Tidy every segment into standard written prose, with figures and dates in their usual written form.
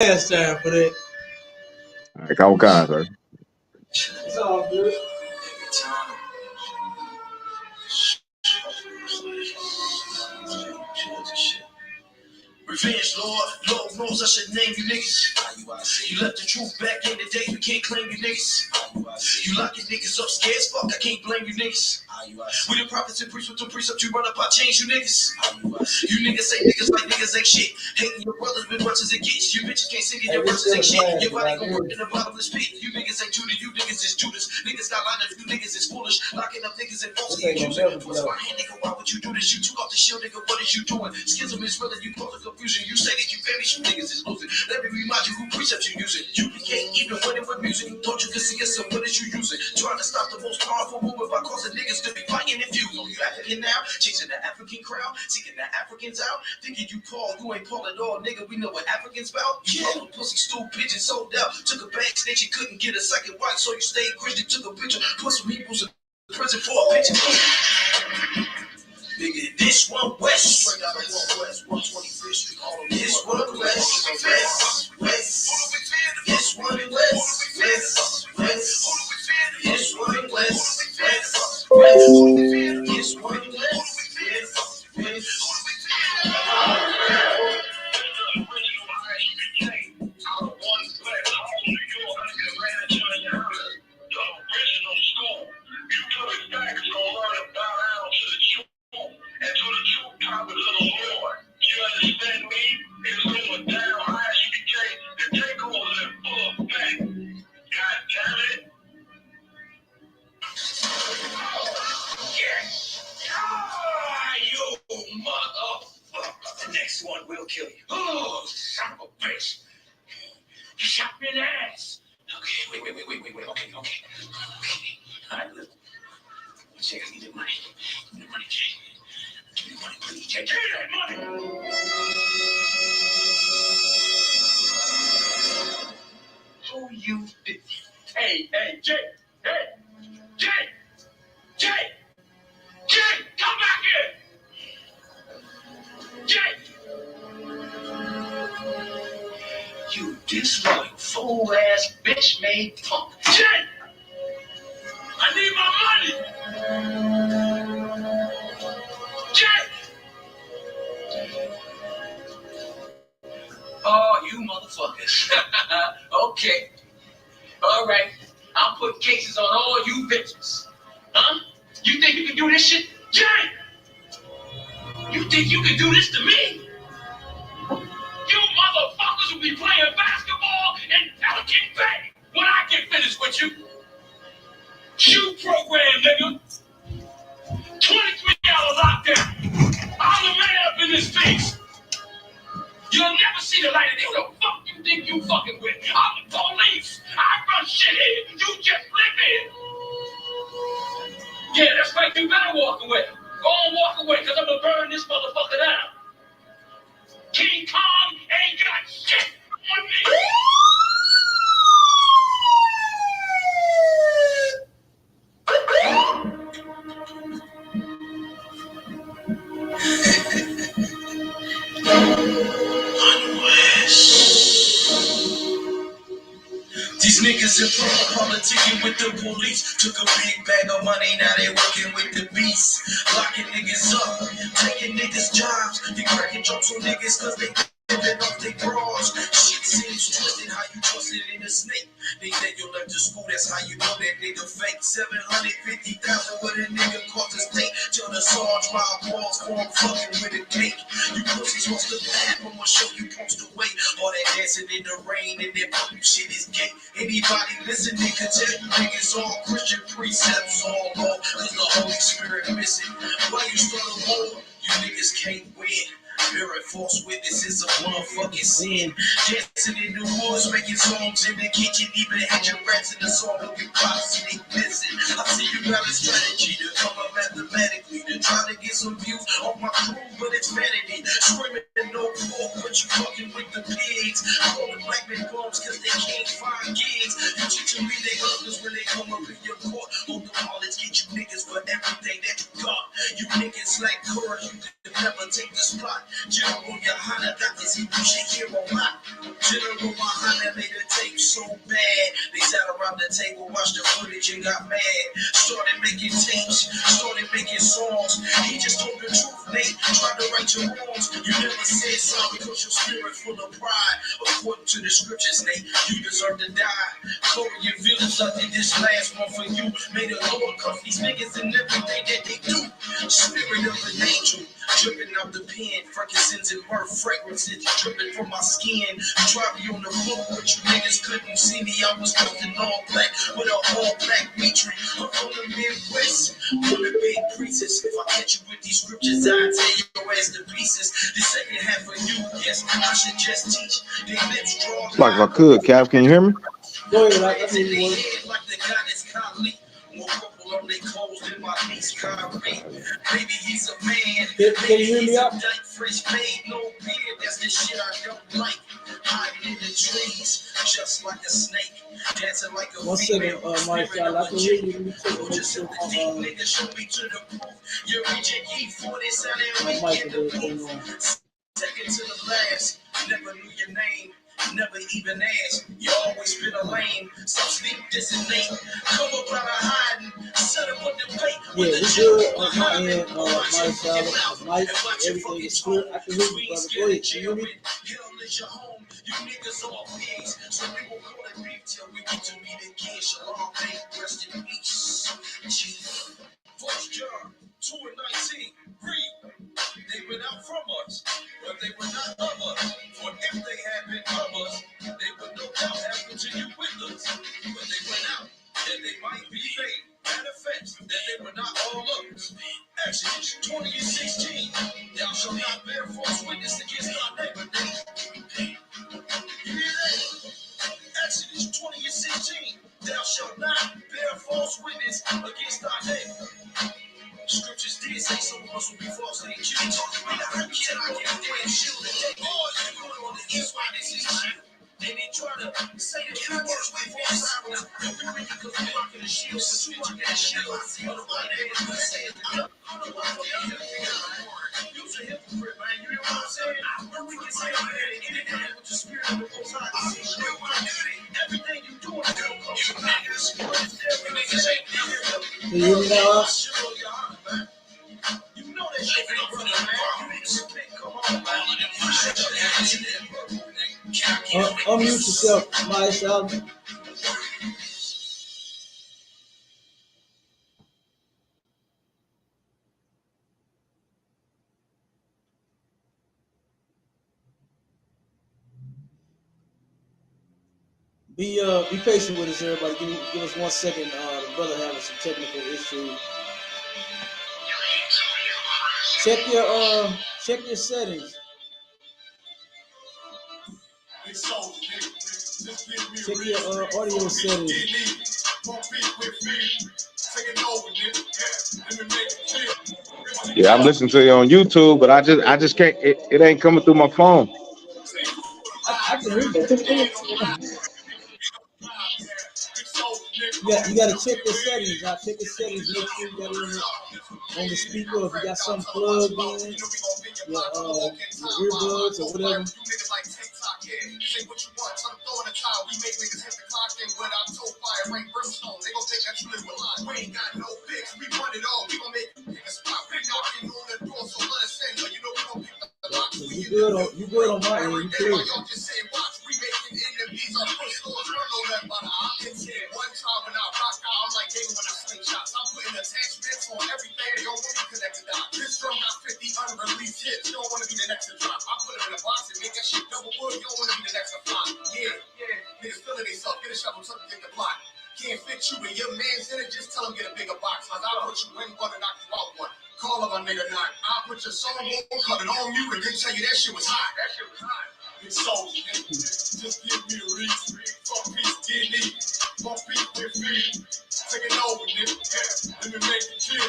last time for that. All right, couple kinds, sir. It's all good. Revenge, Lord. Lord knows I should name you niggas. You left the truth back in the day, you can't claim you niggas. You locking niggas up, scared as fuck, I can't blame you niggas. We the prophets and priests with the precepts, you run up, I change you niggas. You niggas say niggas like niggas ain't shit. Hating your brothers with much as it gets. You bitches can't sing it, your verses ain't shit. Your body gon' work in the bottomless pit. You niggas ain't Judah, you niggas is Judas. Niggas got lined up, you niggas is foolish. Locking up niggas and falsely accusing. Force my hand, nigga, why would you do this? You took off the shield, nigga, what is you doing? Schism is real and you cause a confusion. You say that you famous, you niggas is losing. Let me remind you who precepts you using. You can't even win it with music. Don't you can see yourself, what is you using? Trying to stop the most powerful movement by causing niggas to be fighting and fusing. You African now, chasing the African crowd, seeking the Africans out. Thinking you Paul, you ain't Paul at all, nigga. We know what Africans about. You little pussy, stool, pigeon, sold out. Took a bag snitch, you couldn't get a second wife, so you stayed Christian. Took a picture, put some Hebrews in prison for a picture. Nigga, this one west, straight out of one west, 125th Street. This one west, west. This one west, west. This one west, west. This one west, and to the true power of the Lord. You understand me? It's going down ISUPK. The takeover in full effect. God damn it. Yes. You motherfucker. The next one will kill you. Oh, son of a bitch. You shot me in the ass. Okay, wait. Okay. All right, look. Check, I need the money. Give me the money, Jay. Give me the money, please, Jay. Give me that money. Who you think? Hey, Jay. Hey, Jay, come back here. Jay. You disloyal, fool-ass, bitch-made punk. Jay, I need my money. Jay. Oh, you motherfuckers. Okay. All right. I'll put cases on all you bitches. Huh? You think you can do this shit? Jay! You think you can do this to me? You motherfuckers will be playing basketball in Pelican Bay when I get finished with you. Shoot program, nigga. 23-hour lockdown. I'm the man up in this face. You'll never see the light of day. Who the fuck you think you fucking with? I'm the police. I run shit here. You just live here. Yeah, that's right. You better walk away. Go on, walk away, because I'm going to burn this motherfucker down. King Kong ain't got shit on me. These niggas in politicking with the police. Took a big bag of money, now they working with the beast. Locking niggas up, taking niggas jobs. They cracking jokes on niggas cause they living off they bras. Shit seems twisted, how you trusted in a snake. They think you left to school, that's how you know that nigga fake. 750,000 what a nigga cost the state. Tell the Sarge my balls for I'm fucking with a cake. You pussies supposed to laugh, I'ma show you supposed to wait. All that dancing in the rain and that fucking shit is gay. Anybody listening can tell you niggas all Christian precepts all low, cause the Holy Spirit missing. Why you start a war? You niggas can't win. Bearing false witnesses of motherfucking sin. Dancing in the woods, making songs in the kitchen. Even had your rats in the song of your pops and they listen. I see you got a strategy to come up mathematically. To try to get some views on my crew, but it's vanity. Screaming no pork, but you fucking with the pigs. Calling black men bums cause they can't find gigs. You teaching me they others when they come up in your court. On the wallets, get you niggas for everything that you got. You niggas like courage, you could never take the spot. General YAHANNA got this, you should hear a lot. General YAHANNA made a tape so bad. They sat around the table, watched the footage, and got mad. Started making tapes, started making songs. He just told the truth, Nate. Tried to right your wrongs. You never said sorry because your spirit full of pride. According to the scriptures, Nate, you deserve to die. Cover your feelings, I did this last one for you. May the Lord cuff these niggas and everything that they do. Spirit of an angel, dripping out the pen. Frankincense and myrrh fragrances dripping from my skin. Drop me on the floor, but you niggas couldn't see me. I was dressed in all black with an all black Mitri. I'm from the Midwest, from the big priestess. If I catch you with these scriptures, I'll tear your ass to pieces. The second half of you, yes, I should just teach. They lips draw Like if I could, Cap, can you hear me? Go ahead, I need one. like the goddess Kali. More purple on their clothes than my niece Kyrie. Maybe he's a man. Can you hear me out? Fresh made, no beard. That's the shit I don't like. Hiding in the trees, just like a snake. Dancing like a 1 second, Marshall. I can hear you. Let me check and make sure nigga show me to the proof. You're reaching E40 sounding my weak mic in the is going on. second to the last. Never knew your name. Never even asked. You always been a lame. Some sleep dissonate. Come up out of hiding. Set up on the plate. Yeah, it's good on my end, Marshall. Mike, everything is clear. I can hear you, brother. Go ahead. Can you hear me? Hell is your home. You niggas all pigs. So we will call it beef till we get to meet again. Shalom, thank rest in peace. Chief. 1 John 2:19. Read. They went out from us, but they were not of us. For if they had been of us, they would no doubt have continued with us. But they went out, that they might be made manifest, that they were not all of us. Exodus 20:16. Thou shalt not bear false witness against thy neighbor. You hear that? Exodus 20:16. Thou shalt not bear false witness against thy neighbor. Scriptures did say some of us will be falsely accused. We got to get out here and shield and take all you going on the east why this is shield. And they try to say the few words with false sirens. And we read because we're rocking the shield, but you rocking the shield. I see other white neighbors who say it. I don't know why for you to figure out. You're a hypocrite, man. You know what I'm saying? When we can say anything with the spirit of the Most High. Everything you do is going to come to pass. Can you hear me now? You know that shit ain't running, man. You can't come on, man. Unmute yourself, Marshall. Be patient with us, everybody. Give us 1 second. The brother having some technical issues. Check your settings. Check your audio settings. Yeah, I'm listening to you on YouTube, but I just can't. It ain't coming through my phone. I can hear you. You gotta check your settings. Check your settings. Make sure you got it on the speaker. If you got something plugged in, your earbuds or whatever. You good on my end. You clear. Can't fit you in your man's in it, just tell him get a bigger box. Cause I'll put you in one and knock you out one. Call up a nigga nine. I'll put your song on, cut it on you, and then tell you that shit was hot. That shit was hot. It's soldier, nigga. Just give me a reason. Fuck peace, get me. Fuck beat with me. Take it over, nigga. Yeah. Let me make it clear.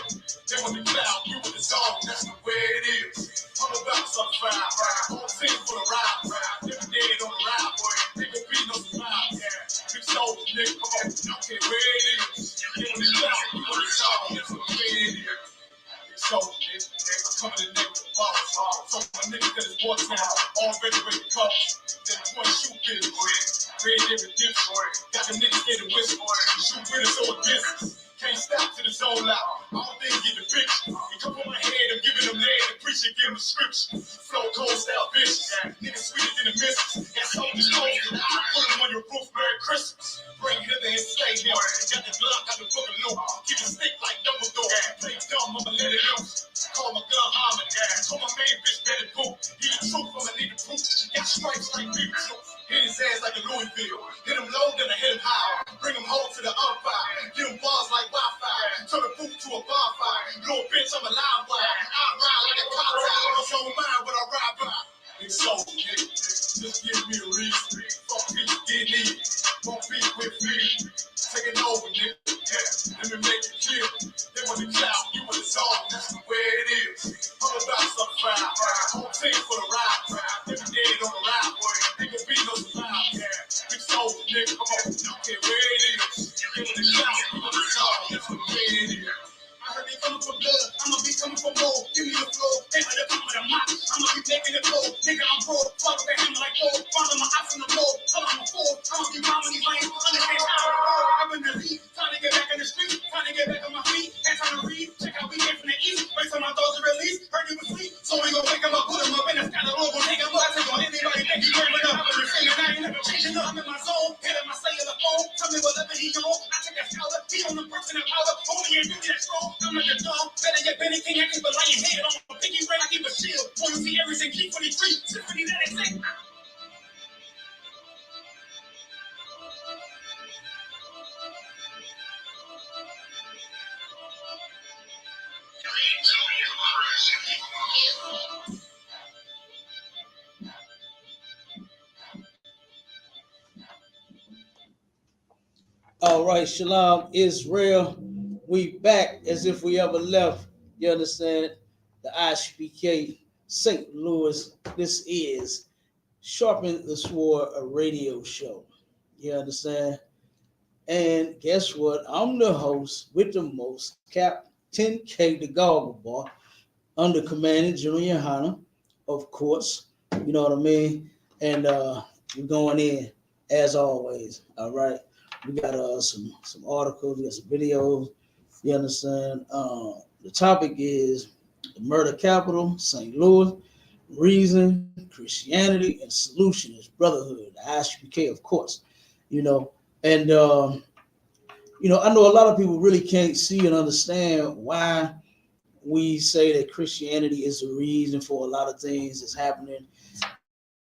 They want the cloud, you with the song, that's the way it is. I'm about to survive. All team for the ride. Never dead on the ride, boy. They gon' be no survive. Big soldier, nigga. Come on, don't care where it is. They want the cloud, you with the song, that's the way it is. Soldier, nigga. I'm coming in there with the boss. So my nigga that is war town, already with the coach. Then one shoot this. Red everything for it. Got them niggas getting whisper. Shoot with us over distance. Can't stop to the zone out. All things get the picture. You come on my head, I'm giving them lead. The preacher give them scripture. Flow cold style vicious. Niggas sweeter than the missus. That soldiers posted. I put them on your roof, Merry Christmas. Bring hither and slay him. Got the block, got the book of loot. Keep it stick like Dumbledore. Play dumb, I'ma let it loose. Call my gun Harmon. Told my main bitch better boot. He the truth, I'ma need the proof. Got stripes like Pikachu. Hit his ass like a Louisville. Hit him low, then I hit him high. Bring him home to the umpire. Get him bars like Wi-Fi. Turn the booth to a bonfire. Little bitch, I'm a live wire. I ride like a cop tie. I'm so mine when I ride by. It's so nigga. Just give me a reason. Fuck people get need. Won't be with me. Take it over, nigga. Yeah, let me make it clear. They want the clout, you want the song. That's the way it is. I'm about some fire. Whole team for the ride. They be dead on the ride, boy. They gon' be no survive. Yeah, big soul, nigga. Come on, you care where it is. They want the clout, you want the song. That's the way it is. I heard they coming for blood, I'ma be coming for more. Give me the flow, they heard the come with a mop. I'ma be making it flow, nigga, I'm broke. Follow the hammer like gold, follow my ops on the road. Tell I'm a fool, I'ma be bombing these lanes. Understand how to roll, I'm in the lead. Time to get back in the street, time to get back on my feet. And time to read, check out we came from the east. Wait till my thoughts are released, heard you was sweet. So we gon' wake him up, put him up in the sky. The Lord gon' take him up, take on anybody think he ran with up. I'm just singing, I ain't never changing up. I'm in my zone, hitting my cellular phone. Tell me whatever he on, I take that scholar. He on the person that power, only ain't really that strong. I'm like a dog. Better get Benny King, I keep a lion head on a piggy red, I keep a shield. Boy, you see everything, keep 23, Symphony that is sick. All right, Shalom, Israel. We back as if we ever left. You understand? The ISUPK St. Louis. This is Sharpen the Sword, a radio show. You understand? And guess what? I'm the host with the most, Captain K, the Goggle Boy, under commanding General YAHANNA, of course. You know what I mean? And we're going in as always. All right. We got some articles, we got some videos. You understand? The topic is the murder capital, St. Louis, reason, Christianity, and solution is brotherhood, the ISUPK, of course. You know, and I know a lot of people really can't see and understand why we say that Christianity is the reason for a lot of things that's happening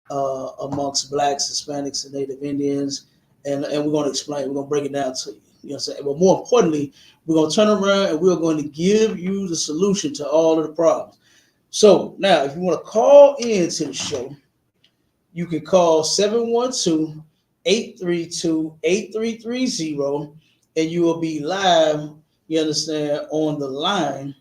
amongst blacks, Hispanics, and Native Indians. And we're going to explain, we're going to break it down to you. You know what I'm saying? But more importantly, we're going to turn around and we're going to give you the solution to all of the problems. So now, if you want to call into the show, you can call 712-832-8330, and you will be live, you understand, on the line.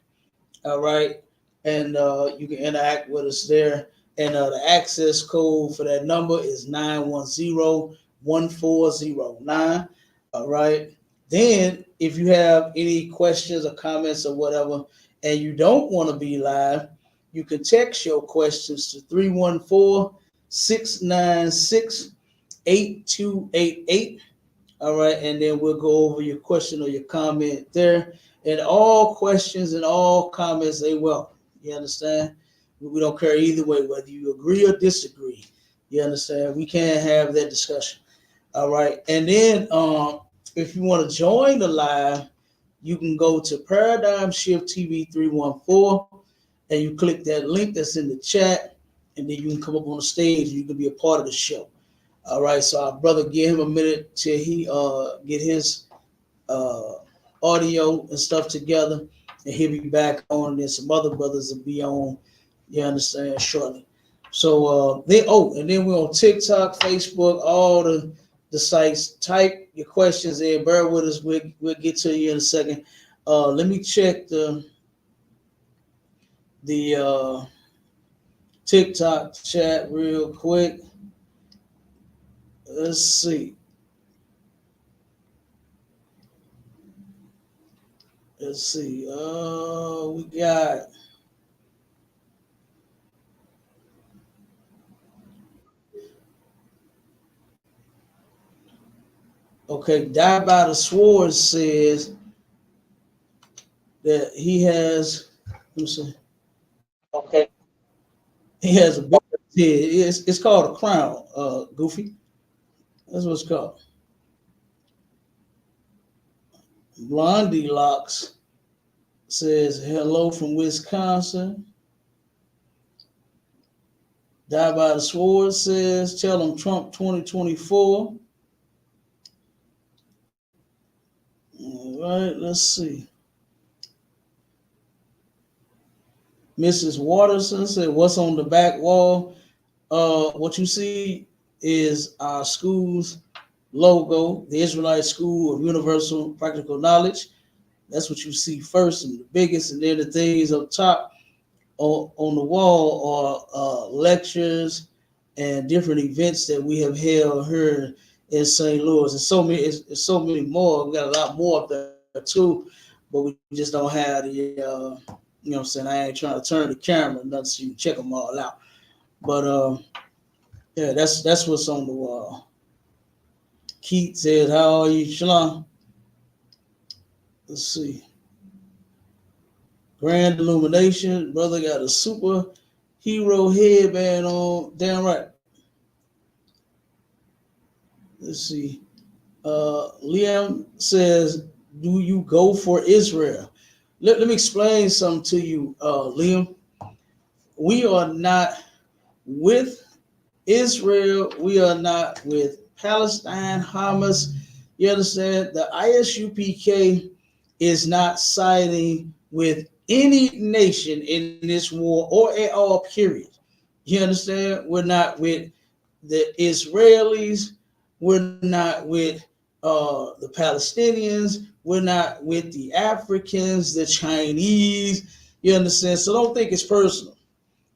All right. And you can interact with us there. And the access code for that number is 910-1409. All right. Then if you have any questions or comments or whatever, and you don't want to be live, you can text your questions to 314-696-8288. All right. And then we'll go over your question or your comment there. And all questions and all comments, they welcome. You understand? We don't care either way, whether you agree or disagree. You understand? We can't have that discussion. All right. And then if you want to join the live, you can go to Paradigm Shift TV 314 and you click that link that's in the chat, and then you can come up on the stage and you can be a part of the show. All right. So our brother, give him a minute till he get his audio and stuff together, and he'll be back on. And then some other brothers will be on, you understand, shortly. So and then we're on TikTok, Facebook, all the sites. Type your questions in, bear with us, we'll get to you in a second. Let me check the TikTok chat real quick. Let's see. We got Okay, Die by the Sword says that he has, let me see, Okay. he has a big head. It's called a crown, Goofy. That's what it's called. Blondie Locks says hello from Wisconsin. Die by the Sword says tell him Trump 2024. All right, let's see. Mrs. Watterson said, "What's on the back wall? What you see is our school's logo, the Israelite School of Universal Practical Knowledge. That's what you see first and the biggest, and then the things up top on the wall are lectures and different events that we have held here in St. Louis. And so many, it's so many more. We got a lot more up there too, but we just don't have the, you know what I'm saying? I ain't trying to turn the camera, nothing, so you can check them all out. But yeah, that's what's on the wall. Keith says, "How are you, Shalom?" Let's see. Grand Illumination, brother got a super hero headband on. Damn right. Let's see. Liam says, "Do you go for Israel?" Let me explain something to you, Liam. We are not with Israel. We are not with Palestine, Hamas. You understand? The ISUPK is not siding with any nation in this war or at all, period. You understand? We're not with the Israelis. We're not with the Palestinians. We're not with the Africans, the Chinese. You understand? So don't think it's personal.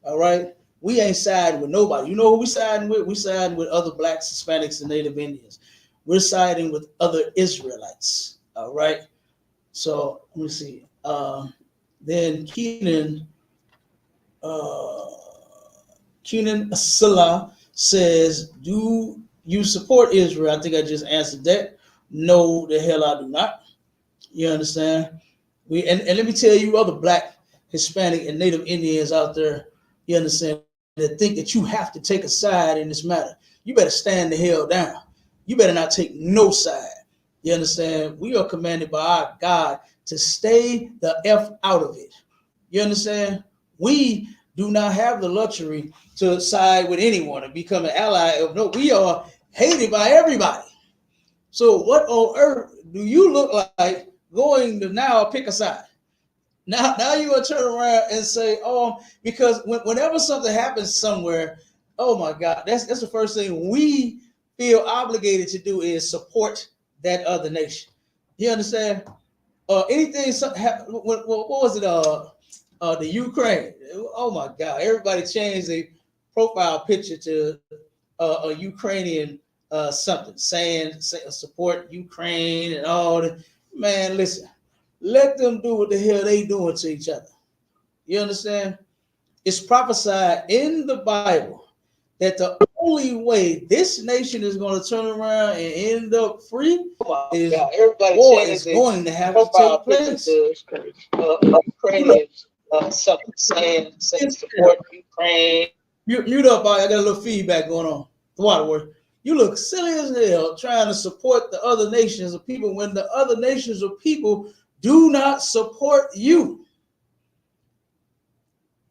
All right? We ain't siding with nobody. You know who we siding with? We siding with other blacks, Hispanics, and Native Indians. We're siding with other Israelites. All right? So let me see. Then uh, Keenan Salah says, "Do you support Israel?" I think I just answered that. No, the hell I do not. You understand? And let me tell you, other black, Hispanic, and Native Indians out there, you understand, that think that you have to take a side in this matter. You better stand the hell down. You better not take no side. You understand? We are commanded by our God to stay the F out of it. You understand? We do not have the luxury to side with anyone and become an ally of no. We are hated by everybody. So what on earth do you look like going to now pick a side? Now you gonna turn around and say, "Oh," because whenever something happens somewhere, oh my God, that's the first thing we feel obligated to do is support that other nation. You understand? Anything, what was it? The Ukraine. Oh my God, everybody changed their profile picture to a Ukrainian something, saying support Ukraine and all that. Man, listen, let them do what the hell they doing to each other. You understand? It's prophesied in the Bible that the only way this nation is going to turn around and end up free is war is going to have to take place. Ukrainians something saying support Ukraine. Mute up, I got a little feedback going on. The water word. You look silly as hell trying to support the other nations of people when the other nations of people do not support you.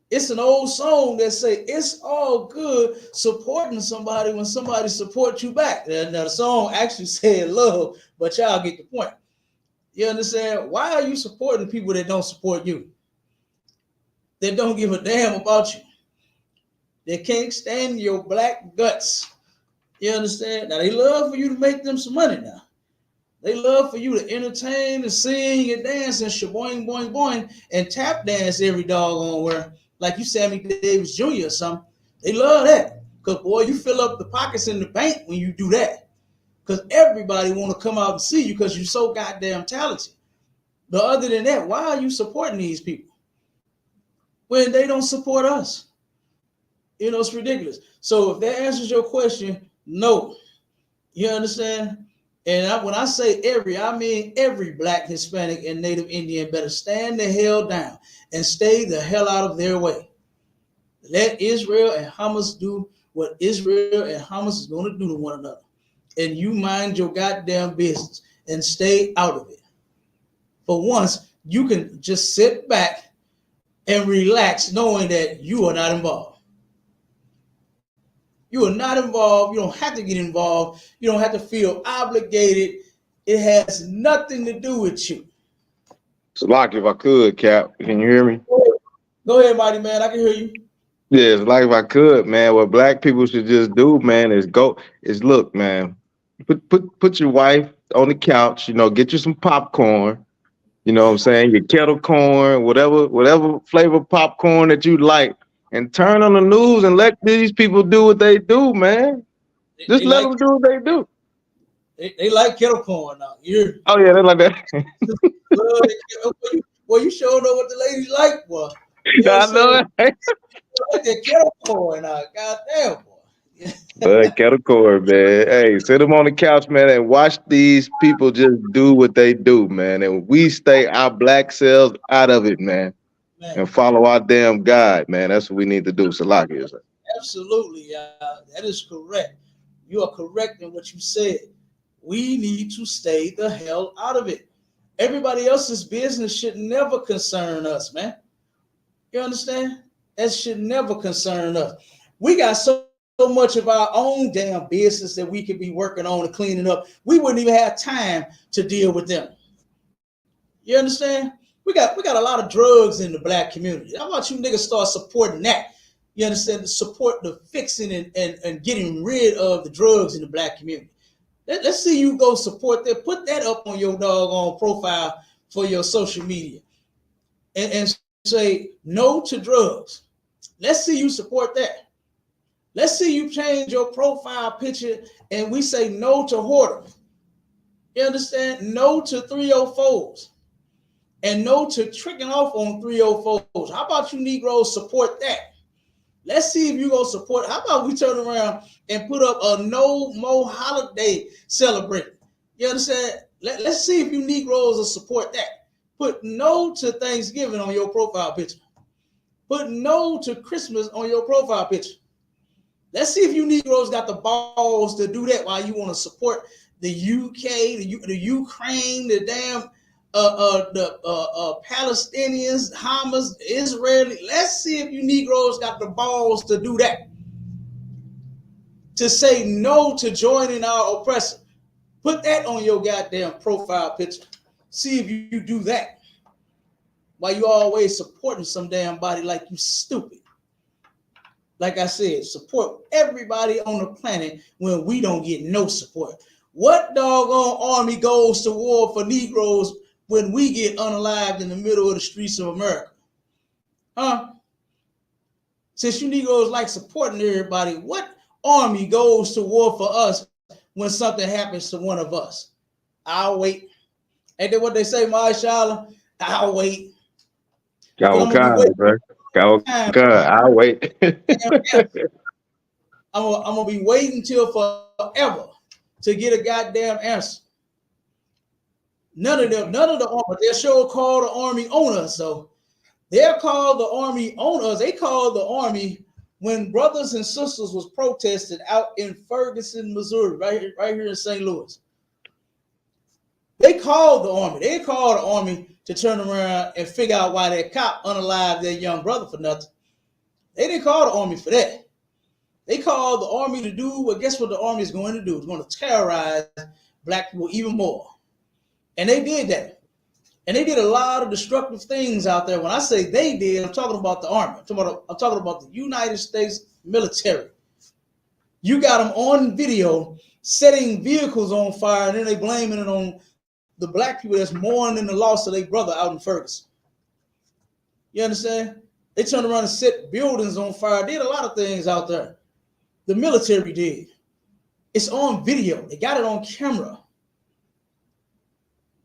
It's an old song that say it's all good supporting somebody when somebody supports you back. Now the song actually said love, but y'all get the point. You understand? Why are you supporting people that don't support you? That don't give a damn about you. They can't stand your black guts. You understand? Now they love for you to make them some money now. They love for you to entertain and sing and dance and shaboing, boing, boing, and tap dance every doggone where, like you Sammy Davis Jr. or something. They love that. Because, boy, you fill up the pockets in the bank when you do that. Because everybody want to come out and see you because you're so goddamn talented. But other than that, why are you supporting these people when they don't support us? You know, it's ridiculous. So if that answers your question, no. You understand? And when I say every, I mean every Black, Hispanic, and Native Indian better stand the hell down and stay the hell out of their way. Let Israel and Hamas do what Israel and Hamas is going to do to one another. And you mind your goddamn business and stay out of it. For once, you can just sit back and relax knowing that you are not involved. You are not involved. You don't have to get involved. You don't have to feel obligated. It has nothing to do with you. Salaki, if I could, Cap, can you hear me? Go ahead, Mighty Man. I can hear you. Yeah, it's like if I could, man. What black people should just do, man, is look, man. Put your wife on the couch, get you some popcorn, you know what I'm saying? Your kettle corn, whatever flavor popcorn that you like, and turn on the news and let these people do what they do, man. Just They let like them do what they do. they like kettle corn now. Oh yeah, they like that. Well, you sure know what the ladies like, boy. You know what I I'm saying? know it. They like that kettle corn now. Goddamn, boy. But kettle corn, man. Hey, sit them on the couch, man, and watch these people just do what they do, man. And we stay our black selves out of it, man. Man, And follow our damn God, man. That's what we need to do. Salaki is. absolutely, that is correct. You are correct in what you said. We need to stay the hell out of it. Everybody else's business should never concern us, man. You understand? That should never concern us. We got so much of our own damn business that we could be working on and cleaning up. We wouldn't even have time to deal with them. You understand? We got a lot of drugs in the Black community. How about you niggas start supporting that? You understand? Support the fixing and getting rid of the drugs in the Black community. Let's see you go support that. Put that up on your doggone profile for your social media and say no to drugs. Let's see you support that. Let's see you change your profile picture and we say no to hoarding. You understand? No to 304s and no to tricking off on 304s. How about you Negroes support that? Let's see if you go support. How about we turn around and put up a no more holiday celebrating? You understand? Let's see if you Negroes will support that. Put no to Thanksgiving on your profile picture. Put no to Christmas on your profile picture. Let's see if you Negroes got the balls to do that while you want to support the UK, the Ukraine, the damn Palestinians, Hamas, Israeli. Let's see if you Negroes got the balls to do that. To say no to joining our oppressor. Put that on your goddamn profile picture. See if you do that. While you always supporting some damn body like you stupid. Like I said, support everybody on the planet when we don't get no support. What doggone army goes to war for Negroes when we get unalived in the middle of the streets of America? Huh? Since you Negroes like supporting everybody, what army goes to war for us when something happens to one of us? I'll wait. Ain't that what they say, Marshala? I'll wait. Go kind, bro. Go kind. I'll wait. I'm gonna be waiting till forever to get a goddamn answer. None of the army, they're sure called the army on us. So they're called the army on us. They called the army when brothers and sisters was protested out in Ferguson, Missouri, right here in St. Louis. They called the army. They called the army to turn around and figure out why that cop unalived their young brother for nothing. They didn't call the army for that. They called the army to do, well, guess what the army is going to do? It's going to terrorize Black people even more. And they did that. And they did a lot of destructive things out there. When I say they did, I'm talking about the army. I'm talking about the United States military. You got them on video setting vehicles on fire, and then they blaming it on the Black people that's mourning the loss of their brother out in Ferguson. You understand? They turned around and set buildings on fire. Did a lot of things out there. The military did. It's on video. They got it on camera.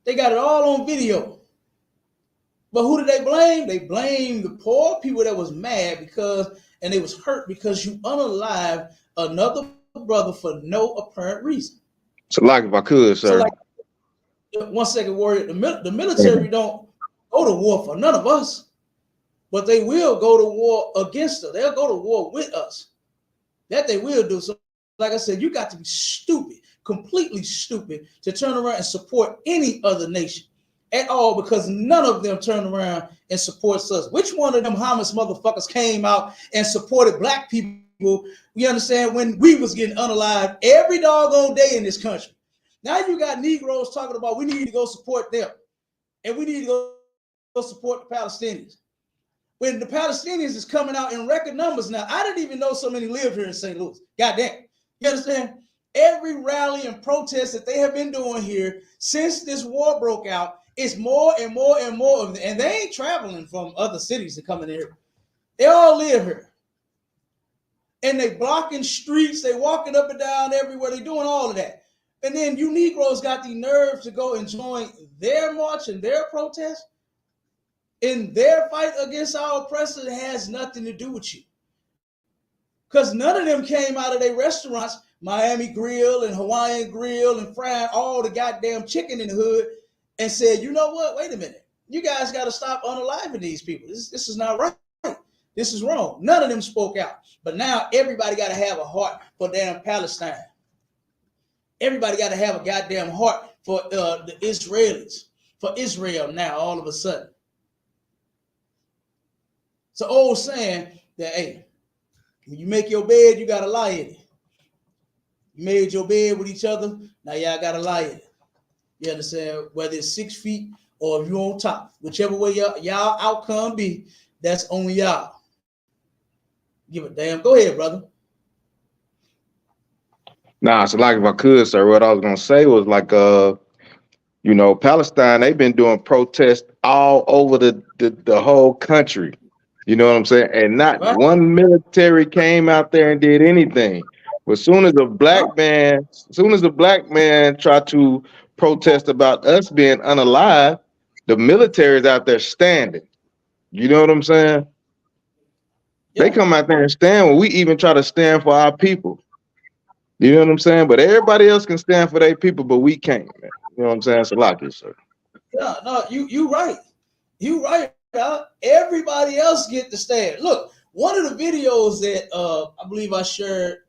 They got it all on video. But who did they blame? They blamed the poor people that was mad and they was hurt because you unalived another brother for no apparent reason. So, like, if I could, So, sir. like, 1 second, warrior. The military don't go to war for none of us, but they will go to war against us. They'll go to war with us. That they will do. So, like I said, you got to be stupid, completely stupid, to turn around and support any other nation at all, because none of them turn around and supports us. Which one of them Hamas motherfuckers came out and supported black people? You understand, when we was getting unalived every doggone day in this country. Now you got Negroes talking about we need to go support them, and we need to go support the Palestinians. When the Palestinians is coming out in record numbers now. I didn't even know so many live here in St. Louis. Goddamn. You understand? Every rally and protest that they have been doing here since this war broke out is more and more and more of them. And they ain't traveling from other cities to come in here. They all live here. And they blocking streets. They walking up and down everywhere. They doing all of that. And then you Negroes got the nerve to go and join their march and their protest in their fight against our oppressors. It has nothing to do with you. Because none of them came out of their restaurants, Miami Grill and Hawaiian Grill, and frying all the goddamn chicken in the hood, and said, you know what, wait a minute. You guys got to stop unaliving these people. This is not right. This is wrong. None of them spoke out. But now everybody got to have a heart for damn Palestine. Everybody got to have a goddamn heart for the Israelis, for Israel now all of a sudden. It's an old saying that, hey, when you make your bed, you got to lie in it. You made your bed with each other, now y'all got to lie in it. You understand? Whether it's 6 feet or if you're on top, whichever way y'all outcome be, that's on y'all. Give a damn. Go ahead, brother. Nah, so like if I could, sir, what I was gonna say was like you know, Palestine, they've been doing protests all over the whole country. You know what I'm saying? And not Right? one military came out there and did anything. But as soon as a black man tried to protest about us being unalive, the military is out there standing. You know what I'm saying? They Yeah. come out there and stand when we even try to stand for our people. You know what I'm saying? But everybody else can stand for their people, but we can't, man. You know what I'm saying? So like it, sir. No, you right. You right. Everybody else get to stand. Look, one of the videos that I believe I shared,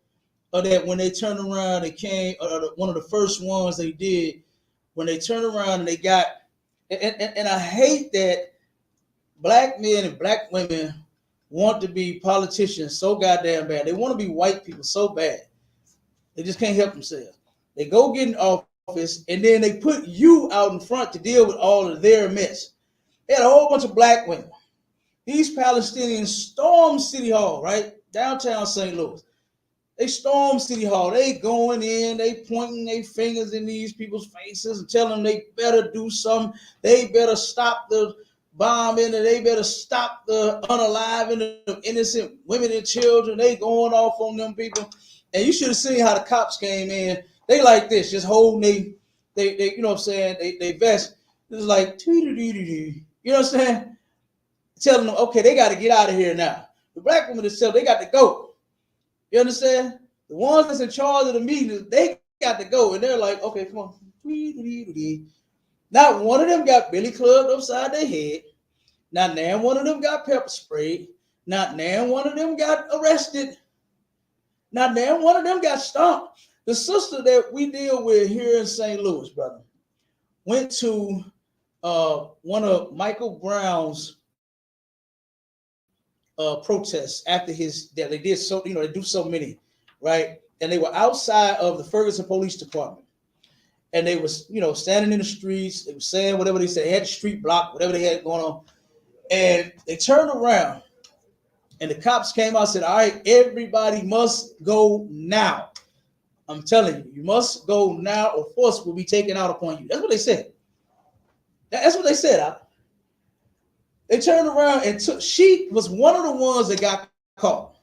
that when they turned around, they came. One of the first ones they did when they turned around and they got. And I hate that black men and black women want to be politicians so goddamn bad. They want to be white people so bad. They just can't help themselves. They go get in office and then they put you out in front to deal with all of their mess. They had a whole bunch of black women. These Palestinians stormed City Hall, right? Downtown St. Louis. They stormed City Hall. They going in, they pointing their fingers in these people's faces and telling them they better do something. They better stop the bombing and they better stop the unaliving of innocent women and children. They going off on them people. And you should have seen how the cops came in. They like this, just holding they you know what I'm saying, they vest. It was like, you know what I'm saying? Telling them, okay, they got to get out of here now. The black women themselves, they got to go. You understand? The ones that's in charge of the meetings, they got to go. And they're like, okay, come on. Not one of them got billy clubbed upside their head. Not now one of them got pepper sprayed. Not now one of them got arrested. Not now one of them got stomped. The sister that we deal with here in St. Louis, brother, went to one of Michael Brown's protests after his death. They did so, they do so many, right? And they were outside of the Ferguson Police Department. And they was, standing in the streets. They were saying whatever they said. They had the street blocked, whatever they had going on. And they turned around and the cops came out and said, all right, everybody must go now. I'm telling you, you must go now or force will be taken out upon you. That's what they said. That's what they said. They turned around and she was one of the ones that got caught.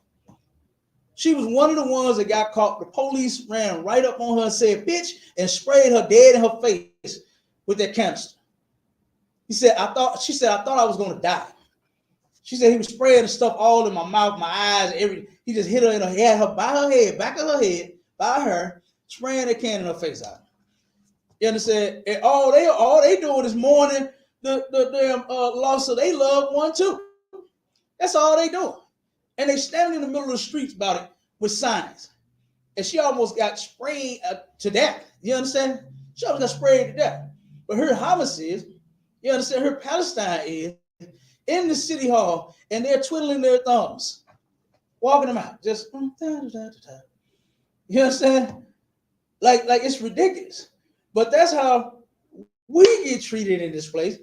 She was one of the ones that got caught. The police ran right up on her and said, bitch, and sprayed her dead in her face with that canister. She said, I thought I was going to die. She said he was spraying the stuff all in my mouth, my eyes, everything. He just hit her in her head, by her head, back of her head, by her, spraying the can in her face out. You understand? And all they doing is mourning the damn loss of their loved one too. That's all they doing. And they standing in the middle of the streets about it with signs. And she almost got sprayed to death. You understand? She almost got sprayed to death. But her Hamas is, you understand, her Palestine is in the city hall, and they're twiddling their thumbs, walking them out. Just you understand? Like it's ridiculous. But that's how we get treated in this place.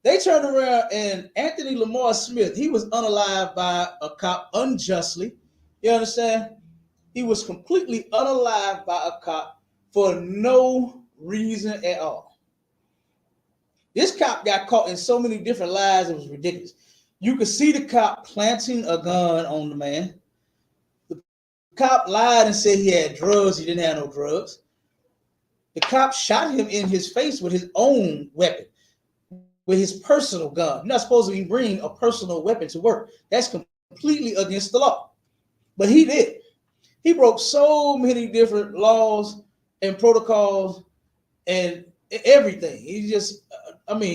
They turned around and Anthony Lamar Smith, he was unalived by a cop unjustly. You understand? He was completely unalived by a cop for no reason at all. This cop got caught in so many different lies, it was ridiculous. You could see the cop planting a gun on the man. The cop lied and said he had drugs. He didn't have no drugs. The cop shot him in his face with his own weapon, with his personal gun. You're not supposed to be bringing a personal weapon to work. That's completely against the law. But he did. He broke so many different laws and protocols and everything. He just,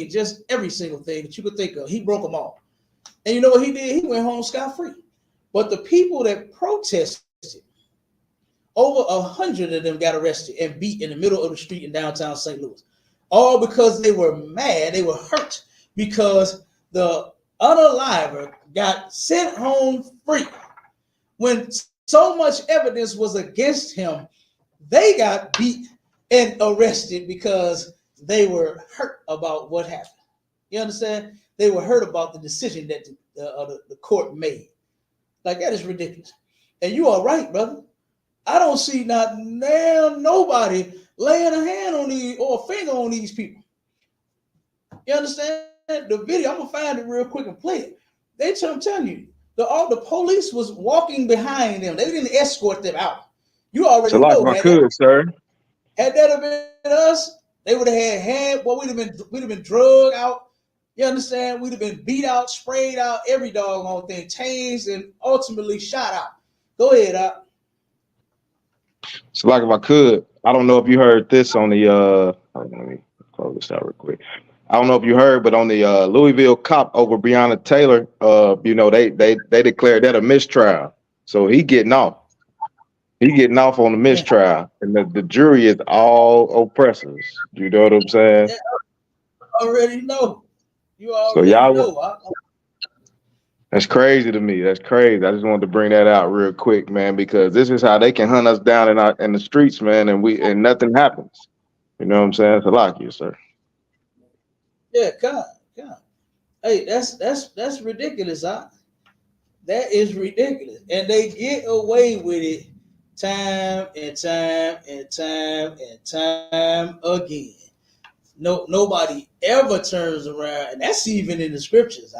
just every single thing that you could think of. He broke them all. And you know what he did? He went home scot-free. But the people that protested, over 100 of them got arrested and beat in the middle of the street in downtown St. Louis. All because they were mad, they were hurt because the unaliver got sent home free. When so much evidence was against him, they got beat and arrested because they were hurt about what happened. You understand? They were hurt about the decision that the court made. Like, that is ridiculous. And you are right, brother. I don't see nobody laying a hand on these or a finger on these people. You understand? The video, I'm gonna find it real quick and play it. I'm telling you, the police was walking behind them. They didn't escort them out. You already So like know. if I could, sir. Had that have been us, they would have had we'd have been drugged out. You understand? We'd have been beat out, sprayed out, every doggone thing, tased, and ultimately shot out. Go ahead, Op. So like if I could, I don't know if you heard this on the let me close this out real quick. I don't know if you heard, but on the Louisville cop over Breonna Taylor, they declared that a mistrial. So he getting off. He getting off on the mistrial. And the jury is all oppressors. You know what I'm saying? Yeah, already know. You already So y'all know. That's crazy to me. That's crazy. I just wanted to bring that out real quick, man, because this is how they can hunt us down in the streets, man, and nothing happens. You know what I'm saying? It's a lot of you, sir. Yeah, come. Hey, that's ridiculous, huh? That is ridiculous. And they get away with it time and time and time and time again. Nobody ever turns around, and that's even in the scriptures.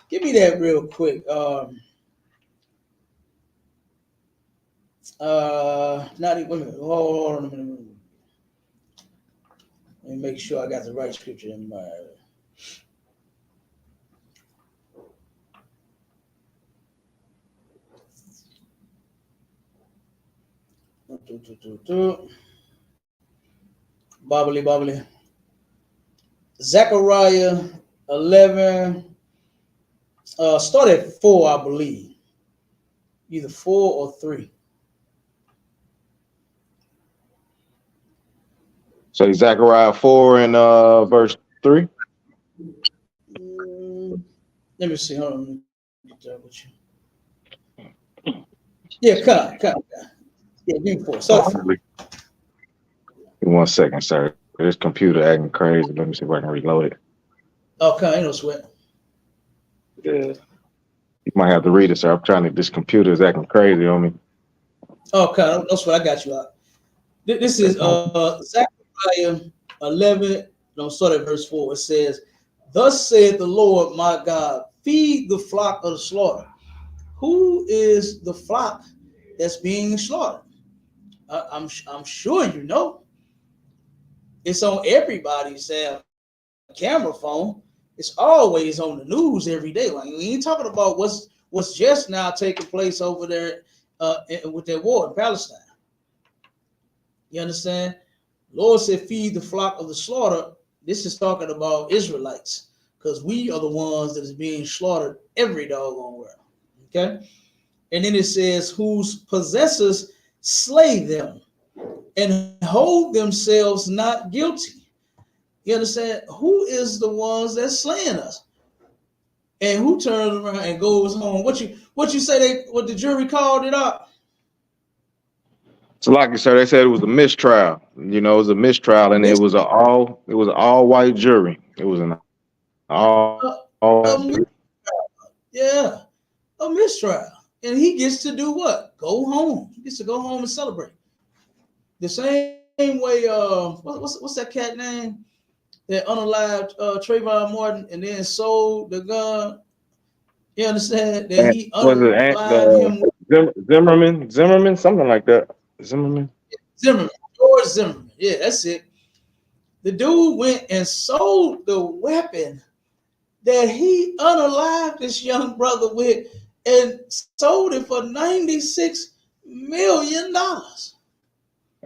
Give me that real quick. Not even. Wait a minute. Hold on a minute. Let me make sure I got the right scripture in mind. Bobbly. Zechariah 11. Start at 4, I believe. Either 4 or 3. So Zechariah 4 and verse 3. Let me see. Hold on. Let me get that with you. Yeah, come. Yeah, give me 4. Start 4. Give me 1 second, sir. This computer acting crazy. Let me see if I can reload it. Okay, ain't no sweat. Yeah. You might have to read it, sir. I'm trying to. This computer is acting crazy on me. Okay, no sweat. I got you out. This is Zechariah 11. Don't start at verse 4. It says, "Thus saith the Lord my God, feed the flock of the slaughter." Who is the flock that's being slaughtered? I'm sure you know. It's on everybody's camera phone. It's always on the news every day. Like, we ain't talking about what's just now taking place over there with that war in Palestine. You understand? Lord said, feed the flock of the slaughter. This is talking about Israelites, because we are the ones that is being slaughtered every doggone world. Okay? And then it says, whose possessors slay them and hold themselves not guilty. You understand? Who is the ones that's slaying us? And who turns around and goes home? What you say what the jury called it up? So like you said, they said it was a mistrial. You know, it was a mistrial, and Mis- it was an all white jury. It was an all uh, white jury. yeah, a mistrial. And he gets to do what? Go home. He gets to go home and celebrate. The same way, what's that cat name? That unalived Trayvon Martin and then sold the gun. You understand that he Was it unalived him? Zimmerman, something like that. Zimmerman. Zimmerman, George Zimmerman. Yeah, that's it. The dude went and sold the weapon that he unalived this young brother with and sold it for $96 million.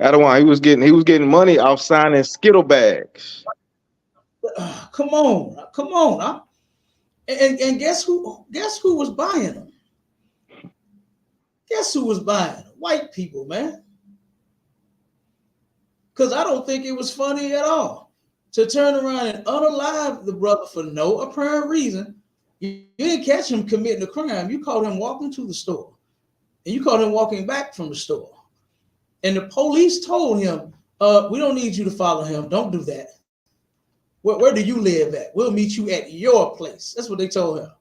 Adawan, he was getting money off signing Skittle bags. Come on, come on. Huh? And guess who was buying them? Guess who was buying them? White people, man. Because I don't think it was funny at all to turn around and unalive the brother for no apparent reason. You didn't catch him committing a crime. You caught him walking to the store, and you caught him walking back from the store. And the police told him, "We don't need you to follow him. Don't do that. Where do you live at? We'll meet you at your place." That's what they told him.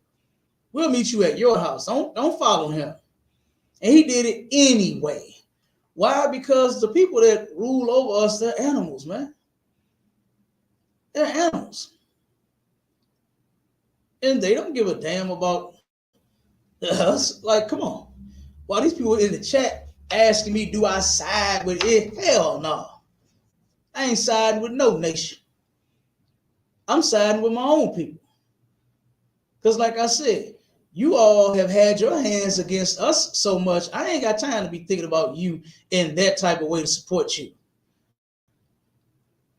We'll meet you at your house. Don't follow him. And he did it anyway. Why? Because the people that rule over us, they're animals, man. They're animals. And they don't give a damn about us. Like, come on. While these people in the chat asking me, do I side with it? Hell no. I ain't siding with no nation. I'm siding with my own people. Because, like I said, you all have had your hands against us so much, I ain't got time to be thinking about you in that type of way to support you.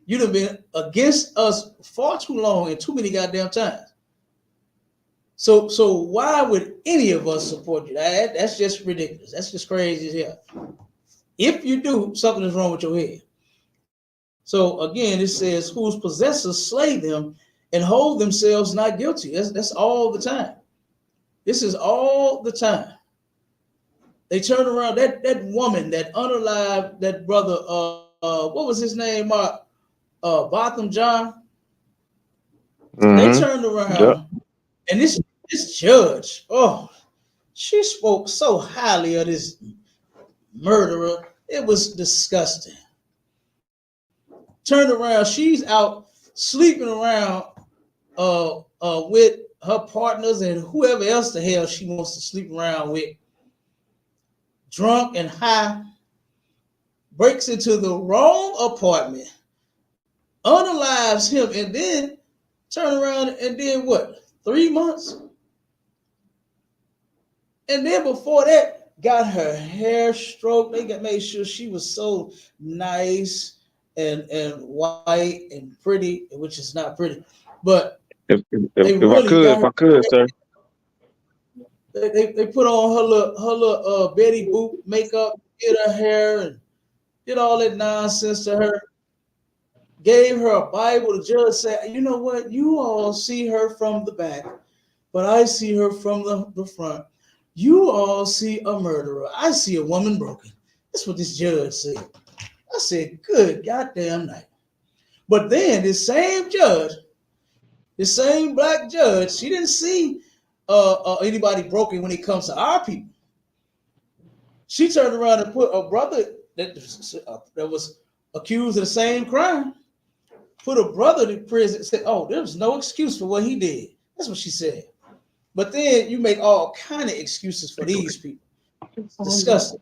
You'd have been against us far too long and too many goddamn times. So why would any of us support you? That's just ridiculous. That's just crazy as hell. If you do, something is wrong with your head. So again, it says, whose possessors slay them and hold themselves not guilty. That's all the time. This is all the time. They turn around that woman that unalived that brother. What was his name? Mark Botham John. They Mm-hmm. turned Yep. around, and this judge. Oh, she spoke so highly of this murderer. It was disgusting. Turned around, she's out sleeping around with her partners and whoever else the hell she wants to sleep around with. Drunk and high, breaks into the wrong apartment, unalives him, and then turn around and did what? 3 months? And then before that, got her hair stroked. They got made sure she was so nice and white and pretty, which is not pretty, but If they if I really could, got if her. I could, sir. They put on her little Betty Boop makeup, did her hair, and did all that nonsense to her. Gave her a Bible. The judge said, "You know what? You all see her from the back, but I see her from the front. You all see a murderer. I see a woman broken." That's what this judge said. I said, "Good goddamn night." But then this same judge, the same black judge, she didn't see anybody broken when it comes to our people. She turned around and put a brother that was accused of the same crime, put a brother in prison and said, "Oh, there's no excuse for what he did." That's what she said. But then you make all kind of excuses for these people. It's disgusting.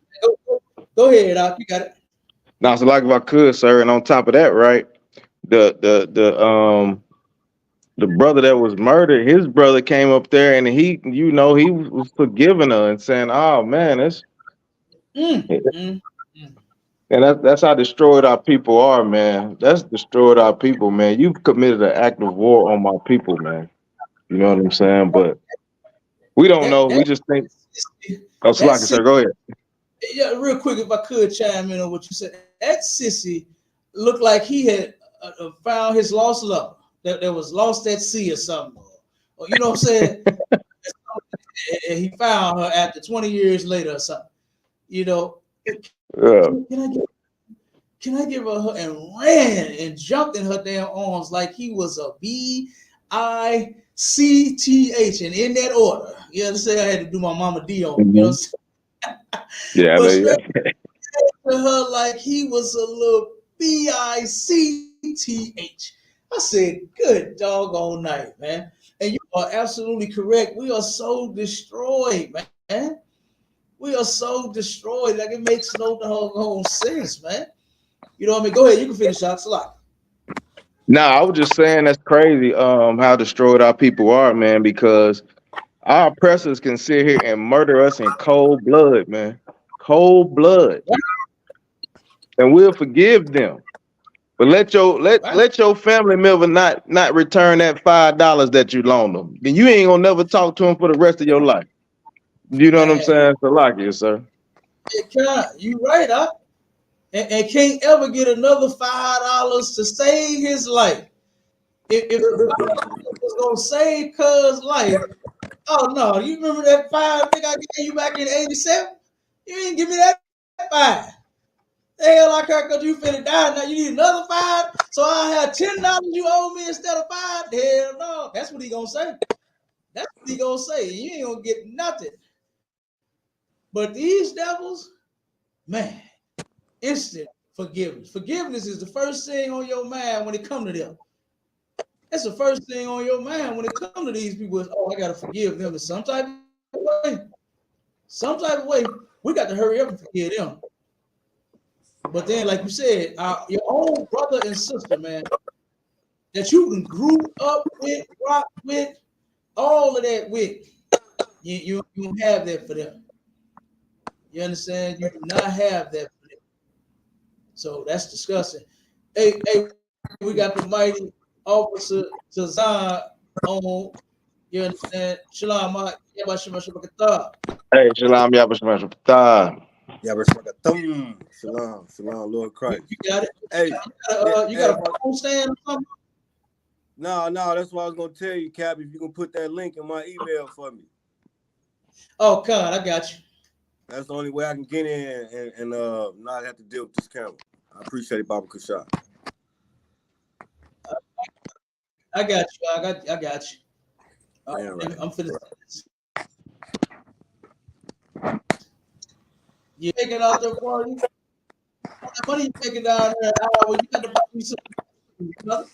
Go ahead, Doc. You got it. Now, so like if I could, sir, and on top of that, right, the brother that was murdered, his brother came up there and he was forgiving her and saying, "Oh man, Mm, mm, mm. And that's how destroyed our people are, man. That's destroyed our people, man. You've committed an act of war on my people, man. You know what I'm saying? But we don't That know. We that just think. Oh, that Slocky, sir, go ahead. yeah, real quick, if I could chime in on what you said, that sissy looked like he had found his lost love that was lost at sea or something, or you know what I'm saying? And he found her after 20 years later or something. You know, Yeah. can I give her and ran and jumped in her damn arms like he was a BICTH and in that order. You understand? I had to do my mama D on him, you know. Yeah, But yeah. straight to her like he was a little BICTH. I said, good doggone night, man. And you are absolutely correct. We are so destroyed, man. We are so destroyed. Like it makes no sense, man. You know what I mean? Go ahead. You can finish out. It's a lot. No, I was just saying that's crazy. How destroyed our people are, man. Because our oppressors can sit here and murder us in cold blood, man. Cold blood, and we'll forgive them. But Right? let your family member not return that $5 that you loaned them. Then you ain't gonna never talk to them for the rest of your life. You know what I'm Man, saying? So like you, sir. you right, huh? And can't ever get another $5 to save his life. If $5 was gonna save Cuz life, oh no, you remember that five thing I gave you back in '87? You didn't give me that five. The hell I care because you finna die now. You need another five, so I have $10 you owe me instead of five. Hell no, that's what he gonna say. That's what he gonna say. You ain't gonna get nothing. But these devils, man, instant forgiveness. Forgiveness is the first thing on your mind when it come to them. That's the first thing on your mind when it comes to these people is, oh, I gotta forgive them in some type of way. Some type of way. We got to hurry up and forgive them. But then, like you said, your own brother and sister, man, that you can grew up with, rock with, all of that with, you don't have that for them. You understand? You do not have that for them. So that's disgusting. Hey, we got the mighty officer Tazan on. You understand? Shalom, Yabashimashimakatab. Hey, Shalom Yabashimashim. Yabashmakathum. Shalom, shalom, Lord Christ. You got it. Hey, you got a phone stand or something? no, that's what I was gonna tell you, Cap. If you can put that link in my email for me. Oh, God, I got you. That's the only way I can get in and not have to deal with this camera. I appreciate it, Baba Kashah. I got you. I got you. Yeah, right. I'm finished. You taking out their party? What money you taking down there? You got to buy me some. Brother.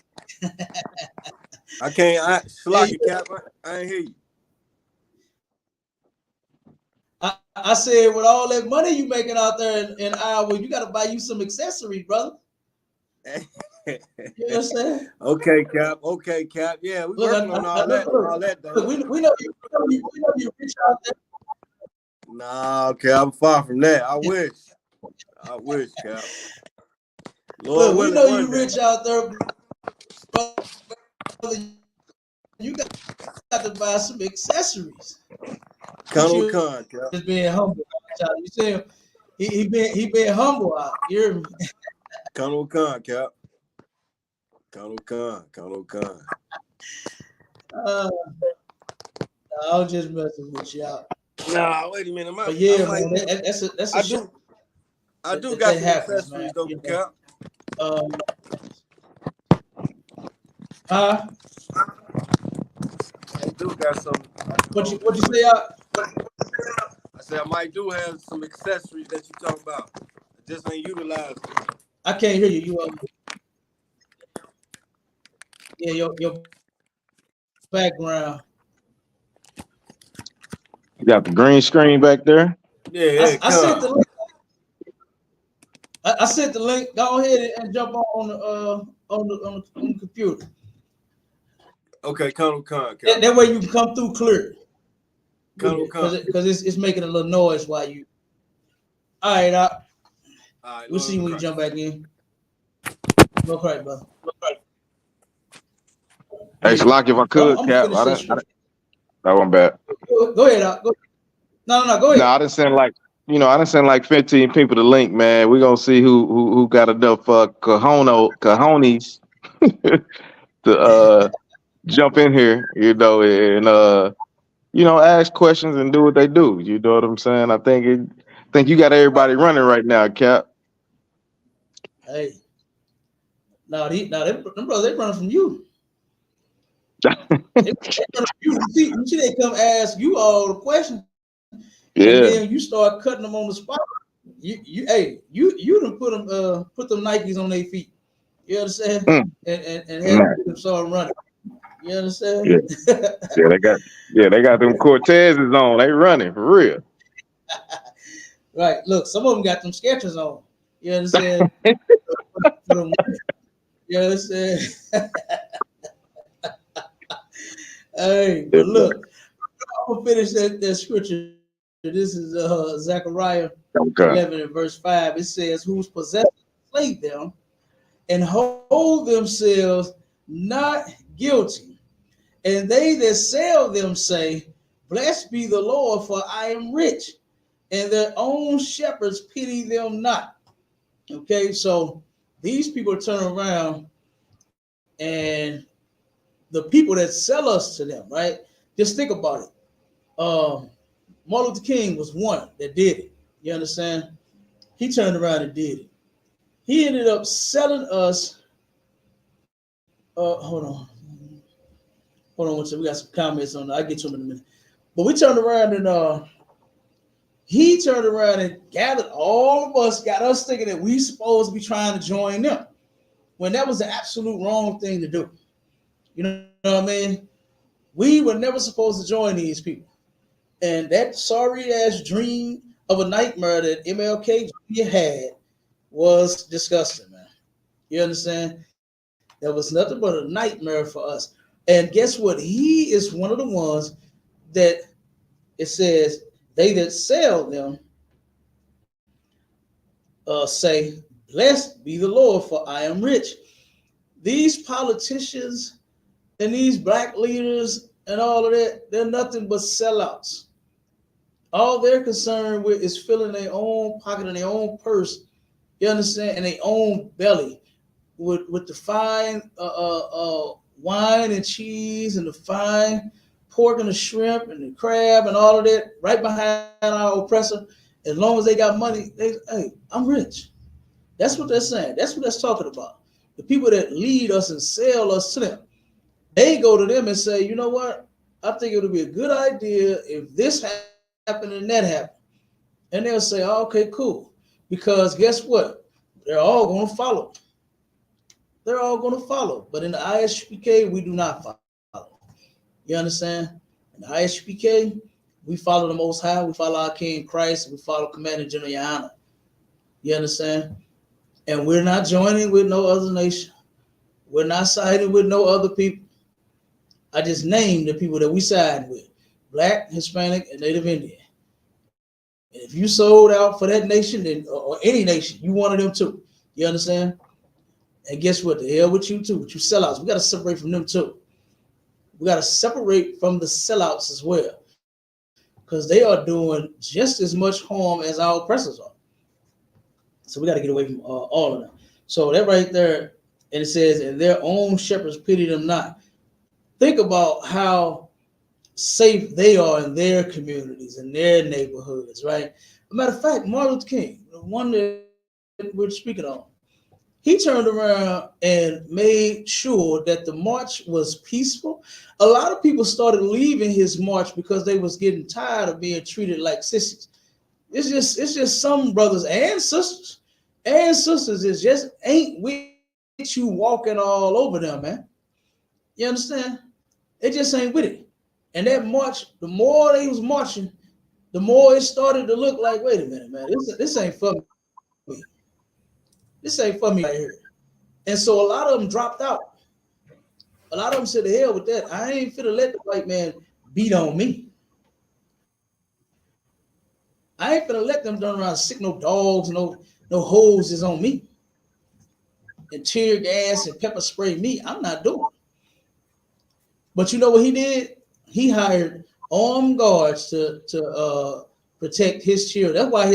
I can't. Shalaki, Cap. I ain't hear you. I said, with all that money you making out there in Iowa, you got to buy you some accessories, brother. You know what I'm saying? Okay, Cap. Yeah, we working on all that, though. Look, we know you rich out there. Nah, okay, I'm far from that. I wish, Cap. Lord Look, we willing, know you one day. rich out there, brother. You got to buy some accessories. Con, Cap. Just being humble. You see him? He been humble out. You're Con, Cap. Con. I was just messing with y'all. Nah, wait a minute. But yeah, man, that's a shit. I do got some accessories, man, though, Cap. I do got some. What you say? I said I might do have some accessories that you talking about. I just ain't utilized. I can't hear you. You your background. You got the green screen back there. Yeah. I sent the link. I sent the link. Go ahead and jump on the computer. Okay, con. That way you can come through clear. Con. Because it's making a little noise while you. All right, All right, We'll Lord see of when you Christ. jump back in. No Christ, brother. Hey, Yeah. Slock, if I But I'm could, gonna Cap, finish that scripture. that one bad. Go ahead, Doc. Go. No, go No, ahead. I didn't send like, I didn't send like 15 people the link, man. We're gonna see who got enough cojones to jump in here, and ask questions and do what they do. You know what I'm saying? I think you got everybody running right now, Cap. Hey, them brothers, they running from you. They running from you. You see, they come ask you all the questions, and Yeah. then you start cutting them on the spot. You done put them Nikes on their feet. You understand? Mm, And had man. them start running. You understand? Yeah. Yeah, they got them Cortezes on. They running for real. Right. Look, some of them got them sketches on. You understand? For them, you understand? Hey, Yeah. but look, I'm gonna finish that scripture. This is Zechariah Okay. 11 and verse 5. It says, "Whose possessors slay them and hold themselves not guilty, and they that sell them say, Blessed be the Lord, for I am rich, and their own shepherds pity them not." Okay, so these people turn around and the people that sell us to them, right? Just think about it. Martin Luther King was one that did it. You understand? He turned around and did it. He ended up selling us. Hold on one second. We got some comments on that. I'll get to them in a minute. But we turned around and he turned around and gathered all of us, got us thinking that we supposed to be trying to join them, when that was the absolute wrong thing to do. You know what I mean? We were never supposed to join these people. And that sorry ass dream of a nightmare that MLK had was disgusting, man. You understand? That was nothing but a nightmare for us. And guess what? He is one of the ones that it says they that sell them say, Blessed be the Lord, for I am rich. These politicians and these black leaders and all of that, they're nothing but sellouts. All they're concerned with is filling their own pocket and their own purse, you understand, and their own belly with the fine wine and cheese and the fine pork and the shrimp and the crab and all of that right behind our oppressor. As long as they got money, hey, I'm rich. That's what they're saying. That's what they're talking about. The people that lead us and sell us to them, they go to them and say, you know what? I think it would be a good idea if this happened and that happened. And they'll say, oh, okay, cool. Because guess what? They're all going to follow. They're all going to follow. But in the ISUPK, we do not follow. You understand? In the ISUPK, we follow the Most High. We follow our King Christ. We follow Commander General YAHANNA. You understand? And we're not joining with no other nation. We're not siding with no other people. I just named the people that we side with: Black, Hispanic, and Native Indian. And if you sold out for that nation, then, or any nation, you wanted them too. You understand? And guess what? The hell with you too. With you sellouts. We got to separate from them too. We got to separate from the sellouts as well, because they are doing just as much harm as our oppressors are. So we got to get away from all of them. So that right there, and it says, and their own shepherds pity them not. Think about how safe they are in their communities, in their neighborhoods, right? As a matter of fact, Martin Luther King, the one that we're speaking on, he turned around and made sure that the march was peaceful. A lot of people started leaving his march because they was getting tired of being treated like sissies. It's just some brothers and sisters is just ain't with you walking all over them, man. You understand? It just ain't with it. And that march, the more they was marching, the more it started to look like, wait a minute, man, this ain't for me. This ain't for me right here. And so a lot of them dropped out. A lot of them said, the hell with that. I ain't finna let the white man beat on me. I ain't finna let them turn around sick no dogs, no no hoses on me and tear gas and pepper spray me. I'm not doing it. But you know what he did? He hired armed guards to protect his children. That's why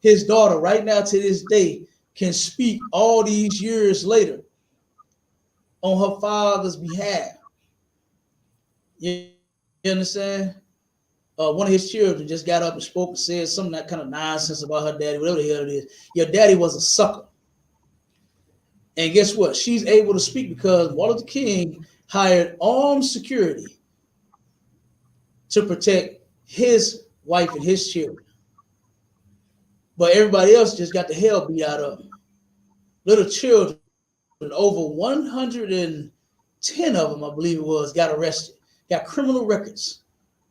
his daughter right now to this day can speak all these years later on her father's behalf. You understand? One of his children just got up and spoke and said something that kind of nonsense about her daddy, whatever the hell it is. Your daddy was a sucker. And guess what? She's able to speak because Martin Luther King hired armed security to protect his wife and his children. But everybody else just got the hell beat out of them. Little children, over 110 of them, I believe it was, got arrested, got criminal records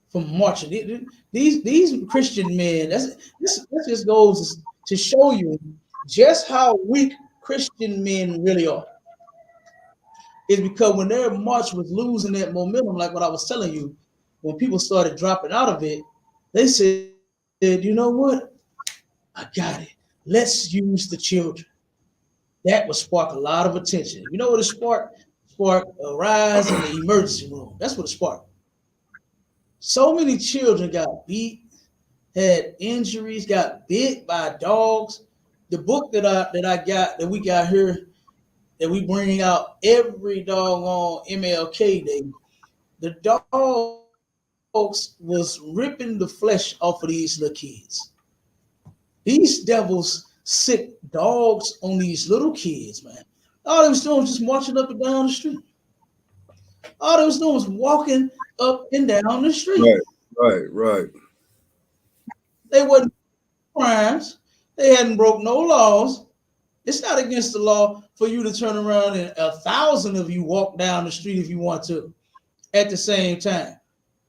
from marching. These Christian men, this just goes to show you just how weak Christian men really are. It's because when their march was losing that momentum, like what I was telling you, when people started dropping out of it, they said, you know what? I got it. Let's use the children. That would spark a lot of attention. You know what it sparked? Spark a rise in the emergency room. That's what it sparked. So many children got beat, had injuries, got bit by dogs. The book that we got here, that we bring out every doggone MLK Day, the dogs was ripping the flesh off of these little kids. These devils sick dogs on these little kids, man. All they was doing was just marching up and down the street. All they was doing was walking up and down the street. Right. They wasn't crimes. They hadn't broke no laws. It's not against the law for you to turn around and 1,000 of you walk down the street if you want to at the same time.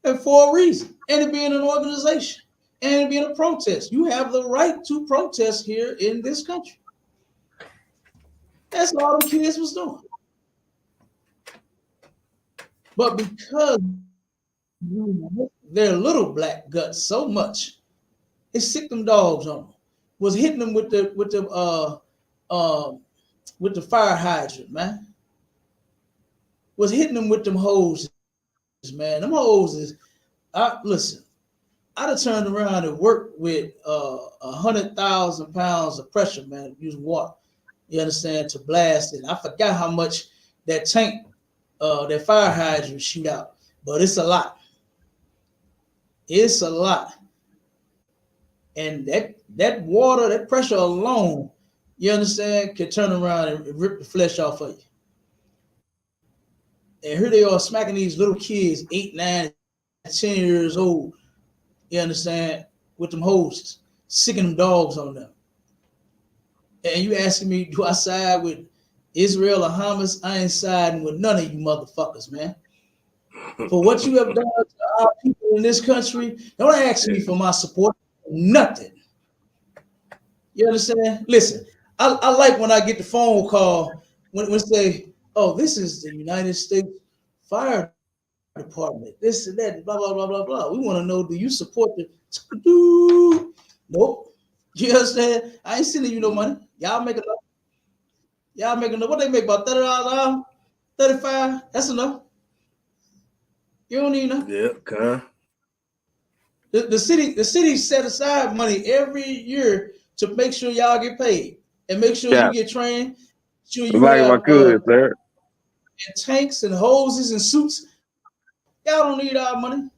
And for a reason. And it being an organization. And it being a protest. You have the right to protest here in this country. That's all the kids was doing. But because their little black guts so much, it sick them dogs on them. Was hitting them with the fire hydrant, man. Was hitting them with them hoses, man. Them hoses. Listen, I'd have turned around and worked with 100,000 pounds of pressure, man, using water. You understand, to blast it. I forgot how much that tank, that fire hydrant shoot out, but it's a lot. It's a lot. And that water, that pressure alone, you understand, can turn around and rip the flesh off of you. And here they are smacking these little kids, 8, 9, 10 years old, you understand, with them hoses, sicking them dogs on them. And you asking me, do I side with Israel or Hamas? I ain't siding with none of you motherfuckers, man. For what you have done to our people in this country, don't ask me for my support. Nothing. You understand? Listen, I like when I get the phone call when say, oh, this is the United States Fire Department, this and that, blah, blah, blah, blah, blah. We want to know, do you support the nope. You understand? I ain't sending you no money. Y'all make enough. What they make, about $30 an hour? 35? That's enough. You don't need enough. Yeah, okay. The city set aside money every year to make sure y'all get paid and make sure you get trained. Sure you have tanks and hoses and suits. Y'all don't need our money.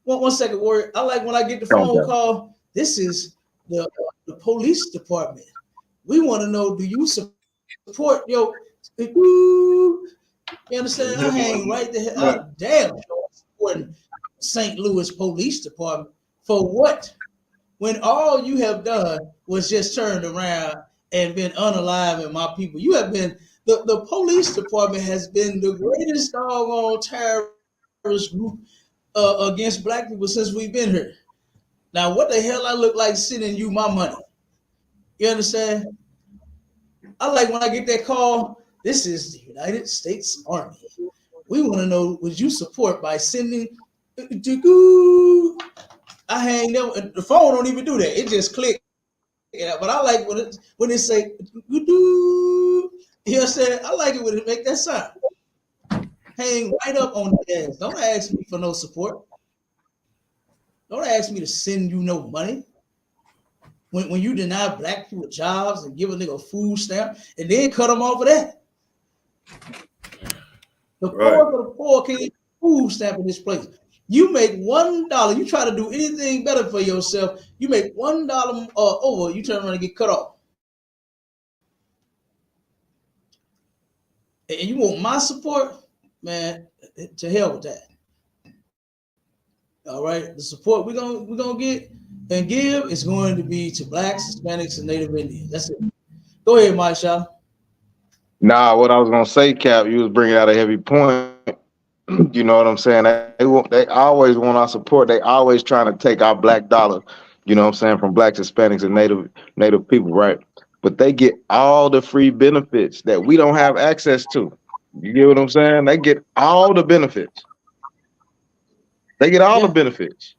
One second, Warrior. I like when I get the phone call. This is the police department. We want to know, do you support you understand? I hang right there. Damn, supporting St. Louis Police Department for what? When all you have done was just turned around and been unaliving my people. You have been the police department has been the greatest doggone terrorist group against black people since we've been here. Now, what the hell I look like sending you my money? You understand? I like when I get that call. This is the United States Army. We want to know, would you support by sending? I hang them. The phone don't even do that. It just clicks Yeah, but I like when it say you do. You know what I'm saying? I like it when it make that sound. Hang right up on the ass. Don't ask me for no support. Don't ask me to send you no money. When you deny black people jobs and give a nigga a food stamp and then cut them off of that. The Right. poor of the poor can't get food stamp in this place. You make $1. You try to do anything better for yourself. You make $1 over. You turn around and get cut off. And you want my support, man? To hell with that. All right, the support we're gonna get and give is going to be to blacks, Hispanics, and Native Indians. That's it. Go ahead, Mike Shaw. Nah, what I was gonna say, Cap, you was bringing out a heavy point. You know what I'm saying? They always want our support. They always trying to take our black dollar. You know what I'm saying, from blacks, Hispanics, and Native people, right? But they get all the free benefits that we don't have access to. You get what I'm saying? They get all the benefits. They get all the Yeah, benefits.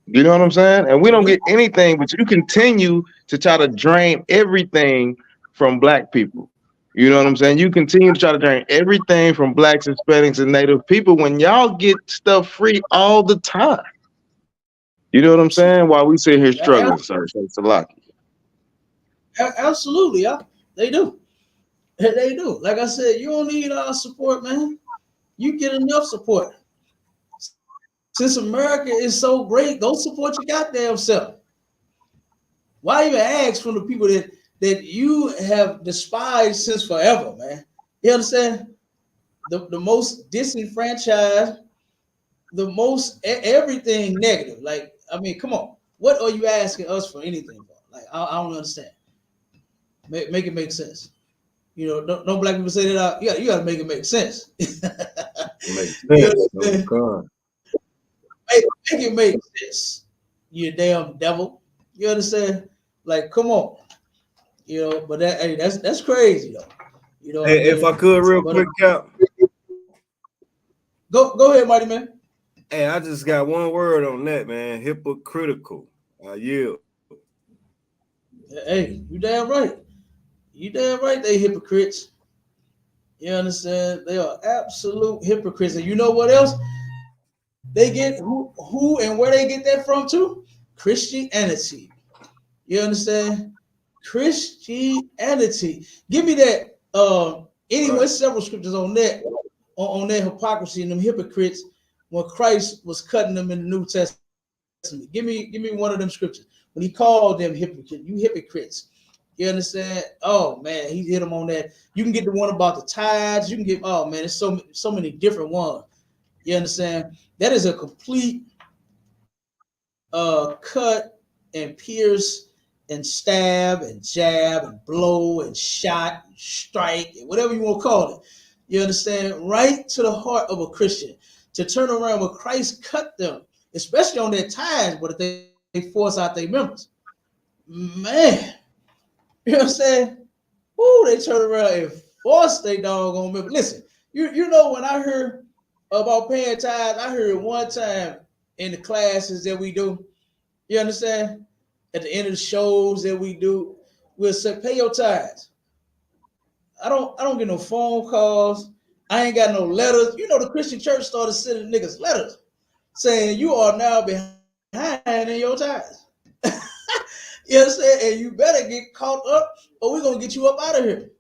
You know what I'm saying? And we don't yeah, get anything, but you continue to try to drain everything from black people. You know what I'm saying? You continue to try to drain everything from blacks, Hispanics, and Native people when y'all get stuff free all the time. You know what I'm saying? While we sit here struggling, sir. Thanks a lot. absolutely, yeah, they do. They do. Like I said, you don't need our support, man. You get enough support. Since America is so great, don't support your goddamn self. Why even ask from the people that you have despised since forever, man? You understand? The most disenfranchised, the most everything negative. Like, I mean, come on. What are you asking us for anything for? Like, I don't understand. Make it make sense. You know, don't black people say that out. You got to make it make sense. It makes You sense. understand? Make it make sense. You damn devil. You understand? Like, come on. You know, but that's crazy though. You know what I Hey, if I mean? could, real But quick, Cap. go ahead, Mighty Man. Hey, I just got one word on that, man. Hypocritical. I yield. Hey, you damn right. You damn right. They hypocrites. You understand? They are absolute hypocrites. And you know what else? They get who and where they get that from too? Christianity. You understand? Christianity. Give me that. Anyway, Right. several scriptures on that, on their hypocrisy and them hypocrites when Christ was cutting them in the New Testament. Give me one of them scriptures when he called them hypocrites. You hypocrites. You understand? Oh man, he hit them on that. You can get the one about the tithes. You can get there's so many different ones. You understand? That is a complete cut and pierce and stab and jab and blow and shot and strike and whatever you want to call it. You understand? Right to the heart of a Christian to turn around when Christ cut them, especially on their tithes, but if they force out their members. Man, you know what I'm saying? Ooh, they turn around and force their doggone members. Listen, you know when I heard about paying tithes, I heard one time in the classes that we do. You understand? At the end of the shows that we do, we'll say, pay your tithes. I don't get no phone calls. I ain't got no letters. You know, the Christian church started sending niggas letters saying you are now behind in your tithes. You understand? And you better get caught up or we're gonna get you up out of here.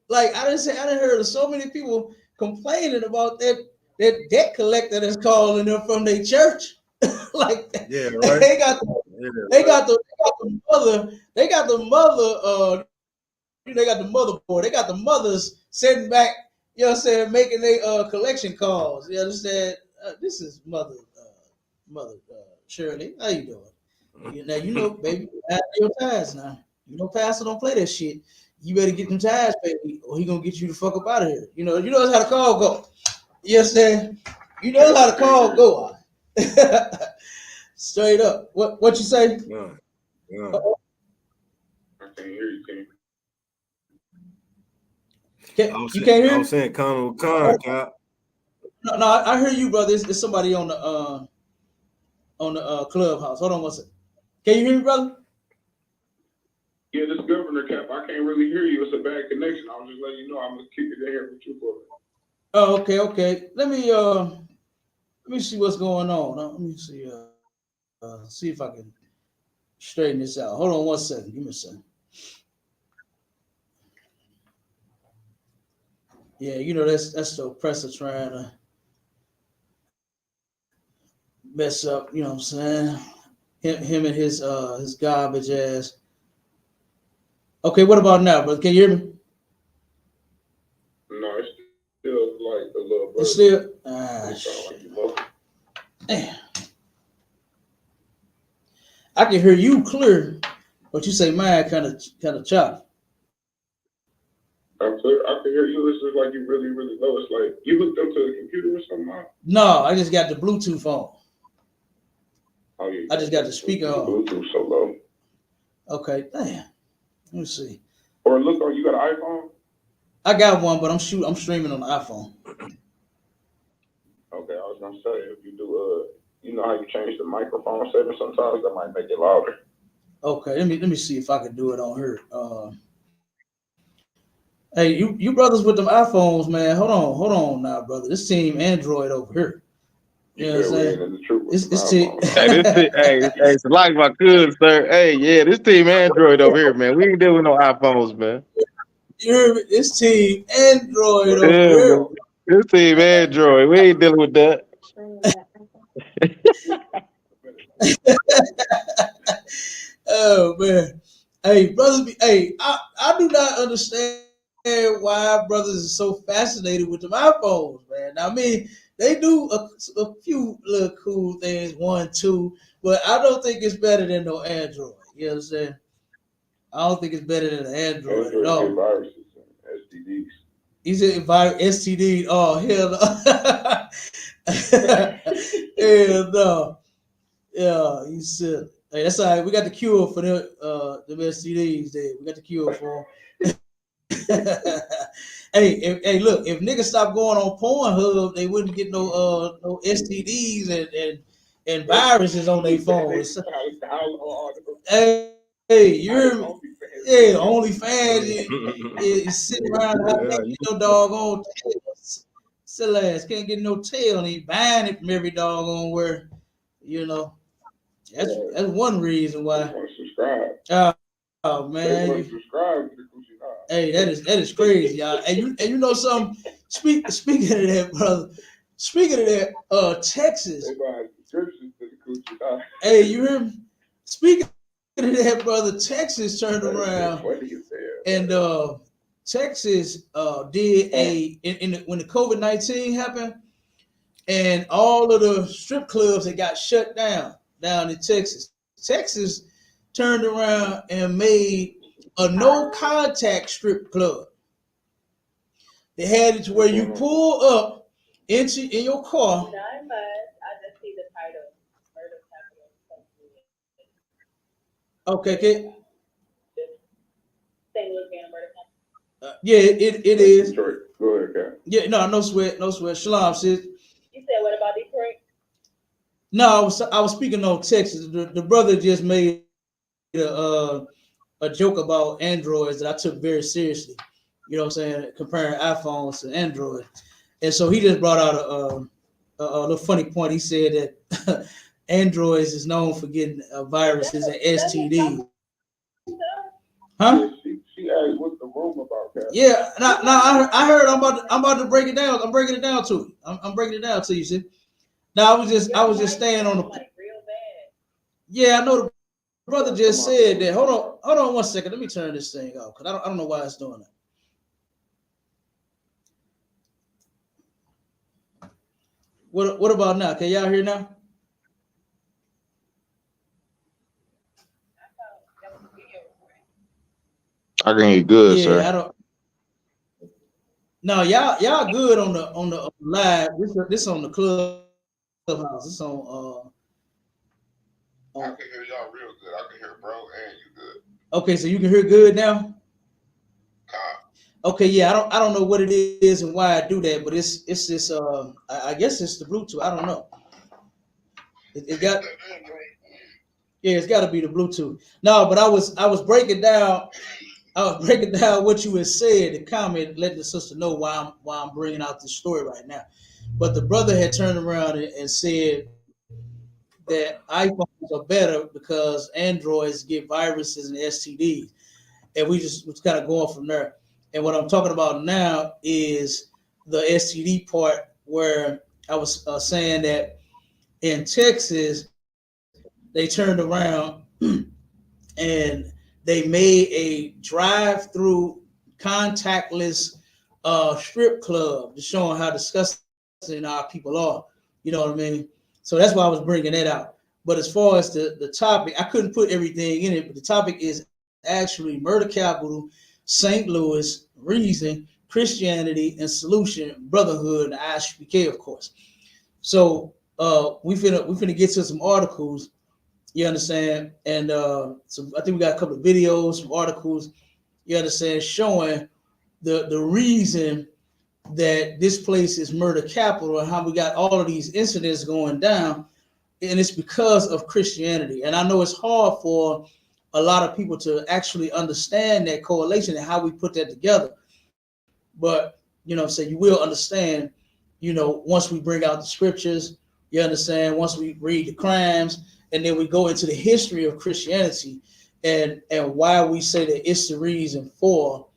Like I didn't heard of so many people complaining about that debt collector that's calling them from their church. Like Yeah, right. they got Yeah, the mother, they got the mother, they got the motherboard, they got the mothers sitting back, you know what I'm saying, making their collection calls. You understand? This is mother Shirley. How you doing? Now you know, baby, your ties now. You know, Pastor don't play that shit. You better get them ties, baby, or he gonna get you the fuck up out of here. You know how the call go. You understand? You know how the call go. Straight up. What you say? yeah. Yeah. I can't hear you, King. You can't hear I me? was saying Con, Cap. No, I hear you, brother. It's somebody on the clubhouse. Hold on one second. Can you hear me, brother? can't really hear you. It's a bad connection. I was just letting you know I'm gonna kick it in here with you for a minute. Oh, okay. Let me see what's going on. Let me see if I can straighten this out. Hold on 1 second. Give me a second. Yeah, that's the oppressor trying to mess up. You know what I'm saying? Him and his garbage ass. Okay, what about now, brother? Can you hear me? No, it's still like a little bit. It's still shit. Damn. I can hear you clear, but you say mine kind of choppy. I'm clear. I can hear you. It's just like you really, really low. It's like you hooked up to the computer or something. Huh? No, I just got the Bluetooth on. Oh, yeah, I just got the speaker on. Bluetooth so low. Okay, damn. Let me see. Or look, you got an iPhone? I got one, but I'm streaming on the iPhone. Okay, I was gonna say if you do you know how you change the microphone setting sometimes, that might make it louder. Okay, let me see if I can do it on her. Hey, you brothers with them iPhones, man. Hold on now, brother. This team Android over here. You know what I'm saying? It's team. Hey, it's like my good sir. Hey, yeah, this team Android over here, man. We ain't dealing with no iPhones, man. You hear me? It's team Android over Yeah, here. man. This team Android. We ain't dealing with that. Oh man. Hey, brothers I do not understand why brothers are so fascinated with them iPhones, man. I mean, they do a few little cool things, 1, 2, but I don't think it's better than no Android. You know what I'm saying? I don't think it's better than an Android at all. Viruses and STDs. He said STD. Oh hell no. Hell no. Yeah, he said. Hey, that's all right. We got the cure for the STDs. There, we got the cure for them. Hey, look, if niggas stop going on Pornhub, they wouldn't get no STDs and viruses on their phones. Hey, you're OnlyFans is sitting around the house, can't get no doggone tail. Silly ass can't get no tail, and he buying it from every doggone where, you know. That's one reason why. Oh man. Hey, that is crazy, y'all. And you know something. Speaking of that, brother. Speaking of that, Texas. Hey, you hear me? Speaking of that, brother, Texas turned around and Texas did when the COVID-19 happened, and all of the strip clubs that got shut down in Texas. Texas turned around and made a no contact strip club. They had it to where you pull up in your car. Not much. I just see the title. Murder capital. Okay, okay. St. Louis murder capital. Yeah, it is. Go ahead, Kat. Yeah, no sweat. Shalom, sis. You said what about Detroit? No, I was speaking on Texas. The brother just made a joke about Androids that I took very seriously. You know what I'm saying? Comparing iPhones to Android. And so he just brought out a little funny point. He said that Androids is known for getting viruses and STDs. Huh? She asked what's the room about, Kat? Yeah, I heard I'm about to break it down. I'm breaking it down to you. I'm breaking it down to you, see? Now I was just staying on the like real bad. Yeah, I know the brother just said that. Hold on 1 second. Let me turn this thing off because I don't know why it's doing that. What about now? Can y'all hear now? I can hear you good, sir. I don't. No, y'all good on the live. This on the clubhouse. It's on. I can hear y'all real good. I can hear bro and you good. Okay, so you can hear good now. Okay, yeah, I don't know what it is and why I do that, but it's this I guess it's the Bluetooth. I don't know. It got it's got to be the Bluetooth. No, but I was breaking down I was breaking down what you had said, the comment, letting the sister know why I'm bringing out this story right now. But the brother had turned around and said that iPhones are better because Androids get viruses and STDs, and we just was kind of going from there. And what I'm talking about now is the STD part, where I was saying that in Texas they turned around and they made a drive-through contactless strip club to showing how disgusting our people are. You know what I mean? So that's why I was bringing that out. But as far as the topic, I couldn't put everything in it, but the topic is actually murder capital, St. Louis, reason, Christianity, and solution, Brotherhood, and ISUPK, of course. So we finna get to some articles. You understand? And so I think we got a couple of videos, some articles. You understand, showing the reason that this place is murder capital and how we got all of these incidents going down, and it's because of Christianity. And I know it's hard for a lot of people to actually understand that correlation and how we put that together. But so you will understand, once we bring out the scriptures, you understand, once we read the crimes, and then we go into the history of Christianity and why we say that it's the reason for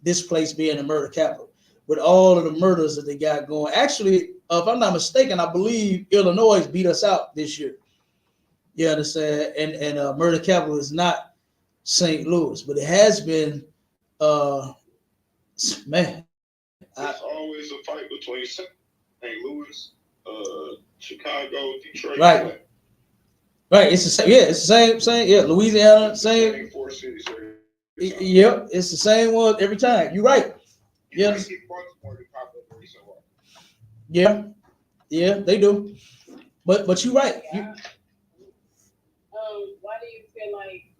this place being a murder capital, with all of the murders that they got going. Actually, if I'm not mistaken, I believe Illinois beat us out this year. You understand? And murder capital is not St. Louis, but it has been. Man, There's always a fight between St. Louis, Chicago, Detroit. Right. Right. It's the same. Yeah, it's the same. Yeah, Louisiana, same. 4 cities. Yep, it's the same one every time. You're right. Yeah. Yeah. Yeah, they do. But you're right. Yeah. Why do you feel like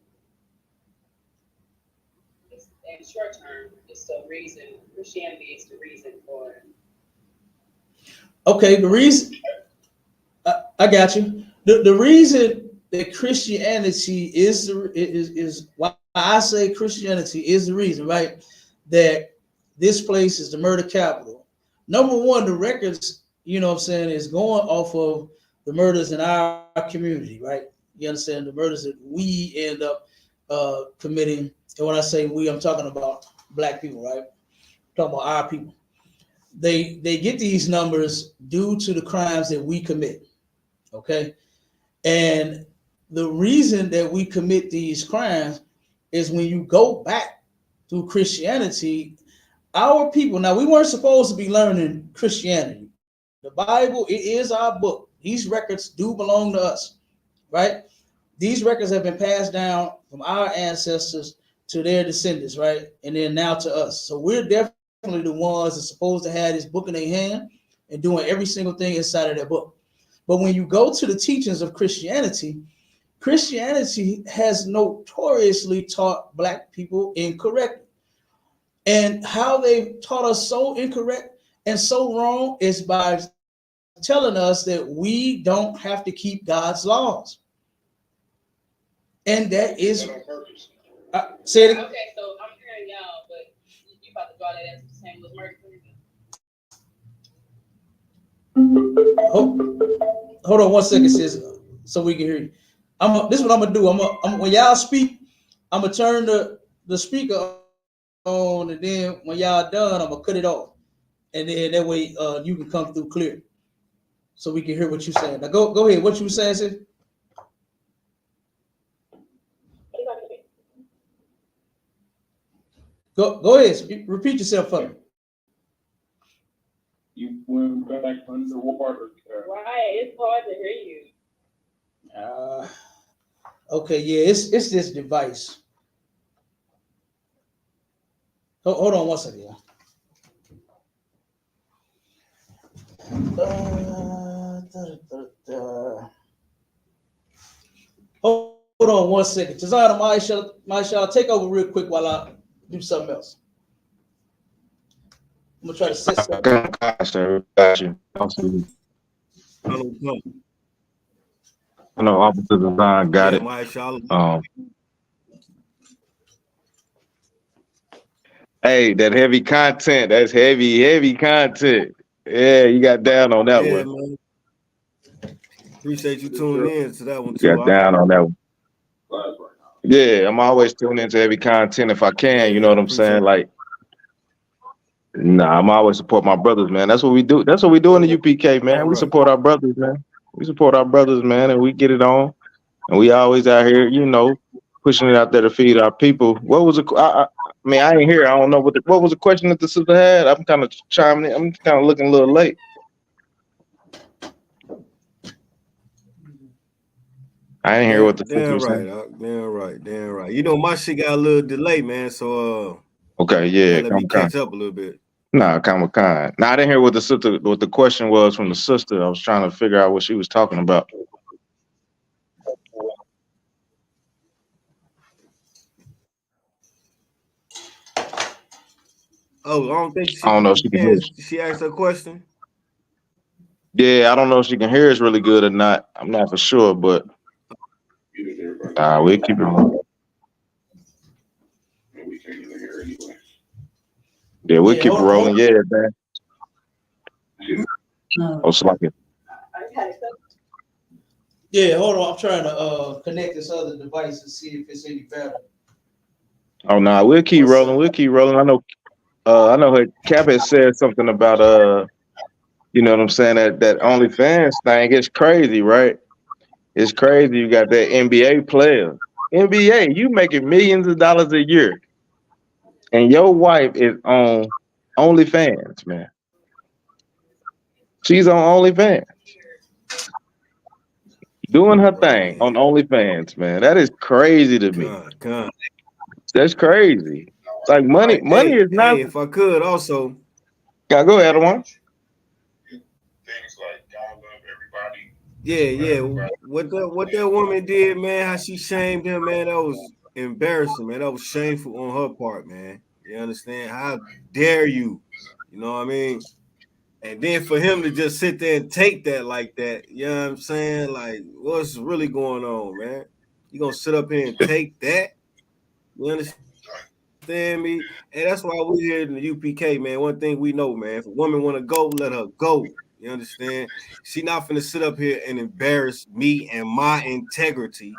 it's, in short term, it's the reason Christianity is the reason for it? Okay, the reason I got you. The reason that Christianity is why I say Christianity is the reason, right? That this place is the murder capital. Number one, the records, is going off of the murders in our community, right? You understand, the murders that we end up committing. And when I say we, I'm talking about Black people, right? I'm talking about our people. They get these numbers due to the crimes that we commit. Okay. And the reason that we commit these crimes is when you go back through Christianity, our people, now we weren't supposed to be learning Christianity. The Bible, it is our book. These records do belong to us, right? These records have been passed down from our ancestors to their descendants, right? And then now to us. So we're definitely the ones that's supposed to have this book in their hand and doing every single thing inside of that book. But when you go to the teachings of Christianity, Christianity has notoriously taught Black people incorrectly. And how they've taught us so incorrect and so wrong is by telling us that we don't have to keep God's laws. And that is on purpose. Say it. Okay, so I'm hearing y'all, but you about to draw that as the same with murder. Hold on 1 second, sis, so we can hear you. This is what I'm gonna do. I'm when y'all speak, I'm gonna turn the speaker on, and then when y'all done, I'm gonna cut it off, and then that way you can come through clear, so we can hear what you're saying. Now go ahead. What you saying, sis? Go ahead. Repeat yourself for me. You went back underwater. Right, it's hard to hear you. Okay, yeah, it's this device. Hold on 1 second, y'all. Hold on 1 second. Tazana, Maisha, take over real quick while I do something else. I'm gonna try to set something. Got you. I know Officer Design got it. Hey, that heavy content. That's heavy content. Yeah, you got down on that Yeah, one. man. Appreciate you tuning in to that one You too. got down on that one. Yeah, I'm always tuning into heavy content if I can. You know what I'm saying? Like, nah, I'm always support my brothers, man. That's what we do. That's what we do in the UPK, man. We support our brothers, man. We support our brothers, man, and we get it on. And we always out here, you know, pushing it out there to feed our people. What was I mean, I ain't here. I don't know what was the question that the sister had. I'm kind of chiming in. I'm kind of looking a little late. I ain't hear what the sister was saying. Damn right. You know, my shit got a little delay, man. So okay, yeah, let me catch up a little bit. Nah, kind. Nah, I didn't hear what the question was from the sister. I was trying to figure out what she was talking about. Oh, I don't think I don't know if she can hear us. she asked her question. Yeah, I don't know if she can hear us really good or not. I'm not for sure, but we'll keep it rolling. Yeah, we'll keep it rolling. Yeah, man. Oh, slacking. Yeah, hold on. I'm trying to connect this other device and see if it's any better. Oh no, we'll keep rolling. We'll keep rolling. I know her Cap has said something about you know what I'm saying, that OnlyFans thing. It's crazy, right? It's crazy. You got that NBA player. NBA, you making millions of dollars a year. And your wife is on OnlyFans, man. She's on OnlyFans. Doing her thing on OnlyFans, man. That is crazy to me. That's crazy. Like money is not. Hey, if I could also. Go ahead, one. Yeah. What that woman did, man, how she shamed him, man, that was embarrassing, man. That was shameful on her part, man. You understand? How dare you? You know what I mean? And then for him to just sit there and take that like that, you know what I'm saying? Like, what's really going on, man? You gonna sit up here and take that? You understand me? And that's why we here in the UPK, man. One thing we know, man, if a woman want to go, let her go. You understand? She not finna sit up here and embarrass me and my integrity.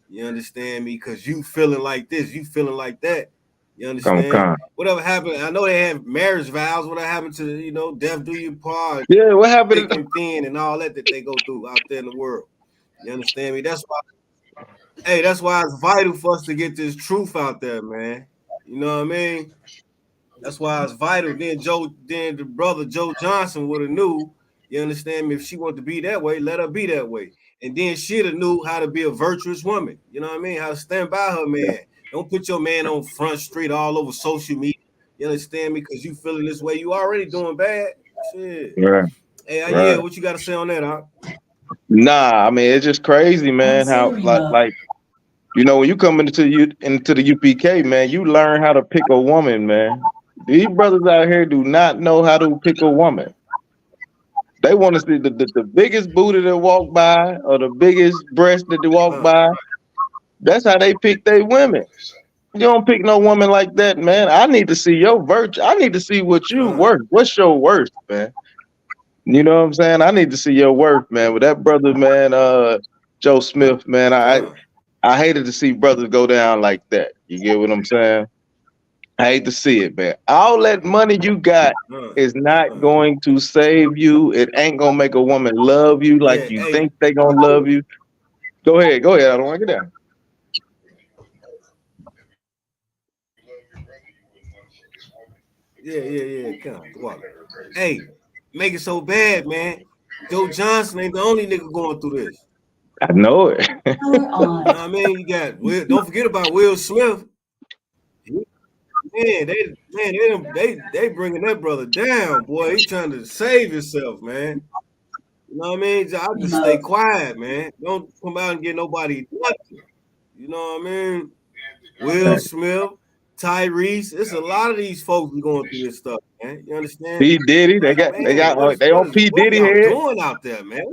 You understand me? Because you feeling like this, you feeling like that. You understand? Whatever happened, I know they have marriage vows. Whatever happened to, you know, death do you part? Yeah, what happened? Thick and thin and all that they go through out there in the world. You understand me? That's why it's vital for us to get this truth out there, man. You know what I mean? That's why it's vital. Then the brother Joe Johnson would have knew. You understand me? If she wanted to be that way, let her be that way. And then she'd have knew how to be a virtuous woman. You know what I mean? How to stand by her man. Don't put your man on Front Street all over social media. You understand me? Because you feeling this way. You already doing bad. Shit. Right. Hey, yeah, what you got to say on that, huh? Nah, I mean, it's just crazy, man. How like you know, when you come into the UPK, man, you learn how to pick a woman, man. These brothers out here do not know how to pick a woman. They want to see the biggest booty that walk by or the biggest breast that they walk by. That's how they pick their women. You don't pick no woman like that, man. I need to see your virtue. I need to see what you worth. What's your worth, man? You know what I'm saying? I need to see your worth, man. With that brother, man, Joe Smith, man, I hated to see brothers go down like that. You get what I'm saying? I hate to see it, man. All that money you got is not going to save you. It ain't gonna make a woman love you like you think they gonna love you. Go ahead. I don't want to get down. Yeah. Come on. Hey, make it so bad, man. Joe Johnson ain't the only nigga going through this. I know it. You know what I mean? You got don't forget about Will Smith. Man, they bringing that brother down, boy. He trying to save himself, man. You know what I mean? I just stay quiet, man. Don't come out and get nobody nothing. You know what I mean? Will Smith, Tyrese. It's a lot of these folks going through this stuff, man. You understand? P. Diddy, they on P. Diddy head. What doing out there, man?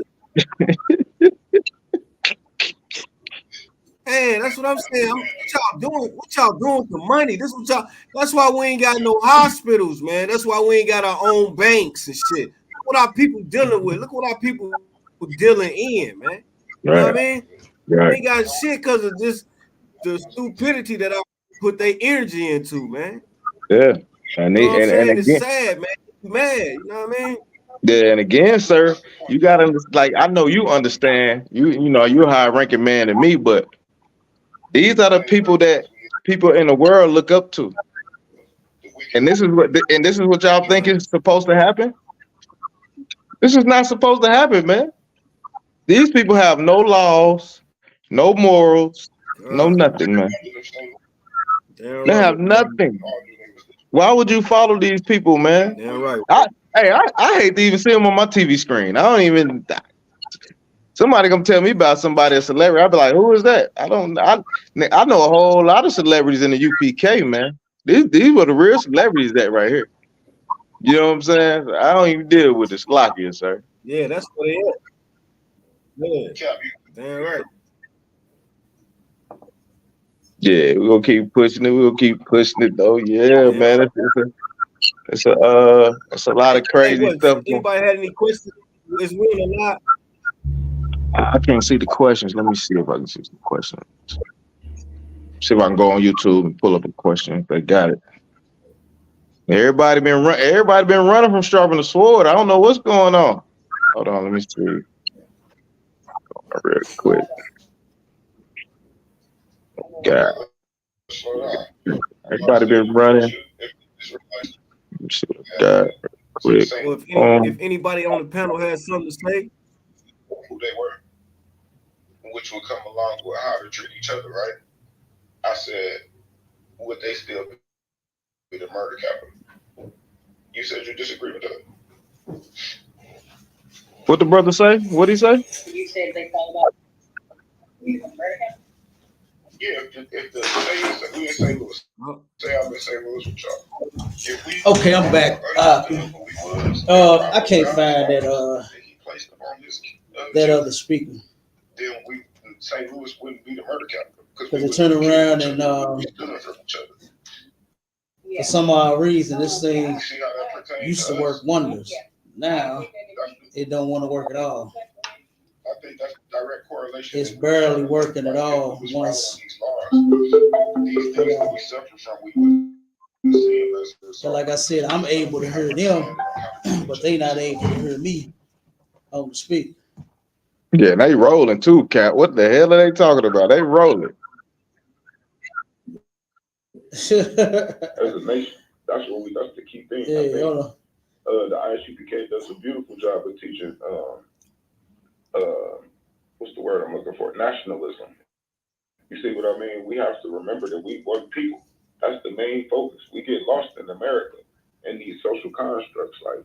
Hey, that's what I'm saying. What y'all doing? What y'all doing with the money? This what y'all. That's why we ain't got no hospitals, man. That's why we ain't got our own banks and shit. Look what our people dealing with. Look what our people dealing in, man. You know what I mean? Right. They got shit because of just the stupidity that I put their energy into, man. Yeah. You know what I'm And saying? It's again, sad, man. Mad. You know what I mean? yeah, and again, sir, you gotta like I know you understand. You know you're a high ranking man than me, but these are the people that people in the world look up to. And this is what y'all think is supposed to happen? This is not supposed to happen, man. These people have no laws, no morals, no God, nothing, man. damn They right. have nothing. Why would you follow these people, man? Damn right. I hate to even see them on my TV screen. I don't even. Somebody come tell me about somebody, a celebrity. I'll be like, who is that? I know a whole lot of celebrities in the UPK, man. These were the real celebrities that right here. You know what I'm saying? I don't even deal with the Slockian, sir. Yeah, that's what it is. Yeah, damn right. Yeah, we're gonna keep pushing it. We're gonna keep pushing it though. Yeah, Damn man. right. It's a lot of Hey, crazy what? stuff. Anybody had any questions? Is real or not? I can't see the questions. Let me see if I can see some questions. See if I can go on YouTube and pull up a question if they got it. Everybody been running from sharpening the sword. I don't know what's going on. Hold on, let me see real quick. God, everybody been running. Let me see what I got real quick. Or if anybody on the panel has something to say, who they were, which would come along with how to treat each other, right? I said, would they still be the murder capital? You said you disagree with that. What the brother say? What'd he say? You said they thought about being a murder capital? Yeah, if the say we in St. Louis, say I'm in St. Louis with y'all. If we Okay, I'm back. I can't find that other speaker. Then St. Louis wouldn't be the murder capital because they turn around and for some odd reason this thing used to work wonders. Now it don't want to work at all. I think that's a direct correlation. It's barely working at all. Once these things that we suffer from, we wouldn't see unless. So like I said, I'm able to hear them, but they not able to hear me on the speaker. Yeah, they rolling too, Cat. What the hell are they talking about? They rolling. As a nation, that's the key thing. Yeah, I think, the ISUPK does a beautiful job of teaching what's the word I'm looking for? Nationalism. You see what I mean? We have to remember that we one people. That's the main focus. We get lost in America and these social constructs. Like,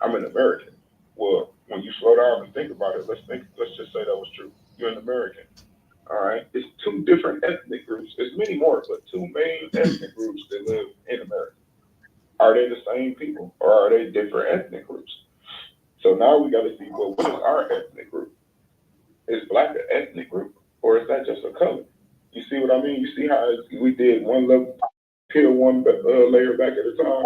I'm an American. Well, when you slow down and think about it, let's just say that was true. You're an American. All right. It's two different ethnic groups. There's many more, but two main ethnic groups that live in America. Are they the same people or are they different ethnic groups? So now we got to see, well, what is our ethnic group? Is black an ethnic group or is that just a color? You see what I mean? You see how we did one level, peel one layer back at a time,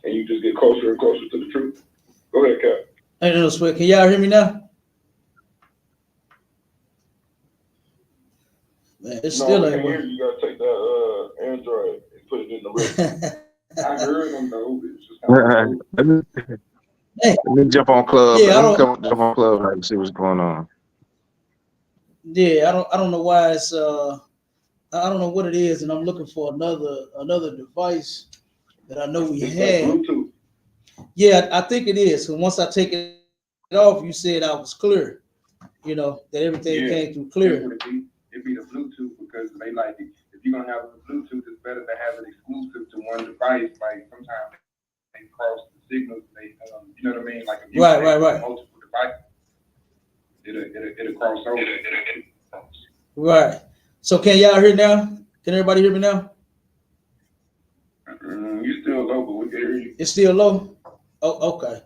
and you just get closer and closer to the truth? Go ahead, Cap. I don't know, Sweat. Can y'all hear me now? Man, it's still ain't working. You gotta take that Android and put it in the rig. I heard them though. Let me jump on club. Yeah, jump on club and see what's going on. Yeah, I don't know why it's I don't know what it is, and I'm looking for another device that I know we had. Bluetooth. Yeah, I think it is. Because once I take it off, you said I was clear. You know that everything came through clear. It'd be the Bluetooth because they like it. If you're gonna have a Bluetooth, it's better to have it exclusive to one device. Like sometimes they cross the signals. They, you know what I mean? Like if you Right. multiple devices, it'll cross over. Right. So can y'all hear now? Can everybody hear me now? You still low, but we can hear you. It's still low? Oh, okay.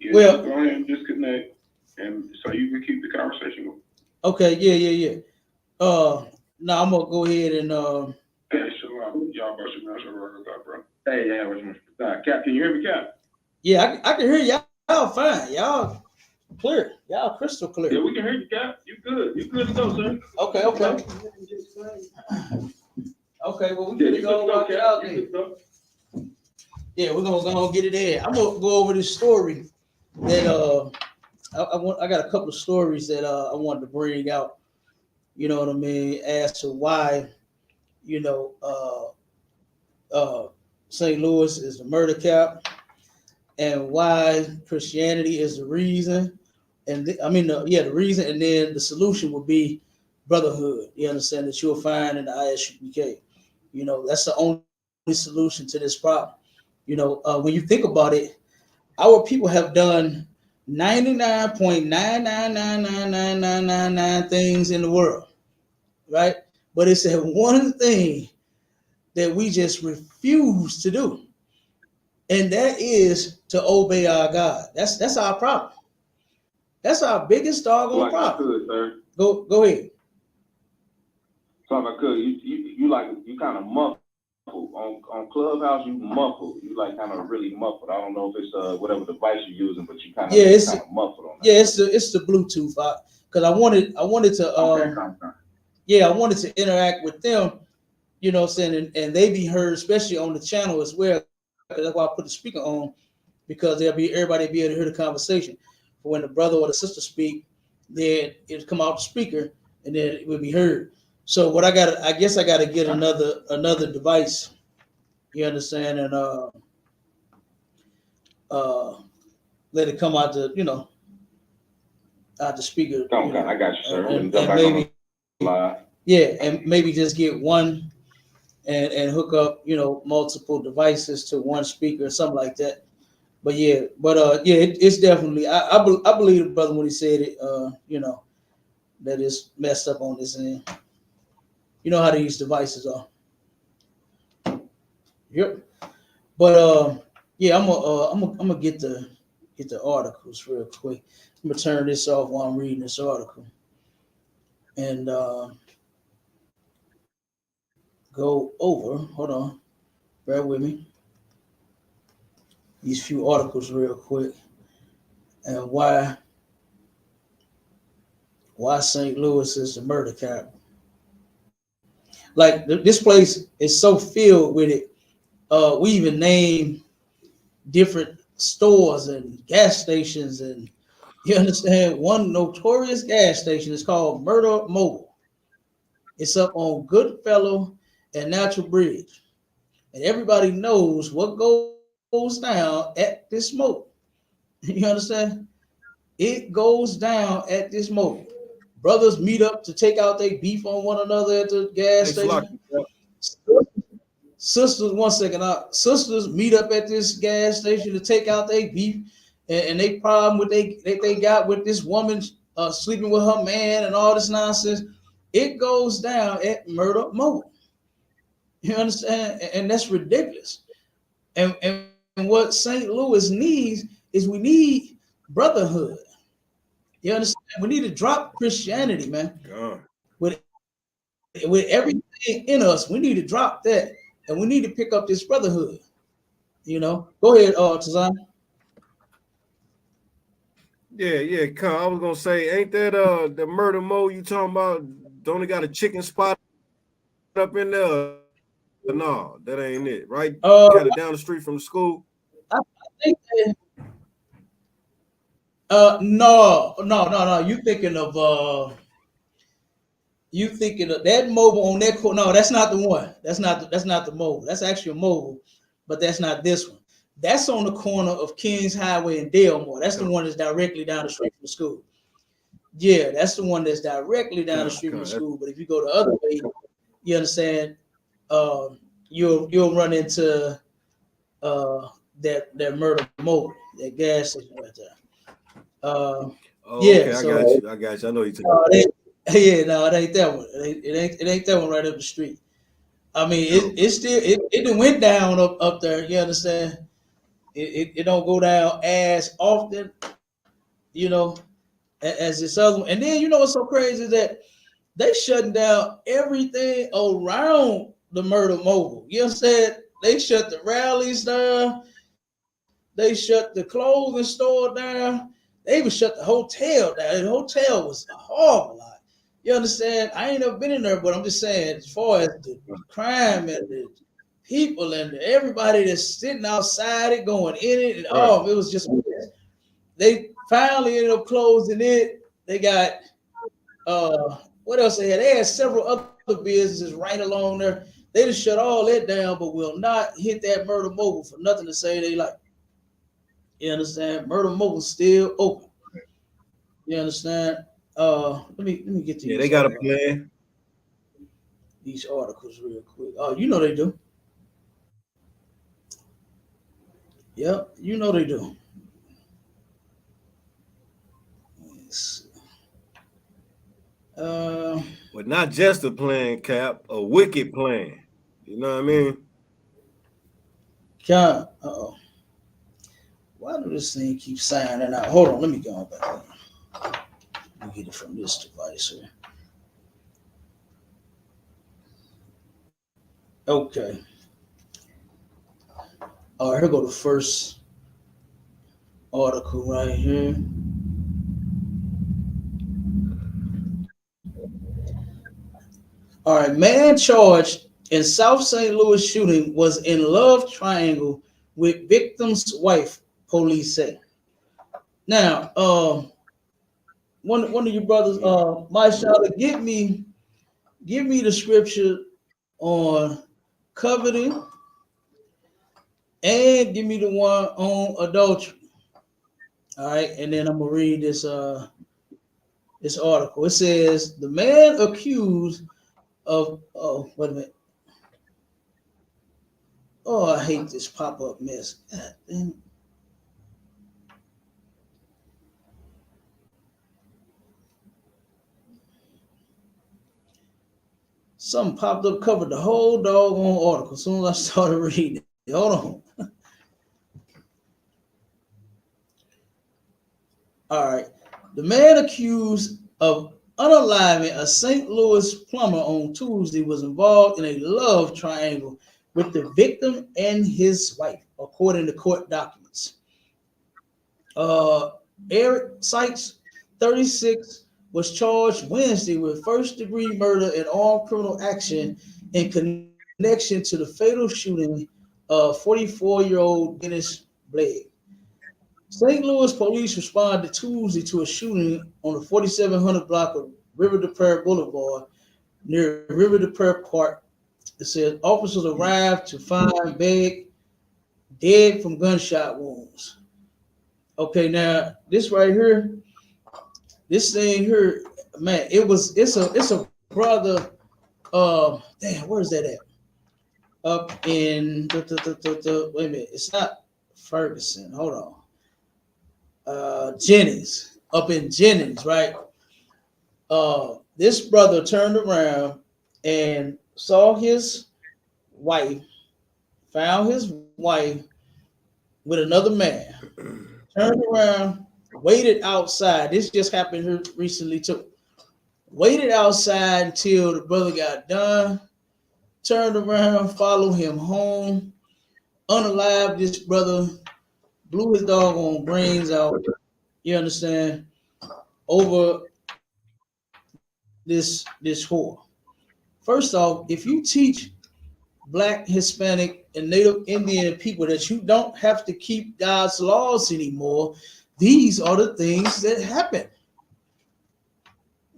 Yeah, Well, go ahead and disconnect, and so you can keep the conversation going. Okay, yeah. Now I'm gonna go ahead and Hey, shalom. Y'all about to bro. Hey, yeah, what's Cap, can you hear me, Cap? yeah, I can hear y'all fine. Y'all clear. Y'all crystal clear. Yeah, we can hear you, Cap. You good. You good to go, sir. Okay. Okay, well we good to go. Rock it out then. Yeah, we're gonna go and get it in. I'm gonna go over this story that I got a couple of stories that I wanted to bring out. You know what I mean? As to why, you know, St. Louis is the murder cap, and why Christianity is the reason. And the reason, and then the solution would be brotherhood. You understand that you'll find in the ISUPK. You know, that's the only solution to this problem. You know, when you think about it, our people have done 99.9999999 things in the world, right? But it's that one thing that we just refuse to do, and that is to obey our God. That's our problem. That's our biggest doggone problem. Could, sir. Go ahead. So if I could, you kind of muffled on Clubhouse. You muffled. You like kind of really muffled. I don't know if it's whatever device you're using, but you kind of muffled on that. Yeah, it's the Bluetooth. Because I wanted to I wanted to interact with them. You know what I'm saying, and they be heard, especially on the channel as well. That's why I put the speaker on, because everybody be able to hear the conversation. But when the brother or the sister speak, then it'll come out the speaker and then it will be heard. So I guess I gotta get another device. You understand? And let it come out the out the speaker. Okay, I got you, sir. And maybe and maybe just get one and hook up, multiple devices to one speaker or something like that. But it's definitely I believe the brother when he said it, that it's messed up on this end. You know how these devices are. Yep. But I'm gonna get the articles real quick. I'm gonna turn this off while I'm reading this article. And go over. Hold on. Bear with me. These few articles real quick. And why St. Louis is the murder capital. Like this place is so filled with it. We even name different stores and gas stations, and you understand one notorious gas station is called Murder Mobile. It's up on Goodfellow and Natural Bridge, and everybody knows what goes down at this mobile. You understand? It goes down at this mobile. Brothers meet up to take out their beef on one another at the gas station. Sisters, one second out. Sisters meet up at this gas station to take out their beef and they problem with they got with this woman sleeping with her man and all this nonsense. It goes down at Murder Mobile. You understand? And that's ridiculous. And what St. Louis needs is we need brotherhood. You understand? We need to drop Christianity, man. God. With everything in us, we need to drop that, and we need to pick up this brotherhood. Go ahead, Tazan. Yeah, Con. I was gonna say, ain't that the murder mode you talking about? Only got a chicken spot up in there. No, that ain't it, right? Kind of down the street from the school. I think no. You thinking of that mobile on that corner? No, that's not the one. That's not the mobile. That's actually a mobile, but that's not this one. That's on the corner of Kings Highway and Delmore. That's the one that's directly down the street from the school. Yeah, that's the one that's directly down the street from the school. But if you go the other way, you understand, you'll run into that Murder Mobile, that gas station right there. Okay, I got you. I know you took yeah, no, it ain't that one. It ain't that one right up the street. I mean, it went down up there. You understand? It don't go down as often, as this other one. And then what's so crazy is that they shutting down everything around the murder mogul. You know what I'm saying? They shut the rallies down. They shut the clothing store down. They even shut the hotel down. The hotel was a horrible lot. You understand? I ain't never been in there, but I'm just saying, as far as the crime and the people and everybody that's sitting outside it, going in it, and Right. it was just, they finally ended up closing it. They got what else they had? They had several other businesses right along there. They just shut all that down, but will not hit that murder mogul for nothing to say they like. You understand? Murder mogul still open. You understand? Let me get to Yeah, they got a plan. these articles real quick. Oh, you know they do. Yep, you know they do. Yes. But not just a plan, Cap, a wicked plan. You know what I mean? Oh. Why do this thing keep signing out? Hold on, let me go back. Let me get it from this device here. Okay. All right, here go the first article right here. All right, man charged in South St. Louis shooting was in love triangle with victim's wife, police say. Now, one of your brothers, my shout, give me the scripture on coveting, and give me the one on adultery. All right, and then I'm gonna read this article. It says the man accused of wait a minute. Oh, I hate this pop-up mess. God damn. Something popped up, covered the whole doggone article as soon as I started reading it. Hold on. All right. The man accused of unaliving a St. Louis plumber on Tuesday was involved in a love triangle with the victim and his wife, according to court documents. Eric Sykes, 36, was charged Wednesday with first-degree murder and armed criminal action in connection to the fatal shooting of 44-year-old Dennis Blake. St. Louis police responded Tuesday to a shooting on the 4700 block of River de Prairie Boulevard near River de Prairie Park. It says officers arrived to find Begg dead from gunshot wounds. Okay, now this right here, this thing here, man, it's a brother. Damn, where's that at? Up in wait a minute, it's not Ferguson. Hold on. Jennings, up in Jennings, right? This brother turned around and saw his wife, found his wife with another man, turned around, waited outside. This just happened here recently too. Waited outside until the brother got done, turned around, followed him home, unalived this brother, blew his doggone brains out. You understand? Over this whore. First off, if you teach Black, Hispanic, and Native Indian people that you don't have to keep God's laws anymore, these are the things that happen.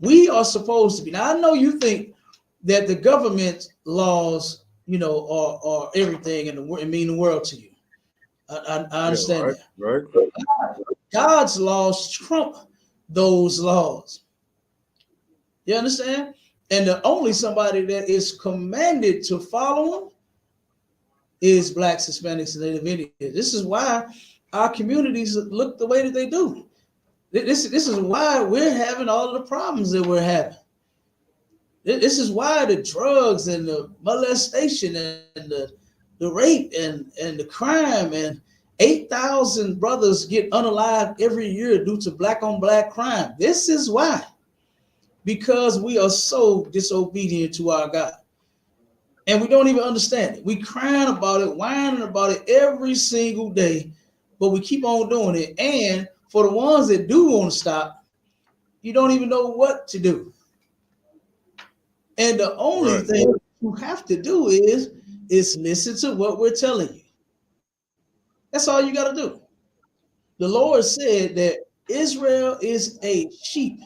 We are supposed to be. Now, I know you think that the government laws, are everything and mean the world to you. I understand that. Right. God's laws trump those laws. You understand? And the only somebody that is commanded to follow them is Blacks, Hispanics, and Native Indians. This is why our communities look the way that they do. This is why we're having all of the problems that we're having. This is why the drugs and the molestation and the rape and the crime and 8,000 brothers get unalived every year due to black on black crime. This is why. because we are so disobedient to our God. And we don't even understand it. We crying about it, whining about it every single day, but we keep on doing it. And for the ones that do want to stop, you don't even know what to do. And the only thing you have to do is listen to what we're telling you. That's all you got to do. The Lord said that Israel is a sheep.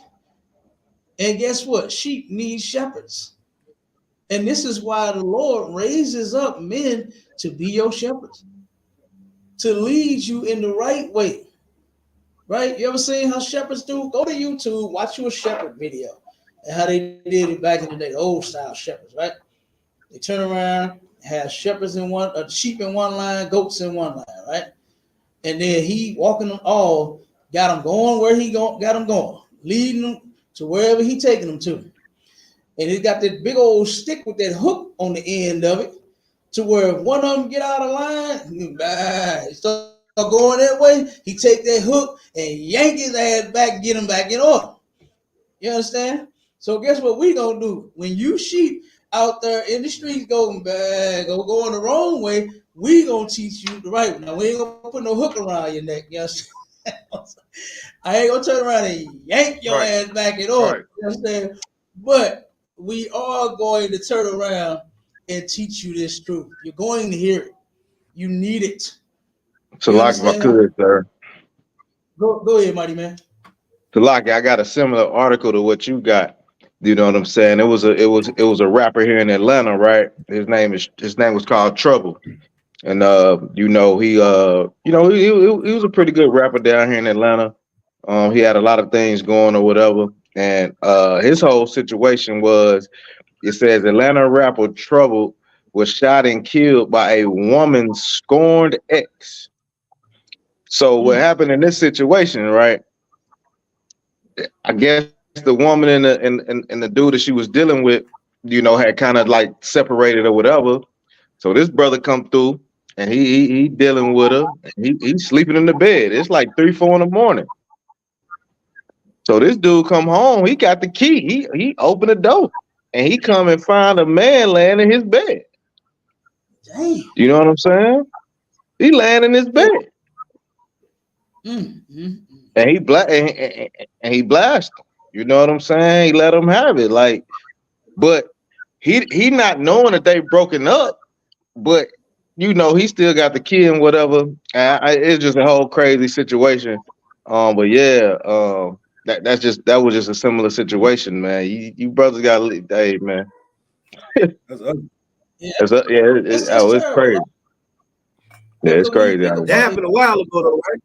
And guess what? Sheep need shepherds. And this is why the Lord raises up men to be your shepherds, to lead you in the right way. Right? You ever seen how shepherds do? Go to YouTube, watch you a shepherd video and how they did it back in the day, the old style shepherds, right? They turn around, have shepherds in one, sheep in one line, goats in one line, right? And then he walking them all, got them going where he got them going, leading them to wherever he taking them to. And he got that big old stick with that hook on the end of it, to where if one of them get out of line, he start going that way, he take that hook and yank his ass back, get him back in order. You understand? So guess what we gonna do? When you sheep out there in the streets going the wrong way, we gonna teach you the right way. Now we ain't gonna put no hook around your neck. You understand? I ain't gonna turn around and yank your ass back in order. You understand? But we are going to turn around and teach you this truth. You're going to hear it. You need it. So like if I could, sir. Go ahead, Mighty Man. So like I got a similar article to what you got. You know what I'm saying? It was a rapper here in Atlanta, right? His name was called Trouble. And he was a pretty good rapper down here in Atlanta. He had a lot of things going or whatever. And his whole situation was, it says Atlanta rapper Trouble was shot and killed by a woman's scorned ex. So what happened in this situation, right? I guess the woman and the dude that she was dealing with, had kind of like separated or whatever. So this brother come through and he dealing with her. He's sleeping in the bed. It's like 3, 4 in the morning. So this dude come home. He got the key. He opened the door and he come and find a man laying in his bed. Damn. You know what I'm saying? He laying in his bed. And he blasted him. You know what I'm saying? He let him have it. Like, but he not knowing that they broken up, but he still got the key and whatever. It's just a whole crazy situation. But yeah, that was just a similar situation, man. You brothers got to hey, man. That's ugly. It's crazy. Yeah, it's crazy. That happened a while ago, though, right?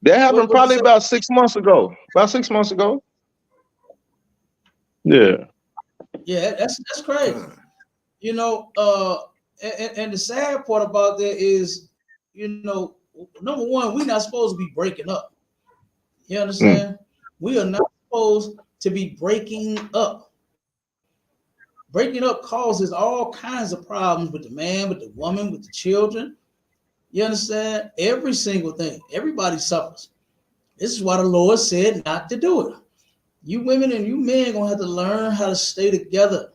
That happened probably about 6 months ago. About 6 months ago. Yeah. Yeah, that's crazy. And the sad part about that is, number one, we're not supposed to be breaking up. You understand? We are not supposed to be breaking up. Breaking up causes all kinds of problems with the man, with the woman, with the children. You understand? Every single thing. Everybody suffers. This is why the Lord said not to do it. You women and you men gonna have to learn how to stay together.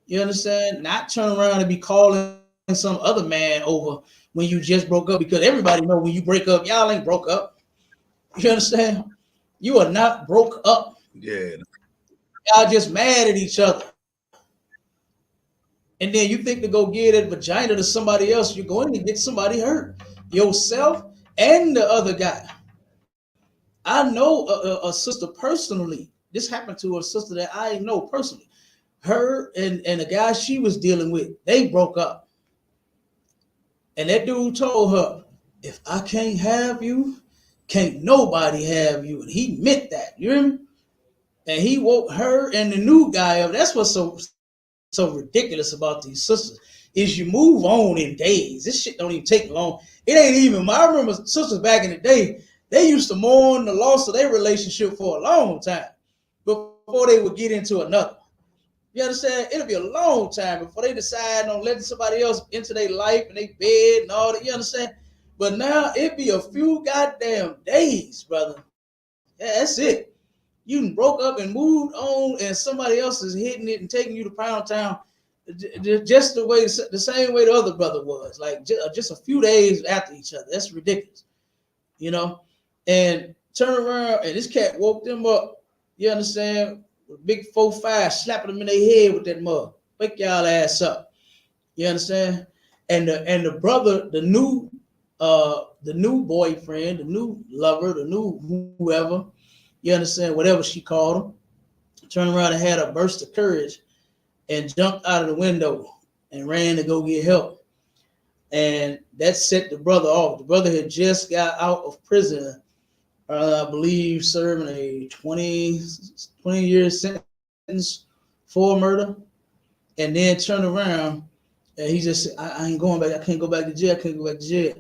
You understand? Not turn around and be calling some other man over when you just broke up, because everybody know when you break up, y'all ain't broke up. You understand? You are not broke up. Yeah. Y'all just mad at each other. And then you think to go give that vagina to somebody else, you're going to get somebody hurt. Yourself and the other guy. I know a sister personally. This happened to a sister that I know personally. Her and the guy she was dealing with, they broke up. And that dude told her, if I can't have you, can't nobody have you. And he meant that. You hear me? And he woke her and the new guy up. That's what's so ridiculous about these sisters, is you move on in days. This shit don't even take long. It ain't even, I remember sisters back in the day, they used to mourn the loss of their relationship for a long time before they would get into another. You understand? It'll be a long time before they decide on letting somebody else into their life and their bed and all that. You understand? But now it be a few goddamn days, brother. Yeah, that's it. You done broke up and moved on, and somebody else is hitting it and taking you to Pound Town, just the same way the other brother was, like just a few days after each other. That's ridiculous, you know. And turn around, and this cat woke them up. You understand? Big 4-5 slapping them in their head with that mug. Wake y'all ass up. You understand? And the brother, the new boyfriend, the new lover, the new whoever, you understand, whatever she called him, turned around and had a burst of courage and jumped out of the window and ran to go get help. And that set the brother off. The brother had just got out of prison, I believe, serving a 20-year sentence for murder, and then turned around and he just said, I ain't going back. I can't go back to jail. I can't go back to jail.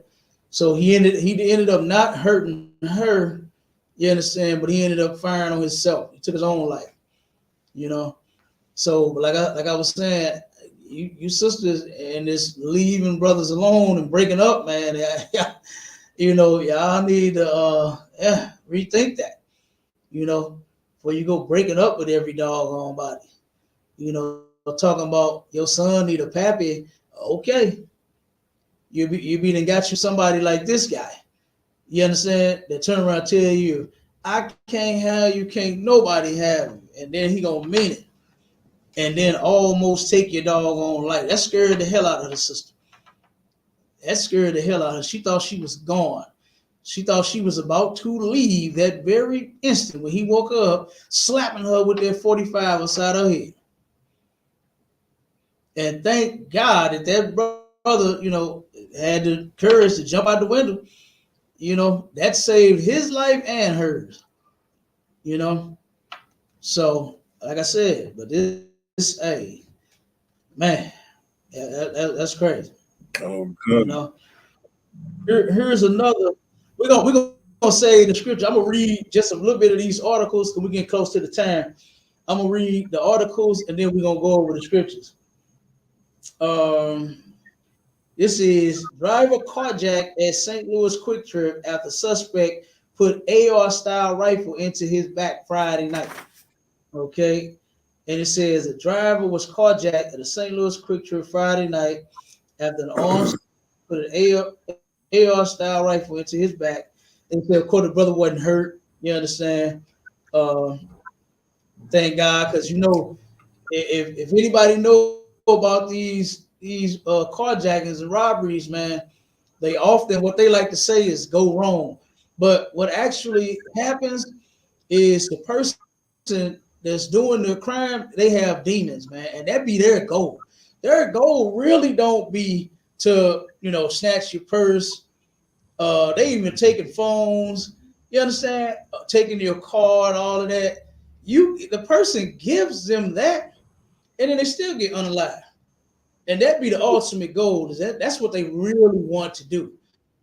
So he ended up not hurting her, you understand, but he ended up firing on himself. He took his own life, you know. So, but like I was saying, you sisters and this leaving brothers alone and breaking up, man, you know, y'all need to rethink that, you know, before you go breaking up with every doggone body. You know, talking about your son need a pappy. Okay, you be done got you somebody like this guy. You understand? That turn around and tell you, I can't have you, can't nobody have him, and then he gonna mean it, and then almost take your doggone life. That scared the hell out of the sister. That scared the hell out of her. She thought she was gone. She thought she was about to leave that very instant when he woke up, slapping her with that 45 inside her head. And thank God that brother, you know, had the courage to jump out the window. You know, that saved his life and hers. You know, so like I said, but this hey, man, that's crazy. Oh, You good. know, here's another. We're gonna say the scripture. I'm gonna read just a little bit of these articles because we're getting close to the time. I'm gonna read the articles and then we're gonna go over the scriptures. Um, this is driver carjacked at St. Louis Quick Trip after suspect put AR style rifle into his back Friday night. Okay, and it says the driver was carjacked at a St. Louis Quick Trip Friday night after an armed put an AR style rifle into his back. They said, of course, the brother wasn't hurt. You understand? Uh, thank God, because you know, if anybody know about these carjackings and robberies, man, they often what they like to say is go wrong. But what actually happens is the person that's doing the crime, they have demons, man, and that be their goal. Their goal really don't be to, you know, snatch your purse. They even taking phones. You understand? Taking your card, all of that. The person gives them that, and then they still get unalive. And that be the ultimate goal. Is that's what they really want to do.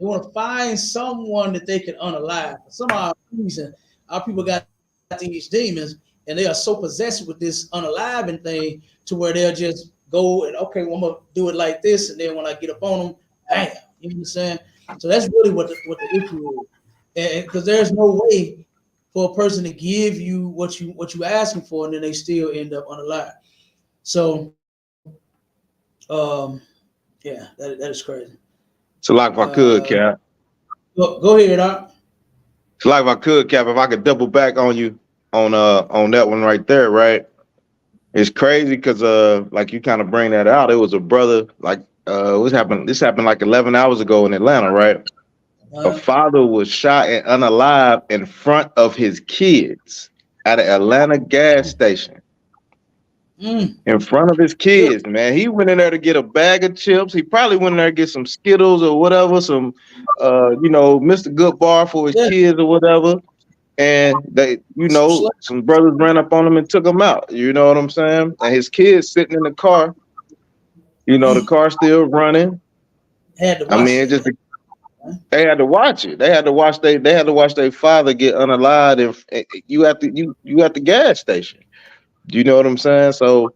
They want to find someone that they can unalive. For some odd reason, our people got these demons, and they are so possessed with this unaliving thing to where they'll just go and okay, well, I'm gonna do it like this, and then when I get up on them, bam. You know what I'm saying? So that's really what the issue is, and because there's no way for a person to give you what you asking for, and then they still end up unalive. So yeah, that is crazy. So like if I could, Cap. Go ahead, Doc. So like if I could, Cap, if I could double back on you on that one right there, right? It's crazy because like you kind of bring that out. It was a brother like what happened? This happened like 11 hours ago in Atlanta, right? A father was shot and unalive in front of his kids at an Atlanta gas station. In front of his kids, man. He went in there to get a bag of chips. He probably went in there to get some Skittles or whatever, some you know, Mr. Good Bar for his kids or whatever. And they, you know, some brothers ran up on him and took him out. You know what I'm saying? And his kids sitting in the car, you know, the car still running. I mean, it just they had to watch it. They had to watch their father get unalived and you at the gas station. You know what I'm saying? So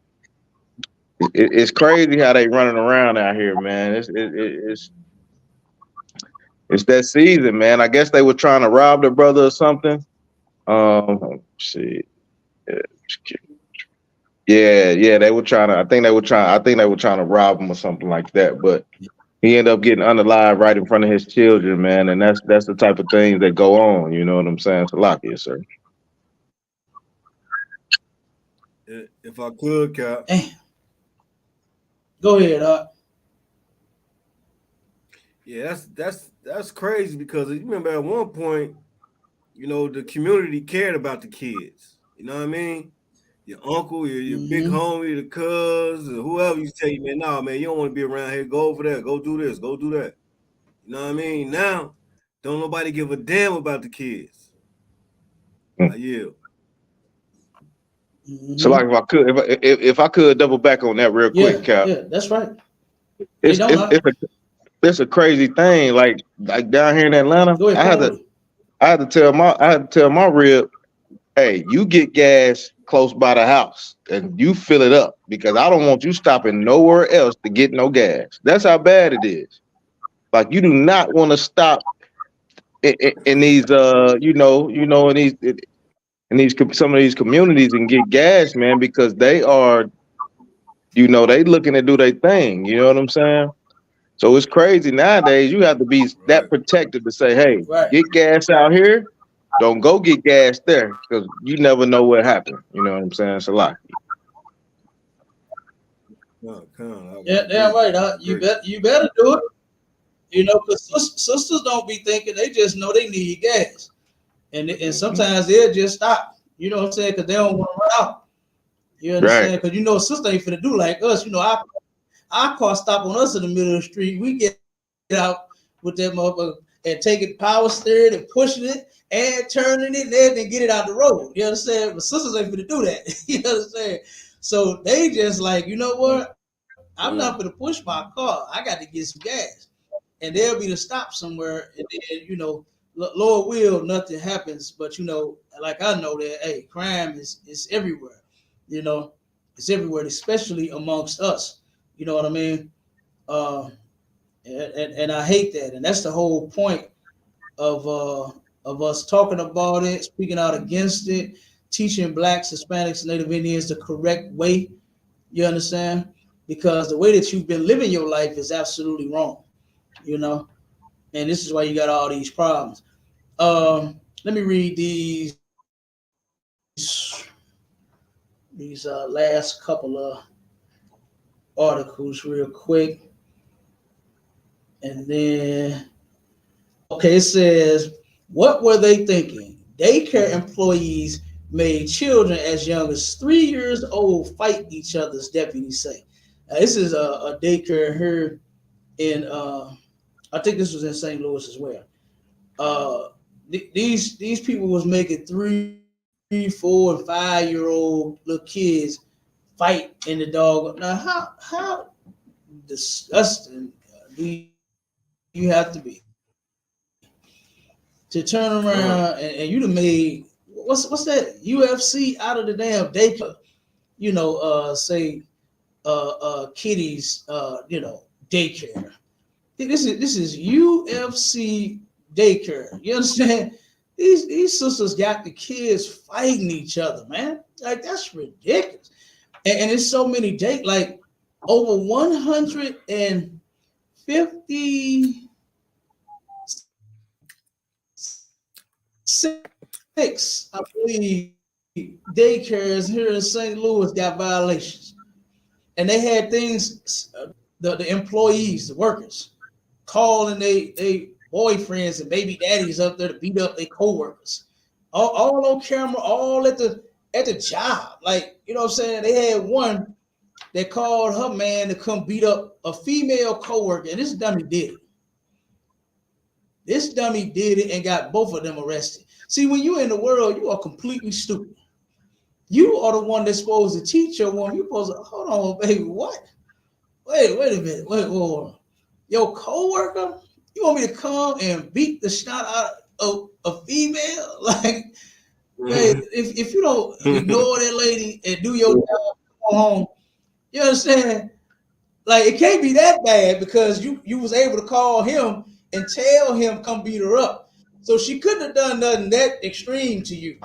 it's crazy how they running around out here, man. It's that season, man. I guess they were trying to rob their brother or something, Let's see. Yeah, they were trying to. I think they were trying to rob him or something like that. But he ended up getting unalive right in front of his children, man. And that's the type of things that go on. You know what I'm saying? Salakia, sir. If I could, Cap. Go ahead, Yeah, that's crazy because you remember at one point, you know, the community cared about the kids. You know what I mean? Your uncle, your big homie, the cuz, or whoever you tell you, man, nah, man, you don't want to be around here. Go over there. Go do this. Go do that. You know what I mean? Now, don't nobody give a damn about the kids. I yield. So, like, if I could double back on that real quick, Cap. Yeah, that's right. It's a crazy thing. Like down here in Atlanta, Go ahead, I had to tell my rib, hey, you get gas close by the house and you fill it up because I don't want you stopping nowhere else to get no gas. That's how bad it is. Like you do not want to stop in these in these some of these communities and get gas, man, because they are, they looking to do their thing. You know what I'm saying? So it's crazy nowadays. You have to be that protected to say, hey, get gas out here. Don't go get gas there because you never know what happened. You know what I'm saying? It's a lot. Yeah, damn right. You better do it. You know, because sisters don't be thinking, they just know they need gas. And sometimes they'll just stop. You know what I'm saying? Because they don't want to run out. You understand? Because you know, sister ain't finna do like us. You know, our car stop on us in the middle of the street. We get out with that motherfucker and taking power steering and pushing it and turning it and then get it out the road. You understand? But sisters ain't finna do that. You understand? So they just like, you know what? I'm not gonna push my car. I got to get some gas. And they'll be to stop somewhere, and then, you know, Lord will, nothing happens. But, you know, like I know that, hey, crime is everywhere. You know, it's everywhere, especially amongst us. You know what I mean? And I hate that. And that's the whole point of us talking about it, speaking out against it, teaching Blacks, Hispanics, Native Indians the correct way. You understand? Because the way that you've been living your life is absolutely wrong. You know, and this is why you got all these problems. Let me read these last couple of articles real quick, and then it says, what were they thinking? Daycare employees made children as young as 3 years old fight each other's, deputies say. This is a daycare here in I think this was in St. Louis as well. These people was making 3, 4, and 5-year-old little kids fight in the dog. Now, how disgusting do you have to be to turn around and you done made what's that UFC out of the damn daycare? You know, say kiddies, you know, daycare. This is UFC daycare. You understand? These sisters got the kids fighting each other, man. Like, that's ridiculous. And it's so many like over 150 six, I believe, daycares here in St. Louis got violations. And they had things, the employees, the workers, calling they boyfriends and baby daddies up there to beat up their co-workers. All on camera, all at the job. Like, you know what I'm saying? They had one that called her man to come beat up a female co-worker, and this dummy did it. This dummy did it and got both of them arrested. See, when you're in the world, you are completely stupid. You are the one that's supposed to teach your woman. You're supposed to, hold on, baby, what? Wait a minute. Wait. Your co-worker, you want me to come and beat the shit out of a female? Like, man, if you don't ignore that lady and do your job, go home, you understand? Like, it can't be that bad because you was able to call him and tell him come beat her up. So she couldn't have done nothing that extreme to you.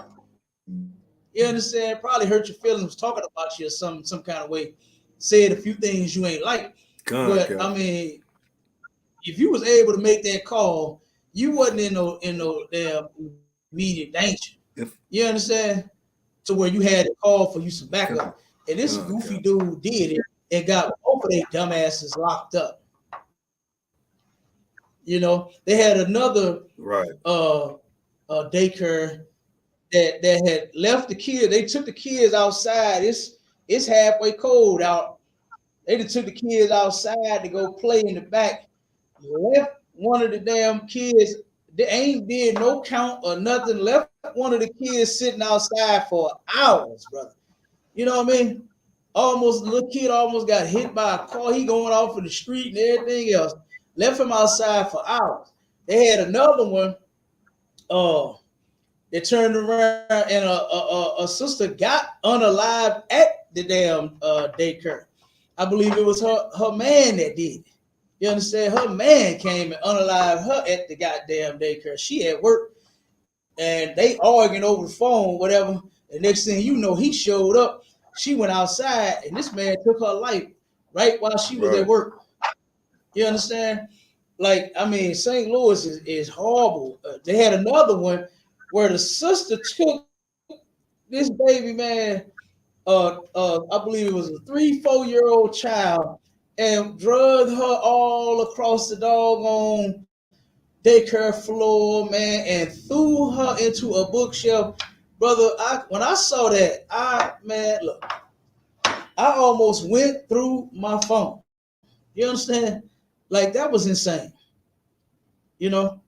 You understand? Probably hurt your feelings, was talking about you or some kind of way, said a few things you ain't like. But I mean, if you was able to make that call, you wasn't in no damn immediate danger. You understand? To where you had to call for you some backup. And this goofy dude did it and got both of their dumbasses locked up. You know, they had another daycare that had left the kids. They took the kids outside. It's halfway cold out. They just took the kids outside to go play in the back. Left one of the damn kids. They ain't did no count or nothing. Left one of the kids sitting outside for hours, brother. You know what I mean? Almost, the little kid almost got hit by a car. He going off in the street and everything else. Left him outside for hours. They had another one. They turned around and a sister got unalived at the damn daycare. I believe it was her man that did it. You understand? Her man came and unalived her at the goddamn daycare. She at work and they arguing over the phone, whatever. The next thing you know, he showed up. She went outside and this man took her life right while she was at work. You understand? Like, I mean, St. Louis is horrible. They had another one where the sister took this baby man, I believe it was a 3-4-year-old child, and drugged her all across the doggone daycare floor, man, and threw her into a bookshelf. Brother, when I saw that, look, I almost went through my phone. You understand? Like, that was insane. You know,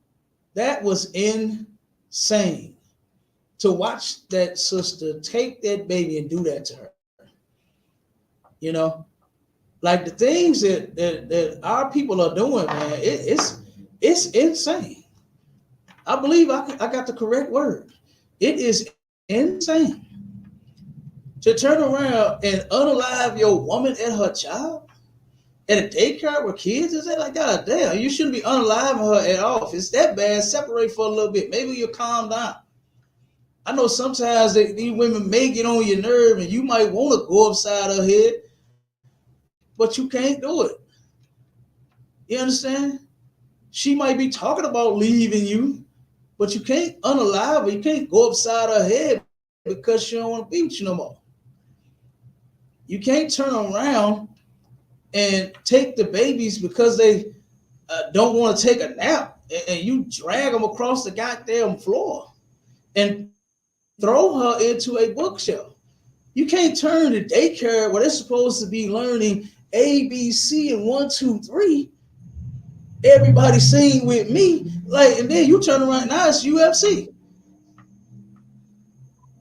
that was insane to watch that sister take that baby and do that to her. You know, like the things that our people are doing, man, it's insane. I believe I got the correct word. It is insane to turn around and unalive your woman and her child at a daycare where kids is at. Like, God damn, you shouldn't be unaliving her at all. If it's that bad, separate for a little bit. Maybe you'll calm down. I know sometimes these women may get on your nerve and you might want to go upside her head, but you can't do it. You understand? She might be talking about leaving you, but you can't unalive her. You can't go upside her head because she don't want to be with you no more. You can't turn around and take the babies because they don't want to take a nap, and you drag them across the goddamn floor and throw her into a bookshelf. You can't turn the daycare where they're supposed to be learning A, B, C, and 1, 2, 3. Everybody sing with me, like, and then you turn around. Now it's UFC.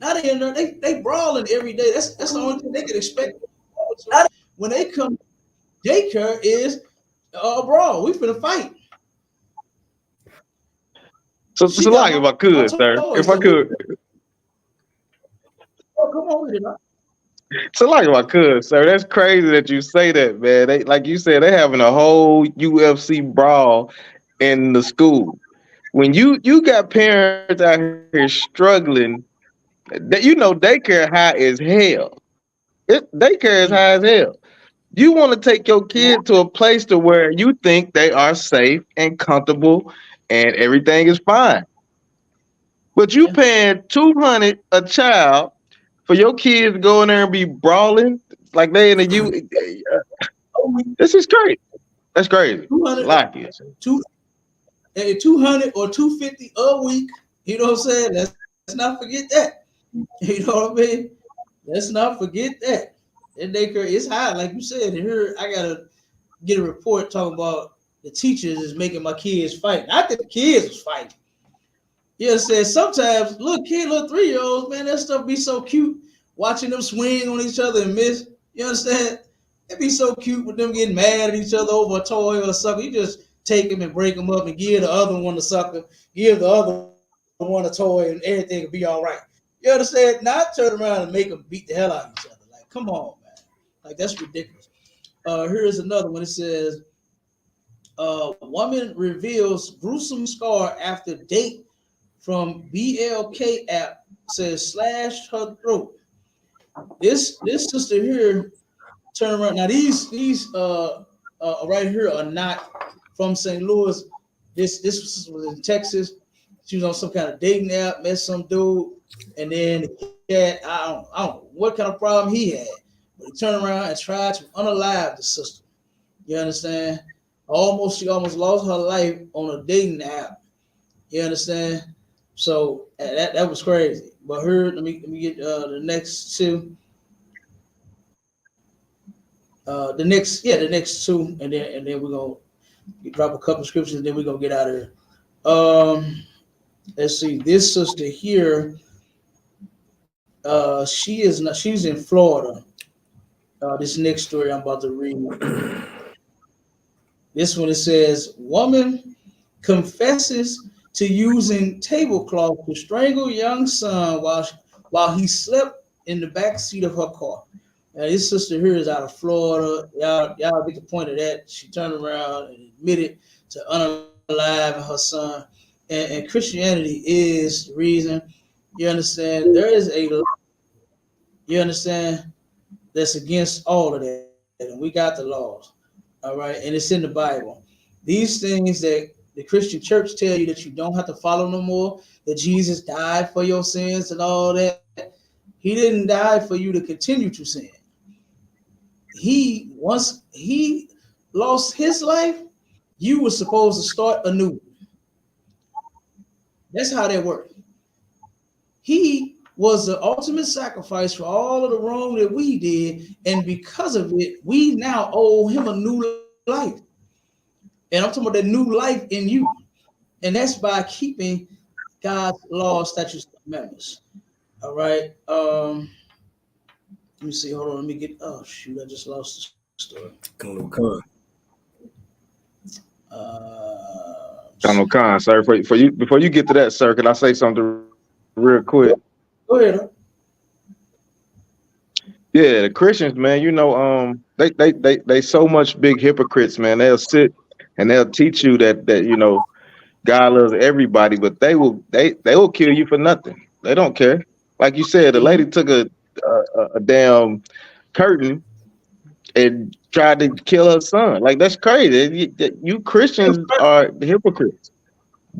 Now they brawling every day. That's the only thing they can expect. When they come, daycare is a brawl. We finna fight. So like, if I could, sir, if I could. Oh, come on with it. So like, if I could, sir, that's crazy that you say that, man. They, like you said, they having a whole UFC brawl in the school. When you got parents out here struggling, that daycare high as hell. Daycare is high as hell. You want to take your kid to a place to where you think they are safe and comfortable and everything is fine. But you paying $200 a child for your kids to go in there and be brawling like they in the U. This is crazy. That's crazy. 200, like it. 200 or 250 a week. You know what I'm saying? Let's not forget that. You know what I mean? Let's not forget that. That daycare is high, like you said. And here I gotta get a report talking about the teachers is making my kids fight. Not that the kids was fighting. You understand? Sometimes little 3-year-olds, man, that stuff be so cute. Watching them swing on each other and miss. You understand? It'd be so cute with them getting mad at each other over a toy or something. You just take them and break them up and give the other one a sucker, give the other one a toy, and everything will be all right. You understand? Not turn around and make them beat the hell out of each other. Like, come on, man. Like, that's ridiculous. Here's another one. It says, woman reveals gruesome scar after date from BLK app says slashed her throat. This sister here turned around. Now these right here are not from St. Louis. This was in Texas. She was on some kind of dating app, met some dude, and then he had I don't know what kind of problem he had, but he turned around and tried to unalive the sister. You understand? She almost lost her life on a dating app. You understand? So that was crazy. But here, let me get the next two. The next two, and then we're gonna drop a couple scriptures, and then we're gonna get out of here. Let's see. This sister here, she's in Florida. This next story I'm about to read. This one, it says, woman confesses to using tablecloth to strangle young son while he slept in the back seat of her car. Now, this sister here is out of Florida. Y'all get the point of that. She turned around and admitted to unaliving her son. And Christianity is the reason. You understand? You understand? That's against all of that. And we got the laws. All right. And it's in the Bible. These things that the Christian church tell you that you don't have to follow no more, that Jesus died for your sins and all that. He didn't die for you to continue to sin. Once he lost his life, you were supposed to start anew. That's how that worked. He was the ultimate sacrifice for all of the wrong that we did, and because of it, we now owe him a new life. And I'm talking about that new life in you, and that's by keeping God's law, statutes, and commandments. All right. Let me see. Hold on. Let me get. Oh shoot! I just lost the story. Donald Khan, sir. For you, before you get to that, sir, can I say something real quick? Go ahead. Yeah, the Christians, man, they so much big hypocrites, man. They'll sit and they'll teach you that God loves everybody, but they will kill you for nothing. They don't care. Like you said, the lady took a damn curtain and tried to kill her son. Like, that's crazy. You Christians are the hypocrites.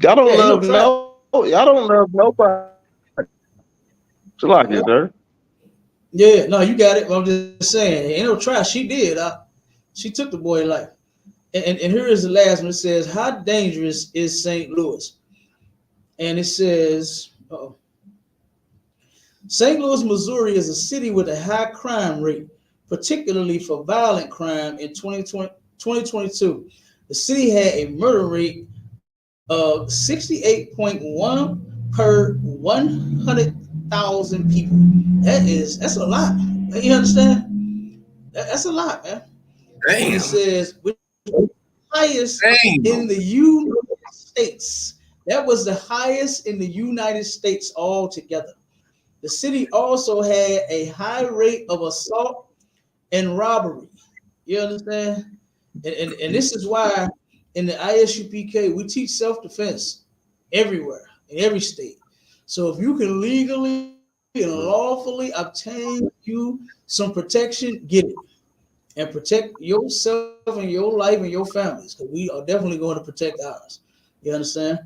Y'all don't love y'all don't love nobody. So like it, sir. Yeah, no, you got it. I'm just saying, ain't no try. She did. She took the boy's life. And here is the last one. It says, how dangerous is St. Louis? And it says, St. Louis, Missouri is a city with a high crime rate, particularly for violent crime in 2022. The city had a murder rate of 68.1 per 100,000 people. That's a lot. You understand? That's a lot, man. Damn. It says which highest in the United States. That was the highest in the United States altogether. The city also had a high rate of assault and robbery. You understand? And this is why in the ISUPK we teach self-defense everywhere, in every state. So if you can legally and lawfully obtain you some protection, get it. And protect yourself and your life and your families, because we are definitely going to protect ours. You understand?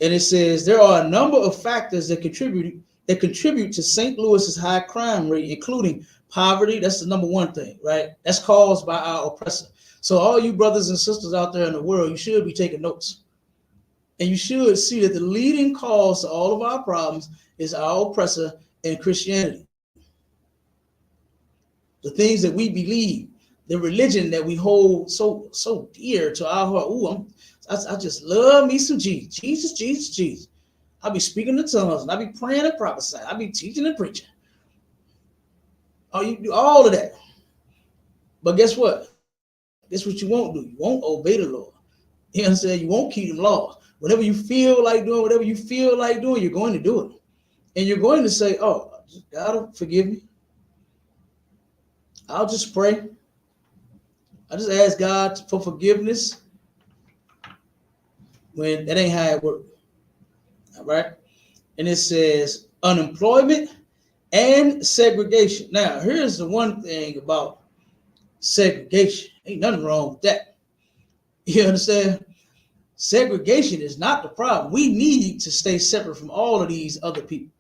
And it says there are a number of factors that contribute to St. Louis's high crime rate, including poverty. That's the number one thing, right? That's caused by our oppressor. So all you brothers and sisters out there in the world, you should be taking notes. And you should see that the leading cause to all of our problems is our oppressor and Christianity. The things that we believe, the religion that we hold so dear to our heart. I just love me some Jesus. I be speaking in tongues, and I be praying and prophesying. I be teaching and preaching. Oh, you do all of that. But guess what? Guess what you won't do? You won't obey the Lord. You understand? You won't keep the laws. Whenever you feel like doing whatever you feel like doing, you're going to do it. And you're going to say, oh, God, forgive me. I'll just pray. I just ask God for forgiveness, when that ain't how it works. All right. And it says, unemployment, and segregation. Now, here's the one thing about segregation. Ain't nothing wrong with that. You understand? Segregation is not the problem. We need to stay separate from all of these other people,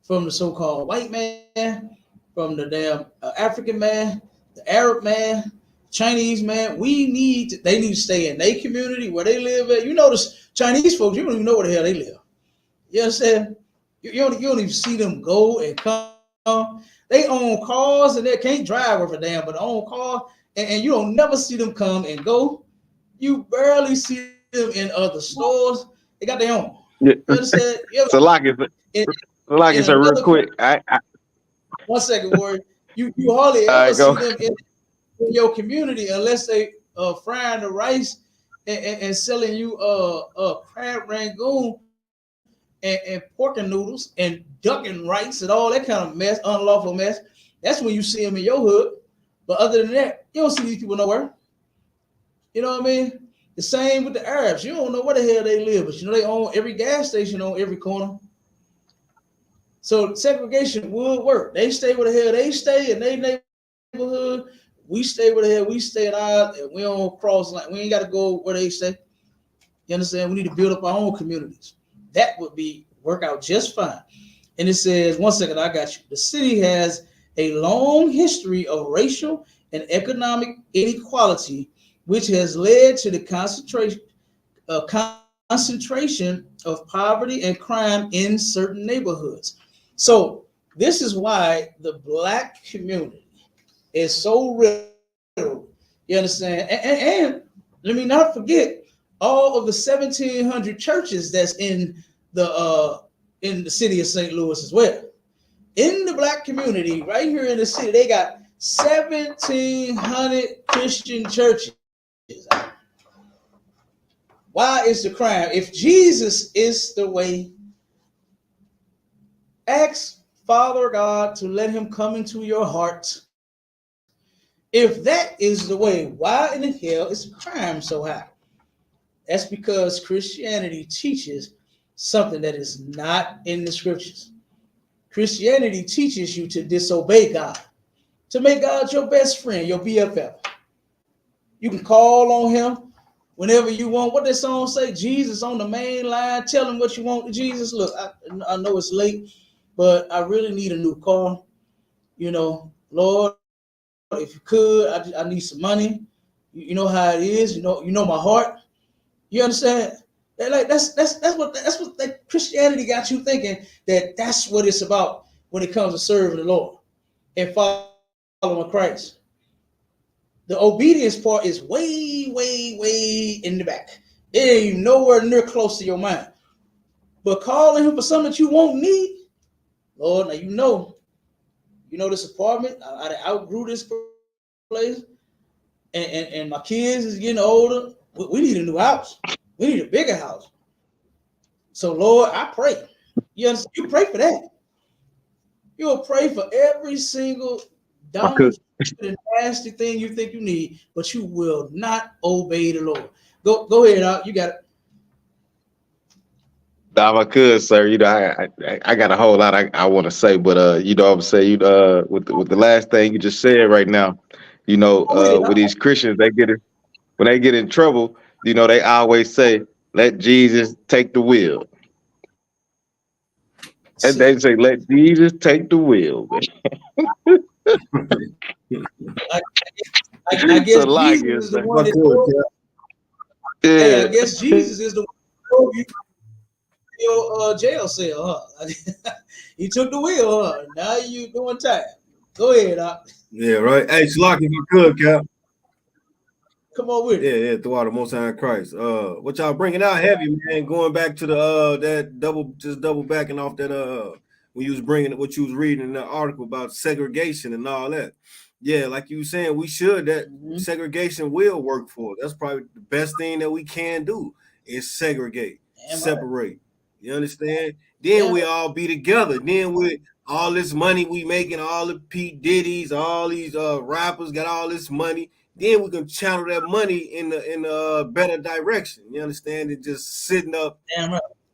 from the so-called white man, from the damn African man, the Arab man, Chinese man. They need to stay in their community where they live at. You notice Chinese folks, you don't even know where the hell they live. You understand? You don't even see them go and come. They own cars and they can't drive worth a damn, but they own cars, and you don't never see them come and go. You barely see them in other stores. They got their own. Yeah. You understand? So like it, In, like I in said, real another quick. one second, word. You hardly All ever right, go. see them in your community unless they frying the rice and selling you crab rangoon and pork and noodles and duck and rice and all that kind of mess, unlawful mess. That's when you see them in your hood. But other than that, you don't see these people nowhere. You know what I mean? The same with the Arabs. You don't know where the hell they live, but you know they own every gas station on every corner. So segregation would work. They stay where the hell they stay in their neighborhood. We stay where the hell we stay in ours, and we don't cross line. We ain't got to go where they stay. You understand? We need to build up our own communities. That would be work out just fine. And it says, one second, I got you. The city has a long history of racial and economic inequality, which has led to the concentration of poverty and crime in certain neighborhoods. So this is why the black community is so riddled. You understand? And let me not forget all of the 1,700 churches that's in the city of St. Louis as well. In the black community, right here in the city, they got 1,700 Christian churches. Why is the crime? If Jesus is the way, ask Father God to let him come into your heart. If that is the way, why in the hell is crime so high? That's because Christianity teaches something that is not in the scriptures. Christianity teaches you to disobey God, to make God your best friend, your BFF. You can call on him whenever you want. What that song say? Jesus on the main line. Tell him what you want to Jesus. Look, I know it's late, but I really need a new car. You know, Lord, if you could, I need some money. You know how it is. You know my heart. You understand? That's what that Christianity got you thinking that that's what it's about when it comes to serving the Lord and following Christ. The obedience part is way, way, way in the back. It ain't nowhere near close to your mind. But calling him for something that you won't need, Lord, now you know this apartment. I outgrew this place, and my kids is getting older. We need a new house. We need a bigger house. So, Lord, I pray. You pray for that. You'll pray for every single dumb and nasty thing you think you need, but you will not obey the Lord. Go ahead, out. You got it. If I could, sir, I got a whole lot I want to say, but you know what I'm saying, with the last thing you just said right now, with these Christians, when they get in trouble, they always say, "Let Jesus take the wheel," and they say, "Let Jesus take the wheel." I guess So like Jesus it, is the sir. one that told you. Hey, I Yeah. guess Jesus is the one that told you your jail cell, huh? He took the wheel, huh? Now you doing time. Go ahead, Doc. Yeah, right. Hey, Slock, if you could, Cap. Come on with it. Yeah, throughout the Most High Christ. What y'all bringing out heavy, man? Going back to the that double backing off that when you was bringing what you was reading in the article about segregation and all that. Yeah, like you were saying, we should that segregation will work for us. That's probably the best thing that we can do is segregate, separate. You understand? Then we all be together. Then with all this money we making, all the P. Diddy's, all these rappers got all this money. Then we can channel that money in a better direction. You understand? It just sitting up,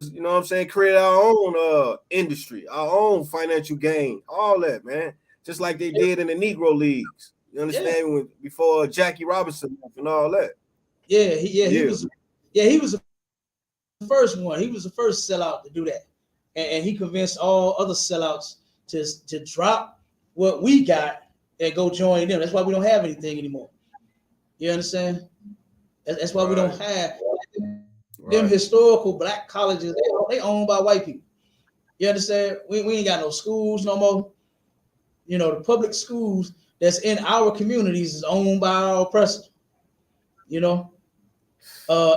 you know what I'm saying, create our own industry, our own financial gain, all that, man. Just like they did in the Negro Leagues. You understand? Before Jackie Robinson and all that. He was the first one. He was the first sellout to do that. And he convinced all other sellouts to drop what we got and go join them. That's why we don't have anything anymore. You understand? That's why we don't have them historical black colleges. They owned by white people. You understand? We ain't got no schools no more. You know, the public schools that's in our communities is owned by our oppressors. You know,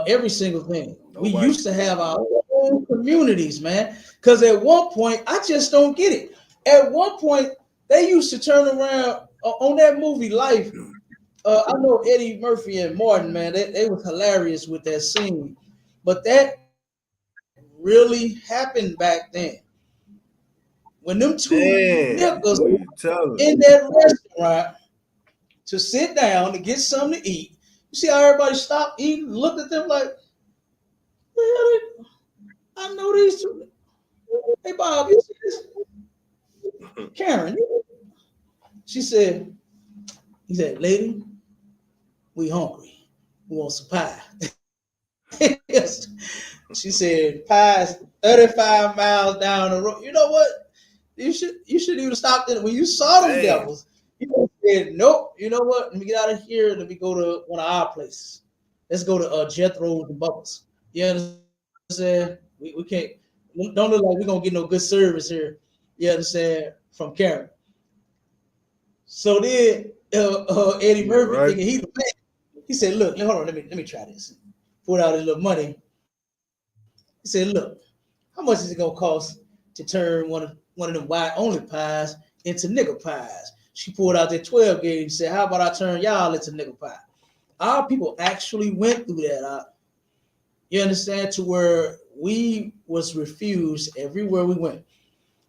every single thing. We used to have our own communities, man. Because at one point, I just don't get it. At one point, they used to turn around on that movie Life. I know Eddie Murphy and Martin, man, they were hilarious with that scene. But that really happened back then. When them two niggas in that restaurant to sit down to get something to eat, you see how everybody stopped eating and looked at them like, I know these two. Hey, Bob, you see this? Karen, he said, lady, we hungry. We want some pie. Yes. She said, pie's 35 miles down the road. You know what? You should even stop it when you saw them devils. You said, nope. You know what? Let me get out of here. Let me go to one of our places. Let's go to Jethro's and Bubbles. You understand? We can't. Don't look like we're gonna get no good service here. You understand? From Karen. So then Eddie Murphy thinking he's the man. He said, look, hold on, let me try this. Pulled out his little money. He said, look, how much is it gonna cost to turn one of them white only pies into nigger pies? She pulled out that 12 gauge and said, how about I turn y'all into nigger pie? Our people actually went through that. You understand? To where we was refused everywhere we went.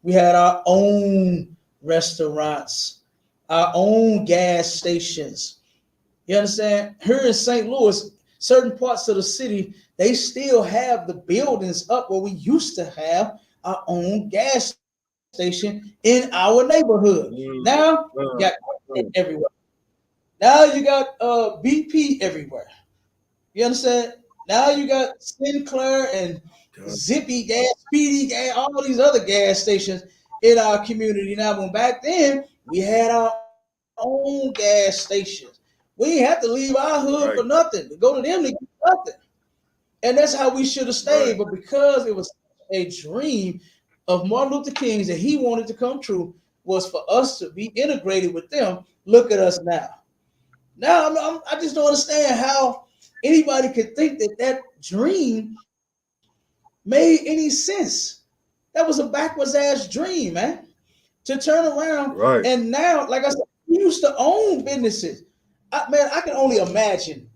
We had our own restaurants, our own gas stations. You understand? Here in St. Louis, certain parts of the city, they still have the buildings up where we used to have our own gas station in our neighborhood. Now, you got everywhere. Now you got BP everywhere. You understand? Now you got Sinclair and Zippy Gas, Speedy Gas, all these other gas stations in our community. Now, when back then we had our own gas stations, we didn't have to leave our hood for nothing to go to them to get nothing. And that's how we should have stayed. But because it was a dream of Martin Luther King's that he wanted to come true, was for us to be integrated with them. Look at us now. Now I just don't understand how anybody could think that dream made any sense. That was a backwards ass dream, man. To turn around and now, like I said, we used to own businesses. I can only imagine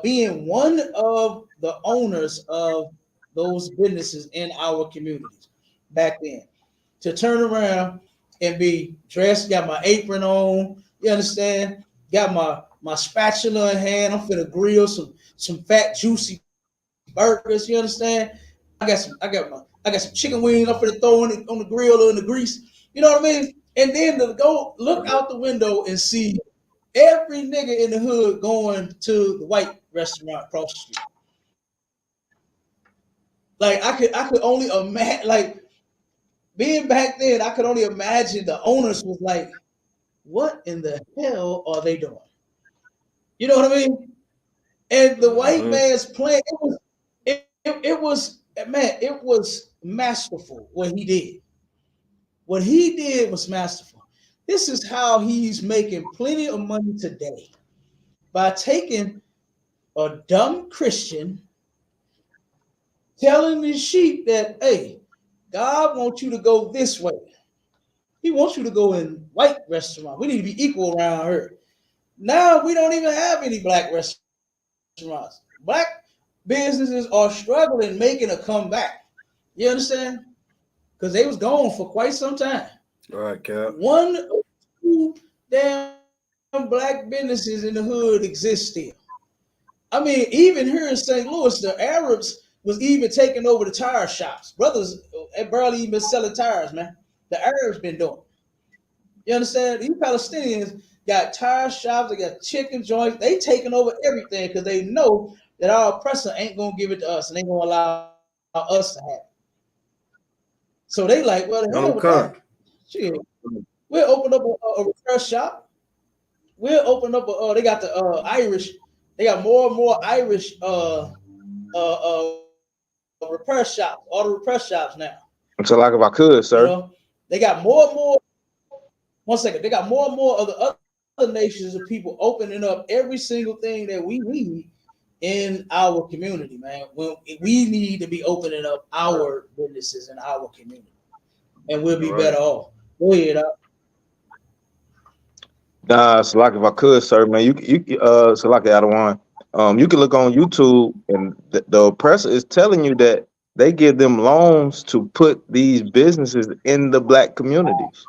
being one of the owners of those businesses in our communities back then. To turn around and be dressed, got my apron on, you understand? Got my spatula in hand. I'm finna grill some fat, juicy burgers, you understand? I got some chicken wings I'm finna throw on the grill or in the grease. You know what I mean? And then to go look out the window and see every nigga in the hood going to the white restaurant across the street. Like I could only imagine, like being back then, I could only imagine the owners was like, what in the hell are they doing? You know what I mean? And the white man's plan, it was masterful what he did. What he did was masterful. This is how he's making plenty of money today. By taking a dumb Christian, telling the sheep that, hey, God wants you to go this way. He wants you to go in white restaurant. We need to be equal around here. Now we don't even have any black restaurants. Black businesses are struggling making a comeback. You understand? Because they was gone for quite some time. All right, Cap. One or two damn black businesses in the hood exist still. I mean, even here in St. Louis, the Arabs was even taking over the tire shops. Brothers barely even selling tires, man. The Arabs been doing it. You understand? These Palestinians got tire shops, they got chicken joints, they taking over everything because they know that our oppressor ain't gonna give it to us and ain't gonna allow us to have it. So they like, well, the hell with that. Shit. We'll open up a repair shop. We'll open up they got the Irish, they got more and more Irish repair shops, auto repair shops now. So like if I could, sir. You know, they got more and more. One second, they got more and more of the other nations of people opening up every single thing that we need in our community, man. When we need to be opening up our businesses in our community, and we'll be better off. Go ahead. Nah, so like if I could, sir, man, so like I don't want. You can look on YouTube, and the oppressor is telling you that they give them loans to put these businesses in the black communities.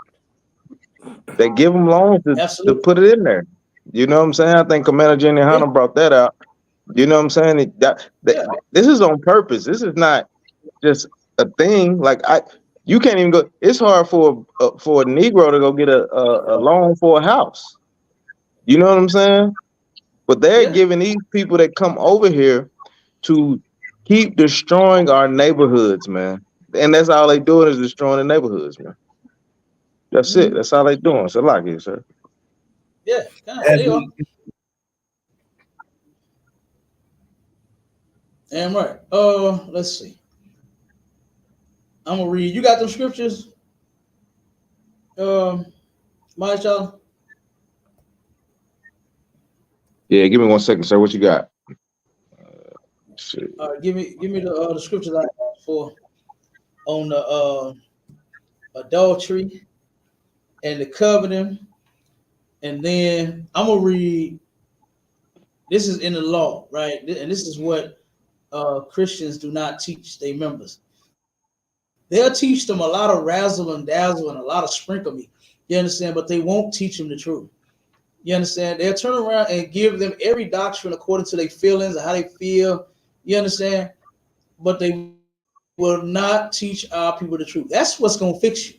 They give them loans to put it in there. You know what I'm saying? I think Commander Jenny Hanna brought that out. You know what I'm saying? This is on purpose. This is not just a thing. Like you can't even go. It's hard for a Negro to go get a loan for a house. You know what I'm saying? But they're giving these people that come over here to keep destroying our neighborhoods, man. And that's all they doing is destroying the neighborhoods, man. That's it. That's all they doing. So like it, sir. Yeah, they are. Damn right. Let's see. I'm gonna read. You got them scriptures? My child. Yeah, give me 1 second, sir. What you got? Give me the scriptures I asked for on the adultery and the covenant, and then I'm gonna read. This is in the law, right? And this is what Christians do not teach their members. They'll teach them a lot of razzle and dazzle and a lot of sprinkle me. You understand? But they won't teach them the truth. You understand? They'll turn around and give them every doctrine according to their feelings and how they feel. You understand? But they will not teach our people the truth. That's what's going to fix you.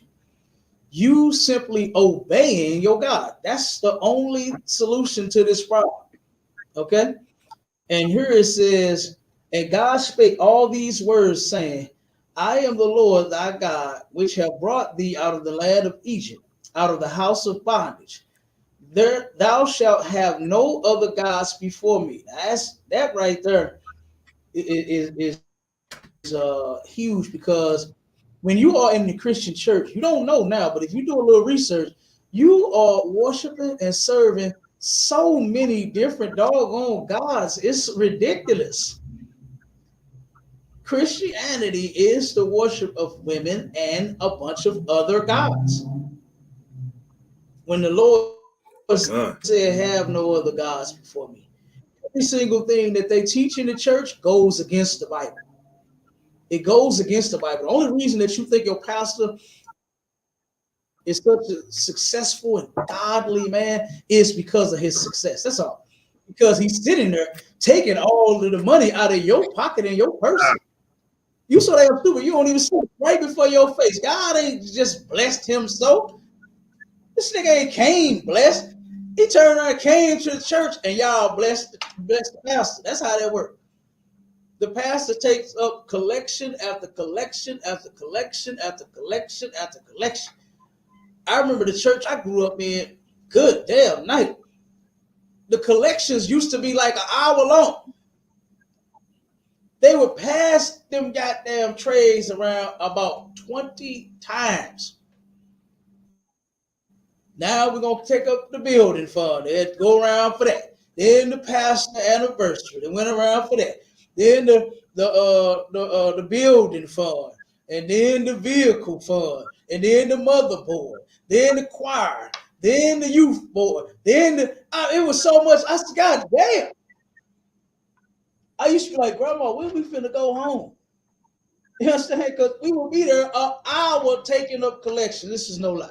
You simply obeying your God. That's the only solution to this problem. Okay? And here it says, and God spake all these words, saying, I am the Lord thy God, which have brought thee out of the land of Egypt, out of the house of bondage. There thou shalt have no other gods before me. That right there is huge, because when you are in the Christian church, you don't know now, but if you do a little research, you are worshiping and serving so many different doggone gods. It's ridiculous. Christianity is the worship of women and a bunch of other gods. When the Lord said, have no other gods before me, every single thing that they teach in the church goes against the Bible. It goes against the Bible. The only reason that you think your pastor is such a successful and godly man is because of his success. That's all. Because he's sitting there taking all of the money out of your pocket and your purse. You so damn stupid, you don't even see it right before your face. God ain't just blessed him so. This nigga ain't came blessed. He turned around and came to the church and y'all blessed the pastor. That's how that works. The pastor takes up collection after collection after collection after collection after collection. I remember the church I grew up in, good damn night. The collections used to be like an hour long. They would pass them goddamn trays around about 20 times. Now we're gonna take up the building fund. They'd go around for that. Then the pastor anniversary, they went around for that. Then the building fund, and then the vehicle fund, and then the motherboard, then the choir, then the youth board, then it was so much. I said, God damn. I used to be like, Grandma, when we finna go home? You understand? Because we will be there an hour taking up collection. This is no lie.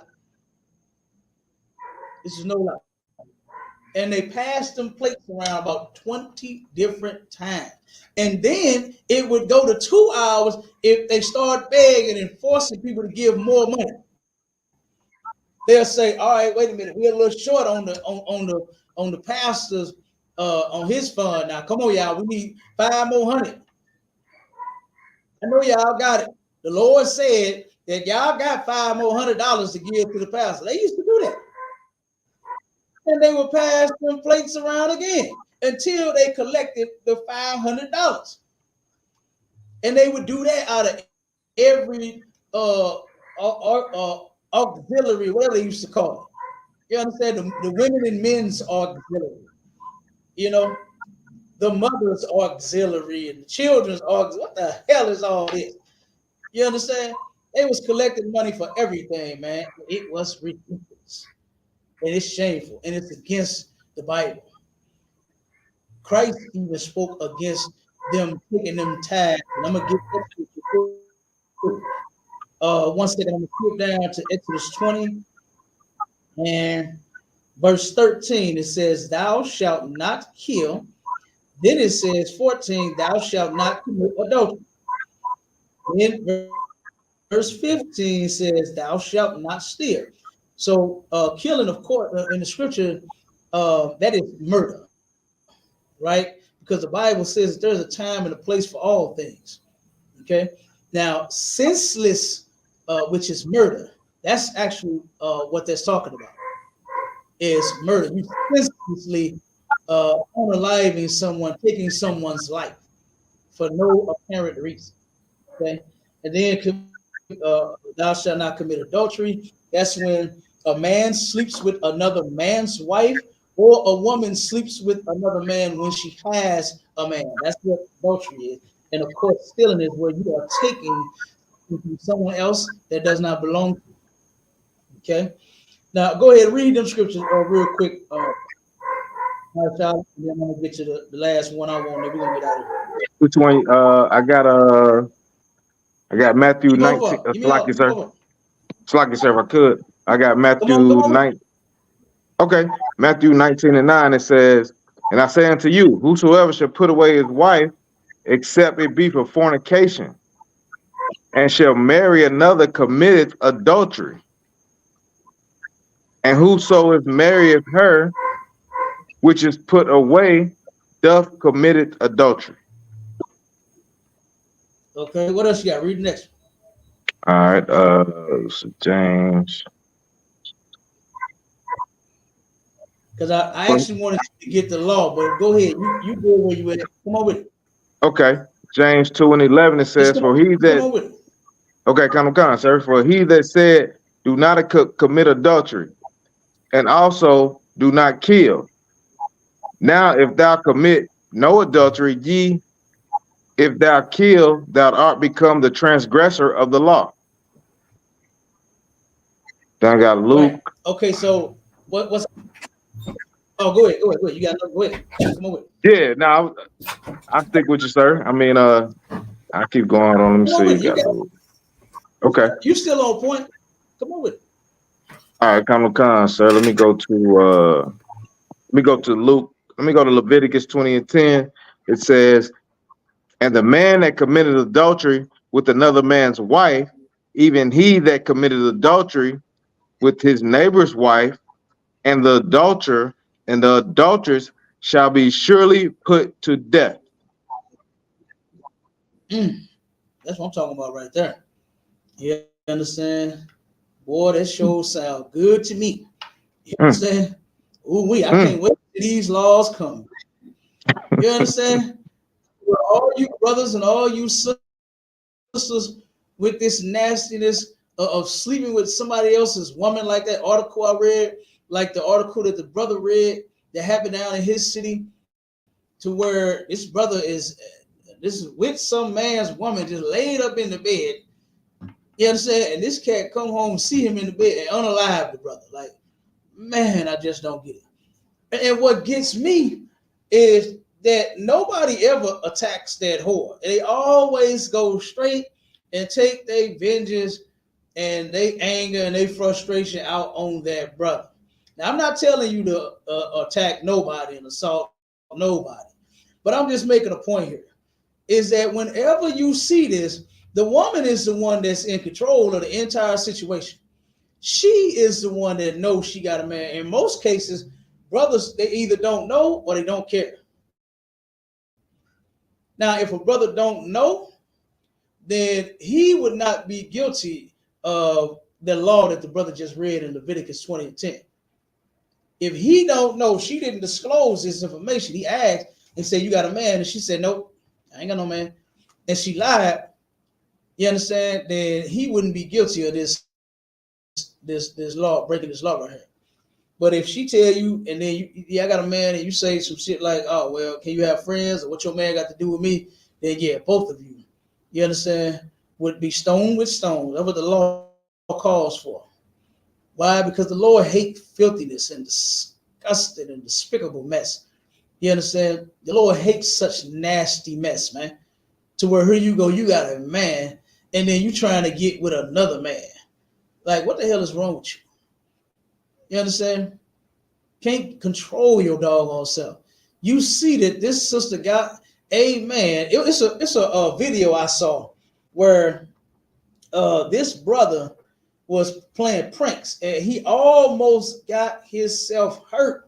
This is no lie. and they passed them plates around about 20 different times. And then it would go to 2 hours if they start begging and forcing people to give more money. They'll say, "All right, wait a minute, we're a little short on the pastor's on his fund now. Come on, y'all, we need 5 more hundred. I know y'all got it. The Lord said that y'all got $5 more $100 to give to the pastor." They used to do that. And they would pass them plates around again until they collected the $500. And they would do that out of every auxiliary, whatever they used to call it. You understand? The women and men's auxiliary, you know, the mother's auxiliary and the children's auxiliary. What the hell is all this? You understand? They was collecting money for everything, man. It was ridiculous. And it's shameful. And it's against the Bible. Christ even spoke against them taking them tithes. And I'm going to get that to you. 1 second, I'm going to skip down to Exodus 20 and verse 13. It says, "Thou shalt not kill." Then it says 14, "Thou shalt not commit adultery." Then verse 15 says, "Thou shalt not steal." So killing, of course, in the scripture, that is murder, right? Because the Bible says there's a time and a place for all things. Okay. Now, senseless, which is murder, that's actually what that's talking about, is murder. You senselessly unaliving someone, taking someone's life for no apparent reason. Okay. And then thou shalt not commit adultery. That's when a man sleeps with another man's wife, or a woman sleeps with another man when she has a man. That's what adultery is. And of course, stealing is where you are taking from someone else that does not belong to you. Okay. Now go ahead and read them scriptures real quick. And then I'm gonna get to the last one I want. Then we're gonna get out of here. Which one? I got Matthew You go 19. for it. Give me Slacky, all. You sir. go for it. Slacky, sir, if I could. I got Come on, come Matthew on. 9. Okay. Matthew 19 and 9. It says, "And I say unto you, whosoever shall put away his wife, except it be for fornication, and shall marry another, committeth adultery. And whoso is marrieth her, which is put away, doth committed adultery." Okay, what else you got? Read the next one. All right. So James. Because I actually wanted to get the law, but go ahead. You go where you at. Come on with it. Okay. James 2 and 11, it says, "For he Come that..." on with it. Okay, come on, sir. "For he that said, do not commit adultery, and also do not kill. Now, if thou commit no adultery, if thou kill, thou art become the transgressor of the law." Then I got Luke. Right. Okay, so what's oh go ahead. You got go ahead. Come on with it. Yeah, now I stick with you, sir. I mean, I keep going on. Let me Come on see. with it. You got Okay. you still on point. Come on with it. All right, come on, sir. Let me go to Luke. Let me go to Leviticus 20 and 10. It says, "And the man that committed adultery with another man's wife, even he that committed adultery with his neighbor's wife, and the adulterer and the adulteress shall be surely put to death." That's what I'm talking about right there. You understand? Boy, that sure sound good to me. You understand? Ooh, I can't wait till these laws come. You understand? For all you brothers and all you sisters with this nastiness of sleeping with somebody else's woman, like that article I read, like the article that the brother read that happened down in his city, to where this brother is with some man's woman just laid up in the bed. You understand? And this cat come home and see him in the bed and unalive the brother. Like, man, I just don't get it. And what gets me is that nobody ever attacks that whore. They always go straight and take their vengeance and their anger and their frustration out on that brother. Now, I'm not telling you to attack nobody and assault nobody, but I'm just making a point here. Is that whenever you see this, the woman is the one that's in control of the entire situation. She is the one that knows she got a man. In most cases, brothers, they either don't know or they don't care. Now, if a brother don't know, then he would not be guilty of the law that the brother just read in Leviticus 20:10. If he don't know, she didn't disclose this information. He asked and said, "You got a man?" And she said, "Nope, I ain't got no man." And she lied. You understand? Then he wouldn't be guilty of this law, breaking this law right here. But if she tell you, and then yeah, I got a man, and you say some shit like, "Oh well, can you have friends?" or "What your man got to do with me?" Then yeah, both of you, you understand, would be stoned with stones. That's what the law calls for. Why? Because the Lord hates filthiness and disgusting and despicable mess. You understand? The Lord hates such nasty mess, man. To where here you go, you got a man, and then you trying to get with another man. Like, what the hell is wrong with you? You understand? Can't control your doggone self. You see that this sister got a man. It's a video I saw where this brother was playing pranks and he almost got himself hurt.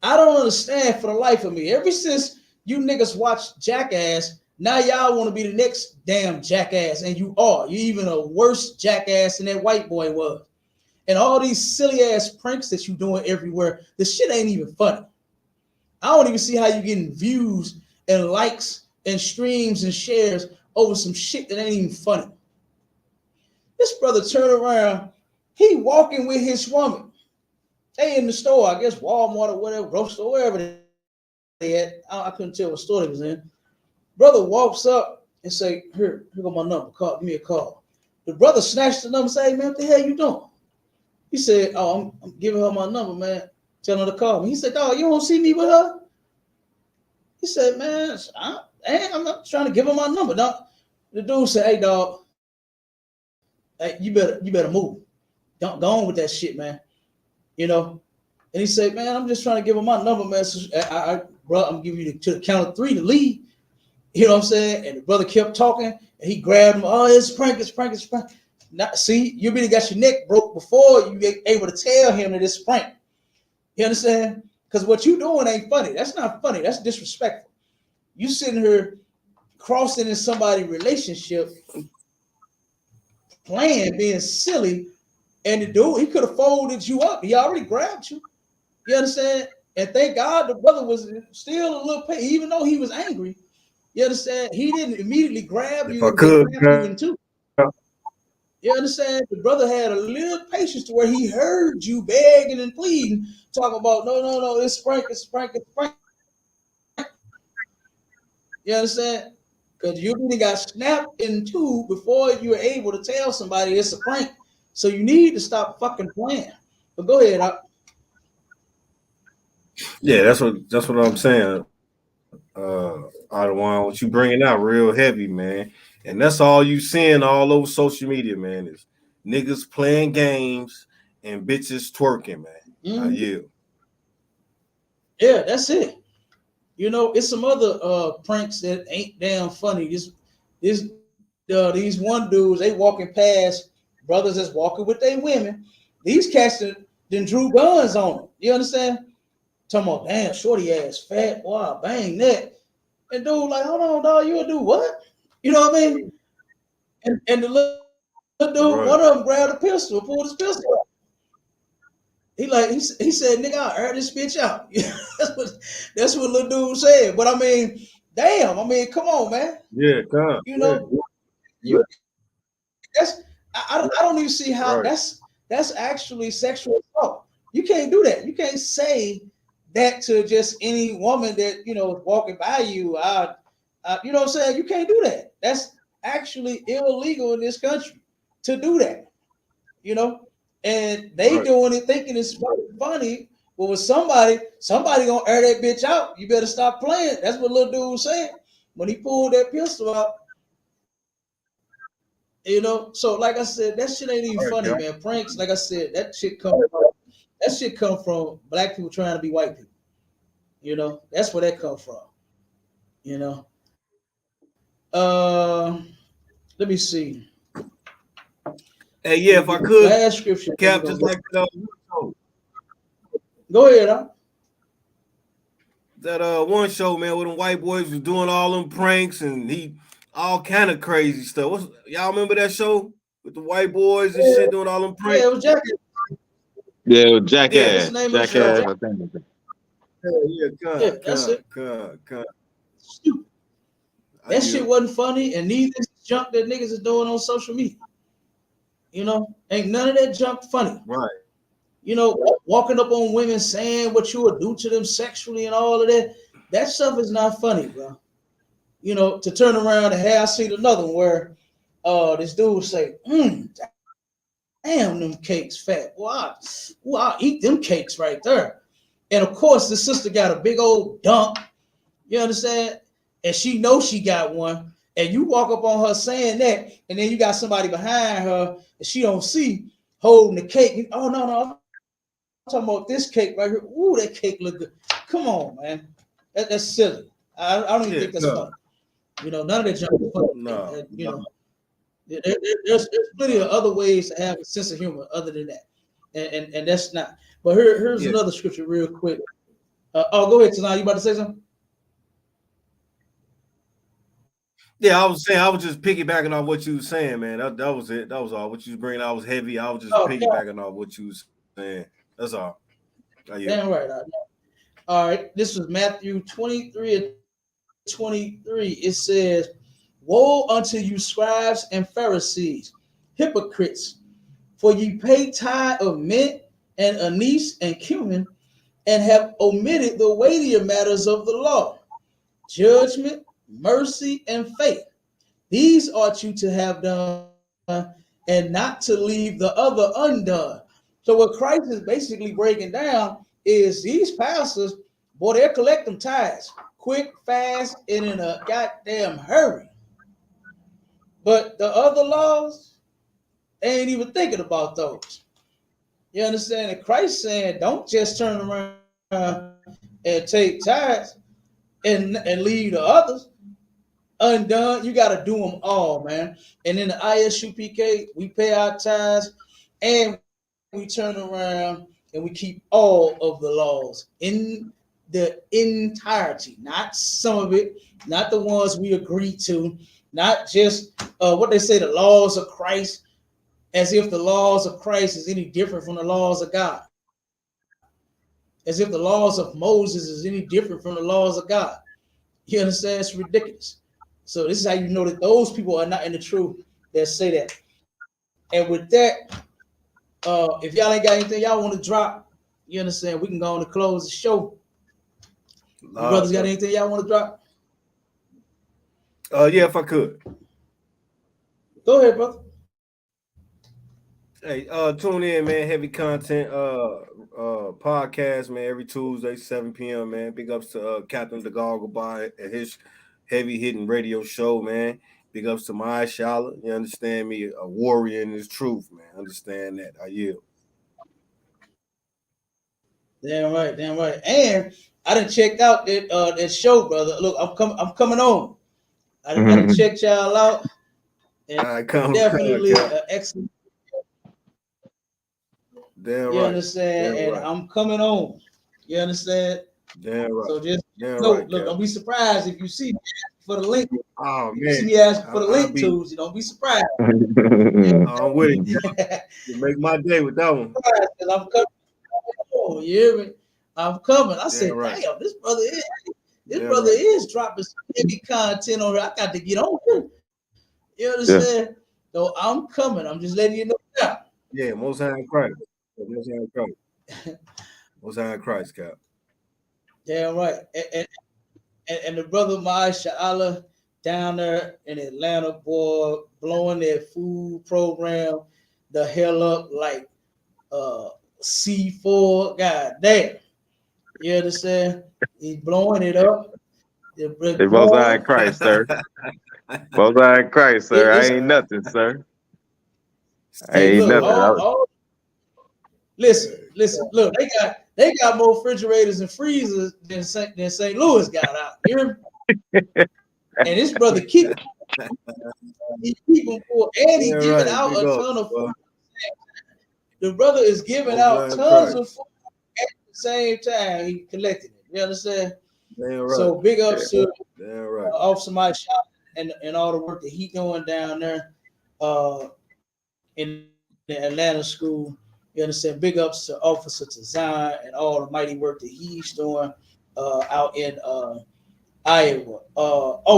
I don't understand for the life of me. Ever since you niggas watch Jackass, now y'all want to be the next damn jackass, and you are. You're even a worse jackass than that white boy was. And all these silly ass pranks that you doing everywhere, this shit ain't even funny. I don't even see how you getting views and likes and streams and shares over some shit that ain't even funny. This brother turned around, he walking with his woman. They in the store, I guess Walmart or whatever, grocery store, wherever they at. I couldn't tell what store they was in. Brother walks up and say, here go my number, give me a call. The brother snatched the number and say, "Hey man, what the hell you doing?" He said, "Oh, I'm giving her my number, man. Tell her to call me." He said, "Dog, you don't see me with her?" He said, "Man, I'm not trying to give her my number." Dog. The dude said, "Hey, dog, hey, you better move. Don't go on with that shit, man. You know." And he said, "Man, I'm just trying to give her my number, man. So bro, I'm giving you to the count of 3 to leave." You know what I'm saying? And the brother kept talking, and he grabbed him. "Oh, it's a prank, it's a prank, it's a prank." Now, see, you really got your neck broke before you get able to tell him that it's a prank. You understand? Because what you doing ain't funny. That's not funny. That's disrespectful. You sitting here crossing in somebody's relationship, playing, being silly, and the dude, he could have folded you up. He already grabbed you. You understand? And thank God the brother was still a little pain, even though he was angry. You understand? He didn't immediately grab If you I and then could, grab you in two. You understand? The brother had a little patience to where he heard you begging and pleading, talking about, no, it's prank, it's prank, it's prank. You understand? Because you really got snapped in two before you were able to tell somebody it's a prank. So you need to stop fucking playing. But go ahead. Yeah, that's what I'm saying. Ottawa, what you bringing out real heavy, man. And that's all you seeing all over social media, man, is niggas playing games and bitches twerking, man. Mm-hmm. Yeah, that's it. You know, it's some other pranks that ain't damn funny. These one dudes, they walking past brothers that's walking with their women. These cats then drew guns on them. You understand? Talking about, damn, shorty ass, fat, boy, bang that. And dude, like, hold on, dog, you'll do what? You know what I mean? And the little dude, Right. one of them grabbed a pistol, pulled his pistol out. He said, "Nigga, I'll air this bitch out." that's what little dude said. But I mean, damn, I mean, come on, man. Yeah, come. You know, Yeah. that's I don't even see how Right. that's actually sexual assault. You can't do that. You can't say that to just any woman that walking by you. You know what I'm saying? You can't do that. That's actually illegal in this country to do that. You know, and they Right. doing it thinking it's funny. But with somebody gonna air that bitch out, you better stop playing. That's what little dude was saying when he pulled that pistol out. You know, so like I said, that shit ain't even All right, funny, Cal. man. Pranks, like I said, that shit come from black people trying to be white people. You know, that's where that come from. You know. Uh, let me see. Hey, yeah, if I could, Last scripture. Cap, just like Go ahead, huh? that one show, man, where them white boys was doing all them pranks and he all kind of crazy stuff. Y'all remember that show with the white boys and shit doing all them pranks? Yeah, it was Jackass. Yeah, What's the Jackass. name of the show? Jackass, I think. Yeah, that's it. Stupid. That shit wasn't funny, and neither is the junk that niggas is doing on social media. You know, ain't none of that junk funny. Right. You know, walking up on women saying what you would do to them sexually and all of that. That stuff is not funny, bro. You know, to turn around and have I seen another one where this dude would say, damn, them cakes fat. Well, I'll eat them cakes right there. And of course, the sister got a big old dump. You understand? And she knows she got one. And you walk up on her saying that, and then you got somebody behind her that she don't see holding the cake. Oh, no, I'm talking about this cake right here. Ooh, that cake look good. Come on, man. That's silly. I don't even think that's funny. You know, none of that junk is funny. No, you know, there's plenty of other ways to have a sense of humor other than that. And that's not. But here's another scripture real quick. Go ahead, Tanah. You about to say something? Yeah, I was saying, I was just piggybacking off what you was saying, man. That was it. That was all. What you was bringing out was heavy. I was just piggybacking off what you was saying. That's all. Damn right. All right. This was Matthew 23 and 23. It says, woe unto you, scribes and Pharisees, hypocrites, for ye pay tithe of mint and anise and cumin, and have omitted the weightier matters of the law, judgment, mercy, and faith. These ought you to have done, and not to leave the other undone. So what Christ is basically breaking down is these pastors, boy, they're collecting tithes quick, fast, and in a goddamn hurry. But the other laws, they ain't even thinking about those. You understand? And Christ saying, don't just turn around and take tithes and leave the others undone. You got to do them all, man. And in the ISUPK, we pay our tithes and we turn around and we keep all of the laws in the entirety, not some of it, not the ones we agreed to, not just what they say, the laws of Christ, as if the laws of Christ is any different from the laws of God, as if the laws of Moses is any different from the laws of God. You understand? It's ridiculous. So this is how you know that those people are not in the truth that say that. And with that, if y'all ain't got anything y'all want to drop, you understand, we can go on to close the show. You brothers got anything y'all want to drop? Yeah, if I could. Go ahead, brother. Hey, tune in, man. Heavy content podcast, man, every Tuesday, 7 p.m., man. Big ups to Captain DeGargle at his heavy hitting radio show, man. Big ups to my Shala. You understand me? A warrior in his truth, man. Understand that. I yield. Damn right. And I done checked out that show, brother. Look, I'm coming on. I done checked y'all out. And definitely excellent. Damn you right. understand? Damn and right. I'm coming on. You understand? Damn right. So just look, don't be surprised if you see me for the link. Oh man, you see me ask for the link tools. You don't be surprised. I'm with it. You make my day with that one. I'm coming. Oh, you hear me? I'm coming. I said, right. damn, this brother is dropping some heavy content on here. I got to get on here. You understand? Yeah. So I'm coming. I'm just letting you know now. Yeah, Most High in Christ. Most High in Christ, Cap. Yeah, right. And the brother Maisha Allah down there in Atlanta, boy, blowing their food program the hell up like C4. God damn. You understand? He's blowing it up. Most High in Christ, sir. Most High in Christ, sir. I ain't nothing, sir. Hey, Ain't look, nothing. listen, look, they got more refrigerators and freezers than St. Louis got out here. And this brother keep them full, and he Yeah, giving right. out Big a up, ton of boy. food. The brother is giving Most out high in tons of Christ. food at the same time he collecting it. You understand? Damn right. So big ups to Damn right. Officer Mike Shop and all the work that he doing down there in the Atlanta school. You understand? Big ups to Officer Tazan and all the mighty work that he's doing out in Iowa.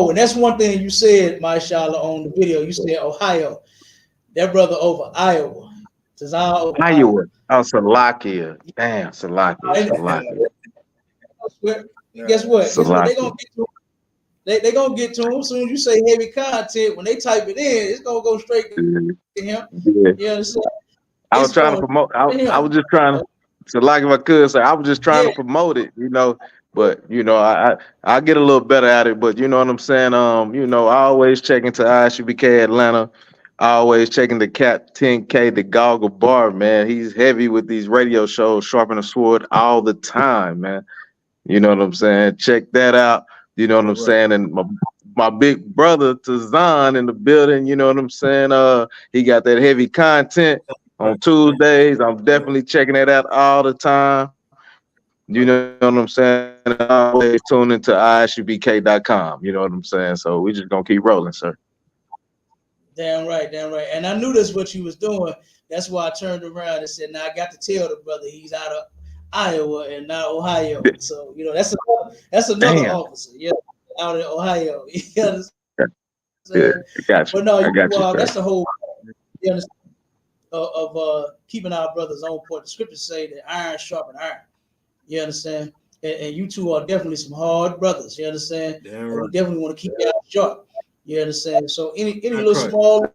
And that's one thing you said, Mashallah, on the video. You said Ohio. That brother over Iowa. Tazan over Iowa. Iowa. Oh, Salakia. Damn, Salakia. Guess what? Salakia. They gonna get to him. They gonna get to him. As soon as you say heavy content, when they type it in, it's gonna go straight to him. Yeah. You understand? I was It's trying to going promote. to I him. was just trying to, so like if I could say, I was just trying Yeah, to promote it, But I get a little better at it. But you know what I'm saying. I always check into ISUPK Atlanta. I always check into Cap 10K, the Goggle Bar, man. He's heavy with these radio shows, Sharpen the Sword all the time, man. You know what I'm saying? Check that out. You know what I'm saying? And my big brother Tazan in the building, you know what I'm saying? He got that heavy content on Tuesdays. I'm definitely checking it out all the time. You know what I'm saying? I always tune into ISUPK.com. You know what I'm saying? So we just gonna keep rolling, sir. damn right, damn right. And I knew that's what you was doing. That's why I turned around and said, "Now I got to tell the brother he's out of Iowa and not Ohio." So that's another Damn. officer, yeah, out in Ohio. You understand? Yeah, I got you. But no, I got you, sir. that's the whole. You understand? Of keeping our brothers on point. The scriptures say that iron sharpen iron. You understand? And you two are definitely some hard brothers. You understand? Damn And we right. definitely want to keep y'all sharp. You understand? So any little small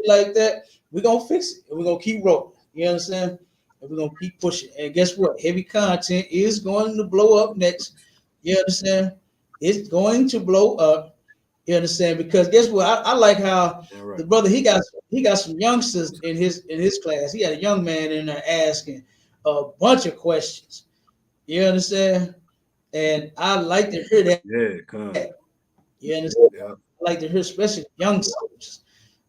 like that, we're gonna fix it and we're gonna keep rolling. You understand? And we're gonna keep pushing. And guess what? Heavy content is going to blow up next. You understand? It's going to blow up. You understand? Because guess what? I like how the brother he got some youngsters in his class. He had a young man in there asking a bunch of questions. You understand? And I like to hear that. Yeah, come. You understand? Yeah. I like to hear, especially young soldiers.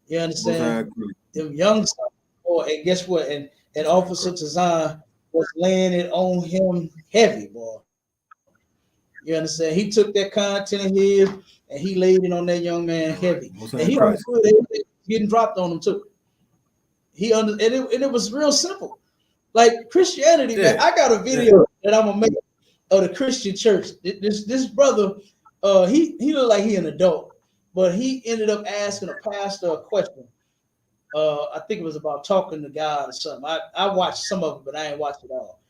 You Most high in understand? Christ. Them young soldiers. And guess what? And Officer Tazan was laying it on him heavy, boy. You understand? He took that content of his and he laid it on that young man heavy. Most And high in he Christ. understood it getting dropped on him too. And it was real simple. Like Christianity, man. I got a video that I'm gonna make of the Christian church. This brother, he looked like he an adult, but he ended up asking a pastor a question. I think it was about talking to God or something. I watched some of it, but I ain't watched it all.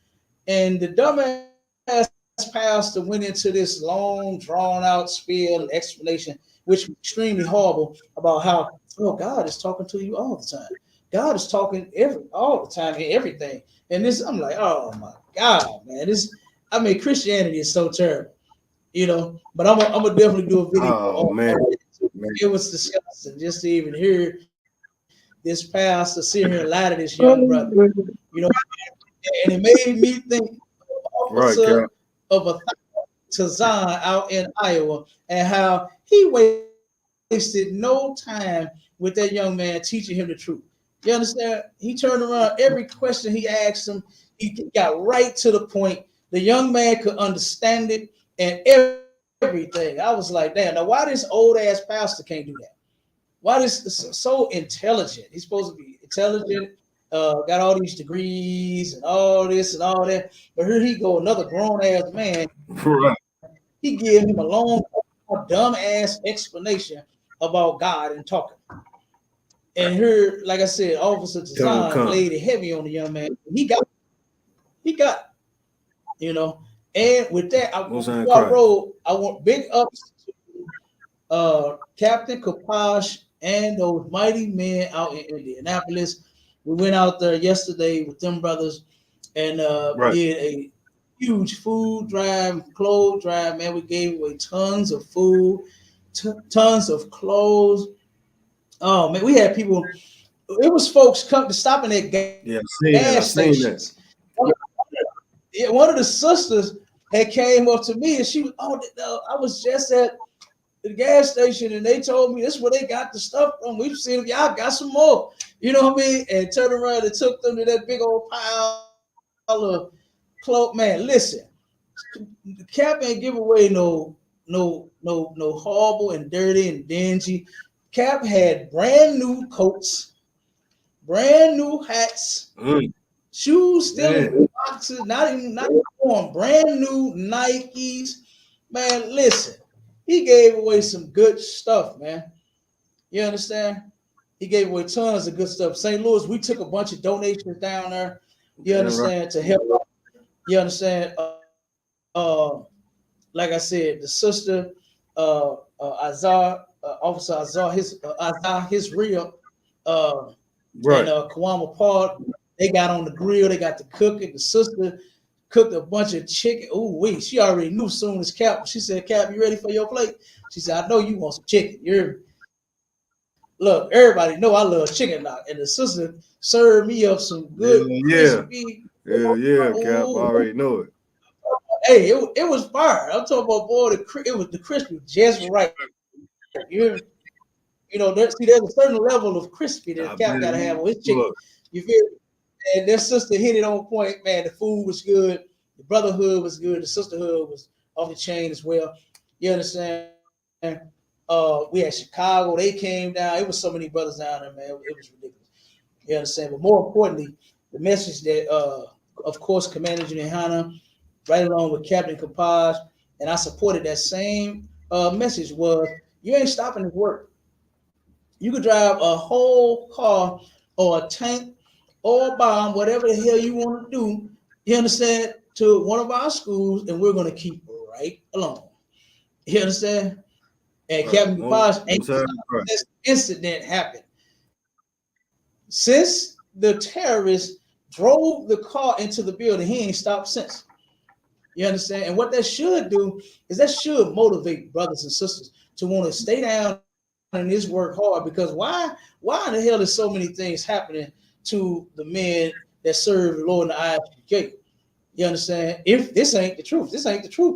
And the dumbass pastor went into this long, drawn out spiel and explanation, which was extremely horrible, about how, God is talking to you all the time. God is talking all the time and everything. And this, I'm like, oh my God, man. Christianity is so terrible, But I'm gonna definitely do a video. Oh man. It was disgusting just to even hear this pastor sit here and lie to this young brother, and it made me think officer of a Tazan out in Iowa and how he wasted no time with that young man teaching him the truth. You understand? He turned around every question he asked him. He got right to the point. The young man could understand it and everything. I was like, damn, now why this old ass pastor can't do that? Why this so intelligent? He's supposed to be intelligent, got all these degrees and all this and all that. But here he go, another grown ass man. Right. He gave him a long, dumb ass explanation about God and talking. And here, like I said, Officer Tazan laid it heavy on the young man. He got, And with that, I want big ups to Captain Kapash and those mighty men out in Indianapolis. We went out there yesterday with them brothers and did a huge food drive, clothes drive, man. We gave away tons of food, tons of clothes. Oh man, we had people it was folks come to stopping at Yeah, I seen that. I gas seen that. stations. One of the sisters had came up to me and she was, oh, I was just at the gas station and they told me this is where they got the stuff from. We've seen if y'all got some more, you know what I mean? And turned around and took them to that big old pile of cloak. Man, listen, Cap ain't give away no horrible and dirty and dingy. Cap had brand new coats, brand new hats, shoes still in boxes, not even on, brand new Nikes. Man, listen, he gave away some good stuff, man. You understand? He gave away tons of good stuff. St. Louis, we took a bunch of donations down there. You understand? To help. You understand? Like I said, the sister, Azar, Officer Azar, his real, Right. and Kawama Park, they got on the grill, they got the cooking. The sister cooked a bunch of chicken. Oh, wait, she already knew soon as Cap. She said, Cap, you ready for your plate? She said, I know you want some chicken. Look, everybody know I love chicken now. And the sister served me up some good crispy. Yeah, Cap. I already know it. Hey, it was fire. I'm talking about, boy, it was the crispy just right. You know, there's a certain level of crispy that Cap got to have on his chicken. You feel me? And their sister hit it on point, man. The food was good. The brotherhood was good. The sisterhood was off the chain as well. You understand? We had Chicago. They came down. It was so many brothers down there, man. It was ridiculous. You understand? But more importantly, the message that, of course, Commander Junior HISPANICS, right along with Captain Kapaj, and I supported that same message was, you ain't stopping this work. You could drive a whole car or a tank or a bomb, whatever the hell you want to do, you understand, to one of our schools, and we're going to keep right along. You understand? And Captain Kapaj ain't this incident happened. Since the terrorists drove the car into the building, he ain't stopped since. You understand? And what that should do is that should motivate brothers and sisters to want to stay down and this work hard, because why in the hell is so many things happening to the men that serve the Lord in the ISUPK? You understand? If this ain't the truth,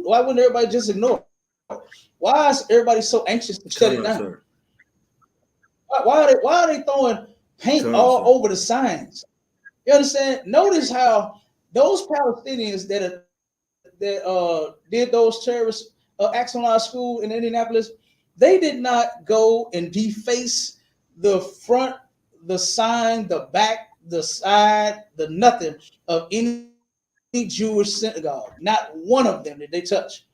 why wouldn't everybody just ignore it? Why is everybody so anxious to shut it down? Why are they throwing paint all over the signs? You understand? Notice how those Palestinians that did those terrorist acts on our school in Indianapolis, they did not go and deface the front, the sign, the back, the side, the nothing of any Jewish synagogue. Not one of them did they touch.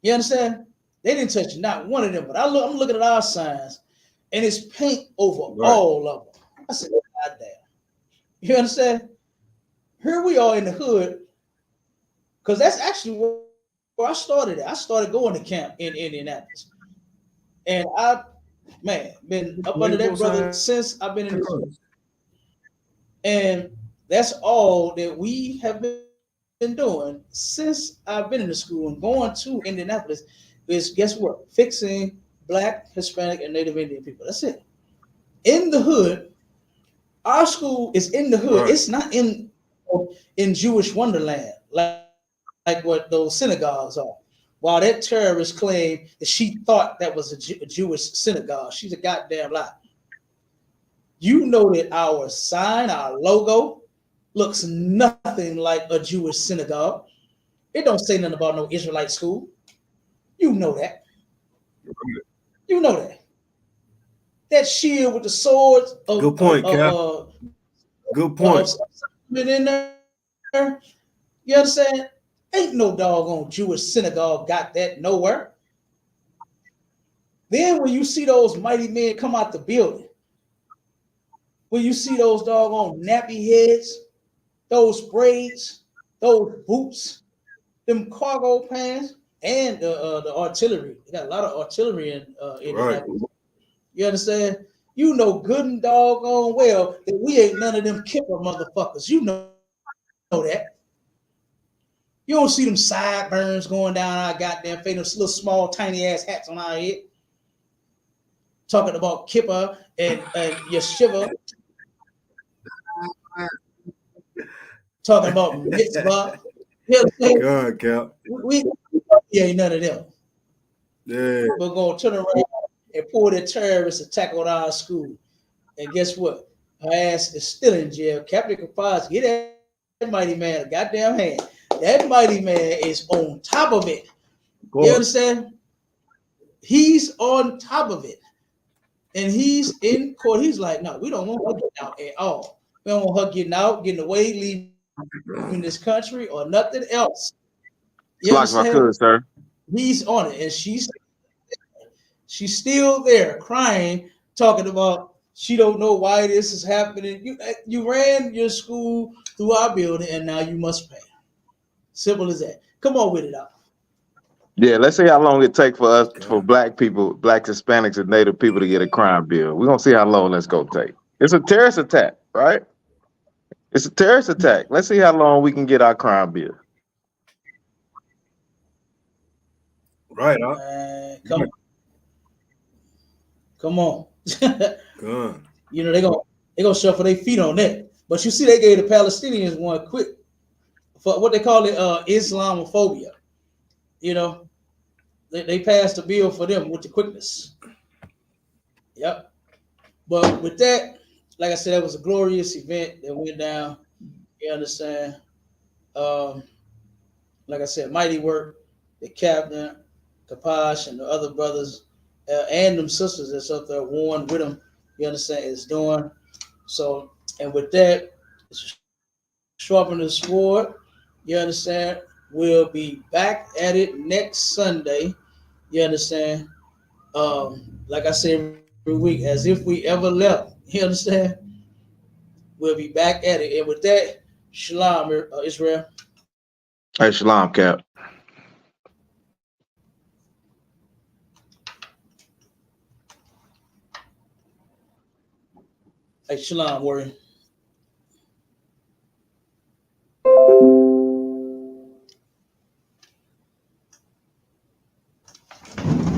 You understand? They didn't touch not one of them. But I'm looking at our signs, and it's paint over all of them. I said, God damn. You understand? Here we are in the hood, because that's actually where I started at. I started going to camp in Indianapolis. And I, man, been up under that brother since I've been in the school. And that's all that we have been doing since I've been in the school and going to Indianapolis is, guess what? Fixing Black, Hispanic, and Native Indian people. That's it. In the hood, our school is in the hood. Right. It's not in Jewish Wonderland like what those synagogues are. While that terrorist claimed that she thought that was a Jewish synagogue, she's a goddamn lie. You know that our sign, our logo, looks nothing like a Jewish synagogue. It don't say nothing about no Israelite school. You know that. You know that. That shield with the swords. Good point, Cap. Good point. In there. You understand? Ain't no doggone Jewish synagogue got that nowhere. Then when you see those mighty men come out the building, when you see those doggone nappy heads, those braids, those boots, them cargo pants, and the artillery. They got a lot of artillery in right. You understand? You know good and doggone well that we ain't none of them kipper motherfuckers. You know that. You don't see them sideburns going down our goddamn face, those little small tiny ass hats on our head. talking about Kippur and Yeshiva, talking about mitzvah. You know what I'm saying? God, Cap. We ain't none of them. Yeah. We're gonna turn around and pull that terrorist attack on our school. And guess what? Her ass is still in jail. Captain Kapaz, get that mighty man a goddamn hand. That mighty man is on top of it. You understand? He's on top of it. And he's in court. He's like, no, we don't want her getting out at all. We don't want her getting out, getting away, leaving this country or nothing else. You Like if I understand? could, sir. He's on it. And she's still there crying, talking about she don't know why this is happening. You ran your school through our building and now you must pay. Simple as that. Come on with it out. Yeah, let's see how long it takes for us, for black people, black Hispanics, and Native people to get a crime bill. We're gonna see how long that's gonna take. It's a terrorist attack, right? It's a terrorist attack. Let's see how long we can get our crime bill. Right, huh? Come on. Good. You know, they're gonna shuffle their feet on that. But you see, they gave the Palestinians one quick for what they call it, Islamophobia. You know, they passed a bill for them with the quickness. Yep. But with that, like I said, that was a glorious event that went down. You understand? Like I said, mighty work. The captain, Kapash, and the other brothers, and them sisters that's up there, Warren with them. You understand? Is doing so. And with that, it's sharpen the sword. You understand? We'll be back at it next Sunday. You understand? Like I said every week, as if we ever left. You understand? We'll be back at it. And with that, shalom, Israel. Hey, shalom, Cap. Hey, shalom, warrior.